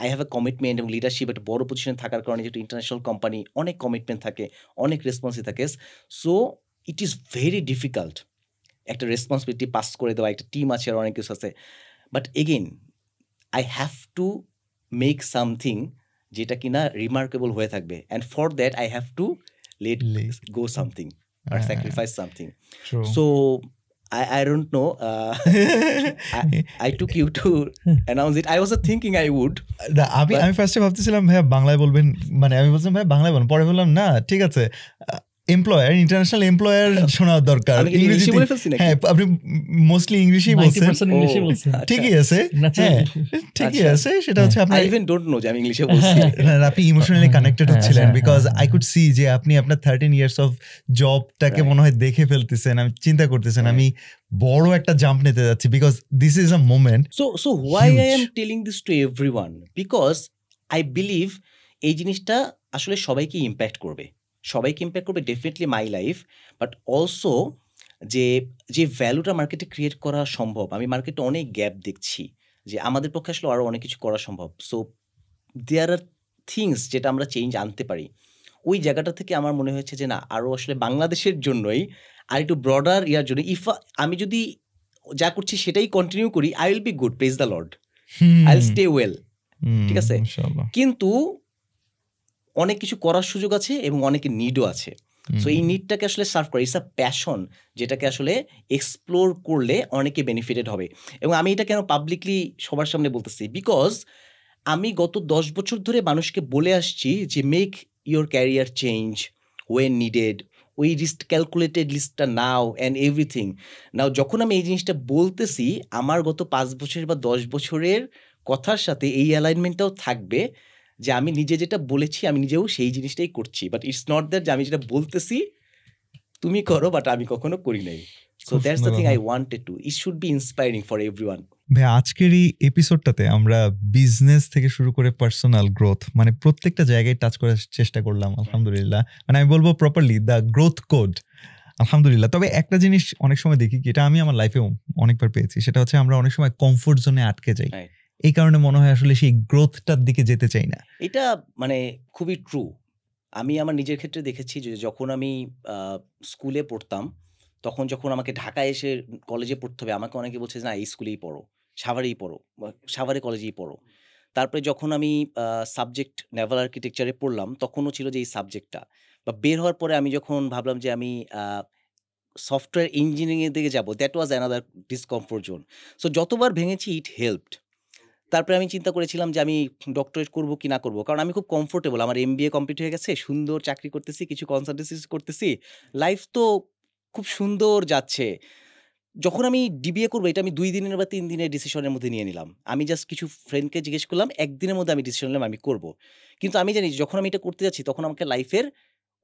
I have a commitment এবং লিডারশিপ, একটা বড় পজিশনে থাকার কারণে, যেটা ইন্টারন্যাশনাল কোম্পানি, অনেক কমিটমেন্ট থাকে, অনেক রেসপন্সিবিলিটি থাকে, so it is very difficult একটা রেসপন্সিবিলিটি পাস করে দেওয়া, একটা টিম আছে আর অনেক কিছু আছে, but again I have to make something যেটা কিনা রিমার্কেবল হয়ে থাকবে, and for that I have two let go something or sacrifice something. True. So I don't know. I took you to announce it. I was thinking I would. আমি ফার্স্টে ভাবতেছিলাম ভাইয়া বাংলায় বলবেন, মানে আমি বলছিলাম ভাইয়া বাংলায় বলেন, পরে বললাম না ঠিক আছে, এমপ্লয়ার, ইন্টারন্যাশনাল এমপ্লয়ার শোনা দরকার। ইংরেজি বলে ফেলছি নাকি? হ্যাঁ, আপনি মোস্টলি ইংলিশই বলছেন। 90% ইংলিশই বলছেন। ঠিকই আছে, হ্যাঁ ঠিকই আছে। সেটা হচ্ছে আপনি I even don't know যে আমি ইংলিশে বলছি। আপনি ইমোশনালি কানেক্টেড হচ্ছিলেন, বিকজ আই কুড সি যে আপনি আপনার 13 years অফ জবটাকে মনে হয় দেখে ফেলতেছেন, আমি চিন্তা করতেছেন আমি বড় একটা জাম্প নিতে যাচ্ছি, because this is a moment. So why I am telling this to everyone, because I believe এই জিনিসটা আসলে সবাইকে ইম্প্যাক্ট করবে, definitely my life, but also যে ভ্যালুটা মার্কেটে ক্রিয়েট করা সম্ভব। আমি মার্কেটে অনেক গ্যাপ দেখছি, যে আমাদের পক্ষে আসলে আরও অনেক কিছু করা সম্ভব। সো দেয়ার আর থিংস যেটা আমরা চেঞ্জ আনতে পারি। ওই জায়গাটা থেকে আমার মনে হয়েছে যে না, আরও আসলে বাংলাদেশের জন্যই আর একটু ব্রডার ইয়ার জন্য, আমি যদি যা করছি সেটাই কন্টিনিউ করি, I will be good, praise the Lord, I will stay well, ঠিক আছে? কিন্তু অনেক কিছু করার সুযোগ আছে এবং অনেকের নিডও আছে। সো এই নিডটাকে আসলে সার্ভ করা, ইটস আ প্যাশন, যেটাকে আসলে এক্সপ্লোর করলে অনেকে বেনিফিটেড হবে। এবং আমি এটা কেন পাবলিকলি সবার সামনে বলতেছি, বিকজ আমি গত 10 বছর ধরে মানুষকে বলে আসছি যে make your career change when needed, ওই লিস্ট, ক্যালকুলেটেড লিস্টটা নাও অ্যান্ড এভরিথিং নাও। যখন আমি এই জিনিসটা বলতেছি, আমার গত 5 বছর বা 10 বছরের কথার সাথে এই অ্যালাইনমেন্টটাও থাকবে, যে আমি নিজে যেটা বলেছি আমি নিজেও সেই জিনিসটাই করছি, বাট ইটস নট দ্যাট যে আমি যেটা বলতেছি তুমি করো, বাট আমি কখনো করি নাই। So that's the thing I wanted to. It should be inspiring for everyone. ভাই আজকের এই এপিসোডটাতে আমরা বিজনেস থেকে শুরু করে পার্সোনাল গ্রোথ মানে প্রত্যেকটা জায়গায় টাচ করার চেষ্টা করলাম আলহামদুলিল্লাহ। মানে আমি বলবো প্রপারলি দ্য গ্রোথ কোড আলহামদুলিল্লাহ। তবে একটা জিনিস অনেক সময় দেখি কি, এটা আমি আমার লাইফেও অনেকবার পেয়েছি, সেটা হচ্ছে আমরা অনেক সময় কমফোর্ট জোনে আটকে যাই। এই কারণে মনে হয় আসলে সেই গ্রোথটার দিকে যেতে চাই না। এটা মানে খুবই ট্রু। আমি আমার নিজের ক্ষেত্রে দেখেছি যে যখন আমি স্কুলে পড়তাম, তখন যখন আমাকে ঢাকায় এসে কলেজে পড়তে হবে, আমাকে অনেকে বলছে না এই স্কুলেই পড়ো, সাভারেই পড়ো, সাভারে কলেজেই পড়ো। তারপরে যখন আমি সাবজেক্ট নেভাল আর্কিটেকচারে পড়লাম, তখনও ছিল যে এই সাবজেক্টটা। বা বের হওয়ার পরে আমি যখন ভাবলাম যে আমি সফটওয়্যার ইঞ্জিনিয়ারিংয়ের দিকে যাবো, that was another discomfort zone. So যতবার ভেঙেছি ইট হেল্পড। তারপরে আমি চিন্তা করেছিলাম যে আমি ডক্টরেট করবো কি না করবো, কারণ আমি খুব কমফোর্টেবল, আমার MBA কমপ্লিট হয়ে গেছে, সুন্দর চাকরি করতেছি, কিছু কনসালটেন্সি করতেছি, লাইফ তো খুব সুন্দর যাচ্ছে। যখন আমি DBA করবো, এটা আমি 2 দিনের বা 3 দিনের ডিসিশনের মধ্যে নিয়ে নিলাম। আমি জাস্ট কিছু ফ্রেন্ডকে জিজ্ঞেস করলাম, 1 দিনের মধ্যে আমি ডিসিশন নিলাম আমি করবো। কিন্তু আমি জানি যখন আমি এটা করতে যাচ্ছি, তখন আমাকে লাইফের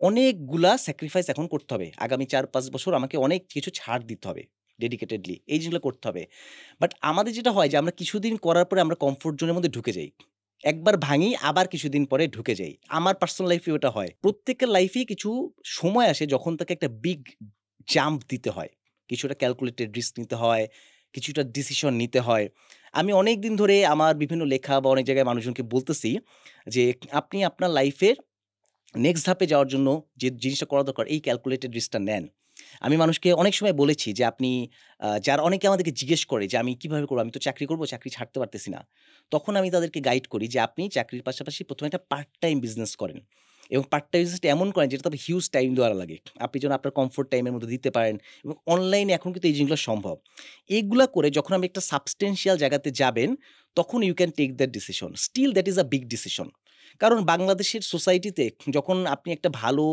অনেকগুলা স্যাক্রিফাইস এখন করতে হবে। আগামী 4-5 বছর আমাকে অনেক কিছু ছাড় দিতে হবে ডেডিকেটেডলি, এই জিনিসগুলো করতে হবে। বাট আমাদের যেটা হয় যে আমরা কিছুদিন করার পরে আমরা কমফোর্ট জোনের মধ্যে ঢুকে যাই, একবার ভাঙি আবার কিছুদিন পরে ঢুকে যাই। আমার পার্সোনাল লাইফে ওটা হয়। প্রত্যেকের লাইফেই কিছু সময় আসে যখন তাকে একটা বিগ জাম্প দিতে হয়, কিছুটা ক্যালকুলেটেড রিস্ক নিতে হয়, কিছুটা ডিসিশন নিতে হয়। আমি অনেক দিন ধরে আমার বিভিন্ন লেখা বা অনেক জায়গায় মানুষজনকে বলতেছি যে আপনি আপনার লাইফের নেক্সট ধাপে যাওয়ার জন্য যে জিনিসটা করা দরকার, এই ক্যালকুলেটেড রিস্কটা নেন। আমি মানুষকে অনেক সময় বলেছি যে আপনি যারা অনেকে আমাদেরকে জিজ্ঞেস করে যে আমি কীভাবে করবো, আমি তো চাকরি করবো, চাকরি ছাড়তে পারতেছি না, তখন আমি তাদেরকে গাইড করি যে আপনি চাকরির পাশাপাশি প্রথমে একটা পার্ট টাইম বিজনেস করেন, এবং পার্ট টাইম বিজনেসটা এমন করেন যেটা তবে হিউজ টাইম দেওয়া লাগে, আপনি যেন আপনার কমফোর্ট টাইমের মধ্যে দিতে পারেন। এবং অনলাইনে এখন কিন্তু এই জিনিসগুলো সম্ভব। এইগুলো করে যখন আপনি একটা সাবস্টেন্সিয়াল জায়গাতে যাবেন, তখন you can take that decision. Still that is a big decision. কারণ বাংলাদেশের সোসাইটিতে যখন আপনি একটা ভালো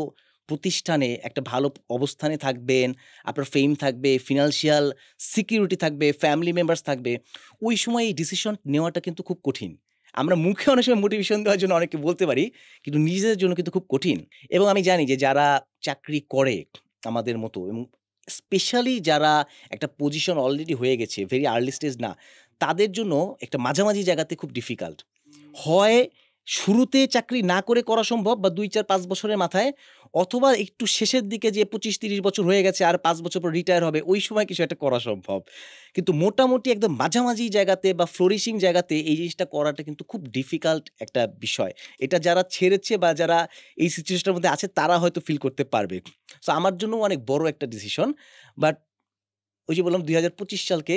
প্রতিষ্ঠানে একটা ভালো অবস্থানে থাকবেন, আপনার ফেম থাকবে, ফিনান্সিয়াল সিকিউরিটি থাকবে, ফ্যামিলি মেম্বার্স থাকবে, ওই সময় এই ডিসিশন নেওয়াটা কিন্তু খুব কঠিন। আমরা মুখে অনেক সময় মোটিভেশন দেওয়ার জন্য অনেকে বলতে পারি, কিন্তু নিজেদের জন্য কিন্তু খুব কঠিন। এবং আমি জানি যে যারা চাকরি করে আমাদের মতো, এবং স্পেশালি যারা একটা পজিশন অলরেডি হয়ে গেছে, ভেরি আর্লি স্টেজ না, তাদের জন্য একটা মাঝামাঝি জায়গাতে খুব ডিফিকাল্ট হয়। শুরুতে চাকরি না করে করা সম্ভব, বা 2-4-5 বছরের মাথায়, অথবা একটু শেষের দিকে যে 25-30 বছর হয়ে গেছে আর 5 বছর পর রিটায়ার হবে, ওই সময় কিছু একটা করা সম্ভব। কিন্তু মোটামুটি একদম মাঝামাঝি জায়গাতে বা ফ্লোরিশিং জায়গাতে এই জিনিসটা করাটা কিন্তু খুব ডিফিকাল্ট একটা বিষয়। এটা যারা ছেড়েছে বা যারা এই সিচুয়েশনের মধ্যে আছে, তারা হয়তো ফিল করতে পারবে। সো আমার জন্য অনেক বড় একটা ডিসিশন। বাট ওই যে বললাম 2025 সালকে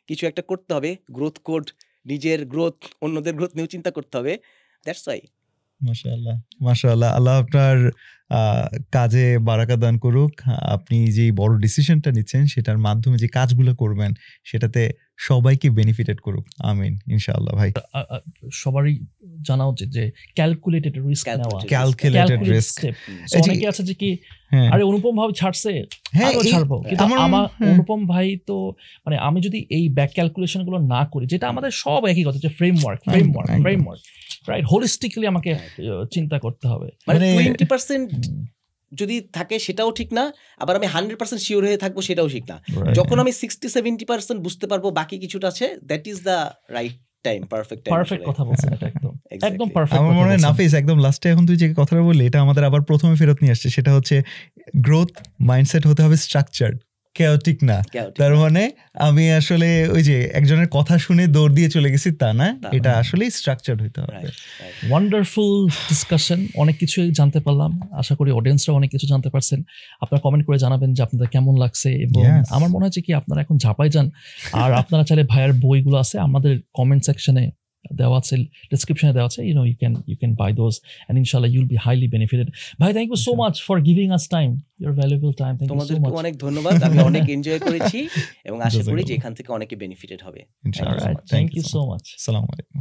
কিছু একটা করতে হবে, গ্রোথ কোড, নিজের গ্রোথ, অন্যদের গ্রোথ নিয়েও চিন্তা করতে হবে। That's why. মাশাআল্লাহ, মাশাআল্লাহ। আল্লাহ আপনার কাজে বারাকা দান করুক। আপনি যে বড় ডিসিশনটা নিচ্ছেন, সেটার মাধ্যমে যে কাজগুলো করবেন, সেটাতে সবাইকে বেনিফিটেড করুক। আমিন, ইনশাআল্লাহ। ভাই সবারই জানা উচিত যে ক্যালকুলেটেড রিস্ক নেওয়া, ক্যালকুলেটেড রিস্ক। অনেকে আছে যে কি আরে অনুপম ভাই ছাড়ছে, আমিও ছাড়বো, কিন্তু আমার অনুপম ভাই তো মানে আমি যদি এই ব্যাক ক্যালকুলেশন গুলো না করি, যেটা আমাদের সব একই কথা, যে ফ্রেমওয়ার্ক রাইট, হোলিস্টিক্যালি আমাকে চিন্তা করতে হবে। মানে 20% যদি থাকে সেটাও ঠিক না, আবার আমি 100% শিওর হয়ে থাকবো সেটাও ঠিক না। যখন আমি 60-70% বুঝতে পারবো বাকি কিছুটা আছে, that is the right time, perfect কথা বলছেন। এটা একদম পারফেক্ট। আমার মনে হয় নাফিস একদম লাস্টে এখন তুই যে কথাটা বললি, এটা আমাদের আবার প্রথমে ফেরত নিয়ে আসছে। সেটা হচ্ছে গ্রোথ মাইন্ডসেট হতে হবে স্ট্রাকচার্ড, কেওটিক না। তার মানে আমি আসলে ওই যে একজনের কথা শুনে দৌড় দিয়ে চলে গেছি তা না, এটা আসলে স্ট্রাকচার্ড হইতে হবে। ওয়ান্ডারফুল ডিসকাশন, অনেক কিছু জানতে পারলাম। আশা করি অডিয়েন্সরা অনেক কিছু জানতে পারছেন। আপনারা কমেন্ট করে জানাবেন যে আপনাদের কেমন লাগছে, এবং আমার মনে হয় যে কি আপনারা এখন ঝাঁপাই যান। আর আপনারা চাইলে ভাইয়ের বইগুলো আছে আমাদের কমেন্ট সেকশনে দেওয়া আছে, ডেসক্রিপশনে দেওয়া আছে, you can buy those and inshallah you'll be highly benefited. Bhai, thank you so much for giving us time, your valuable time. Thank you so much. অনেক ধন্যবাদ, আমি অনেক এনজয় করেছি এবং আশা করি যে এখান থেকে অনেকে বেনিফিটেড হবে। Thank you so much. আসসালামু আলাইকুম।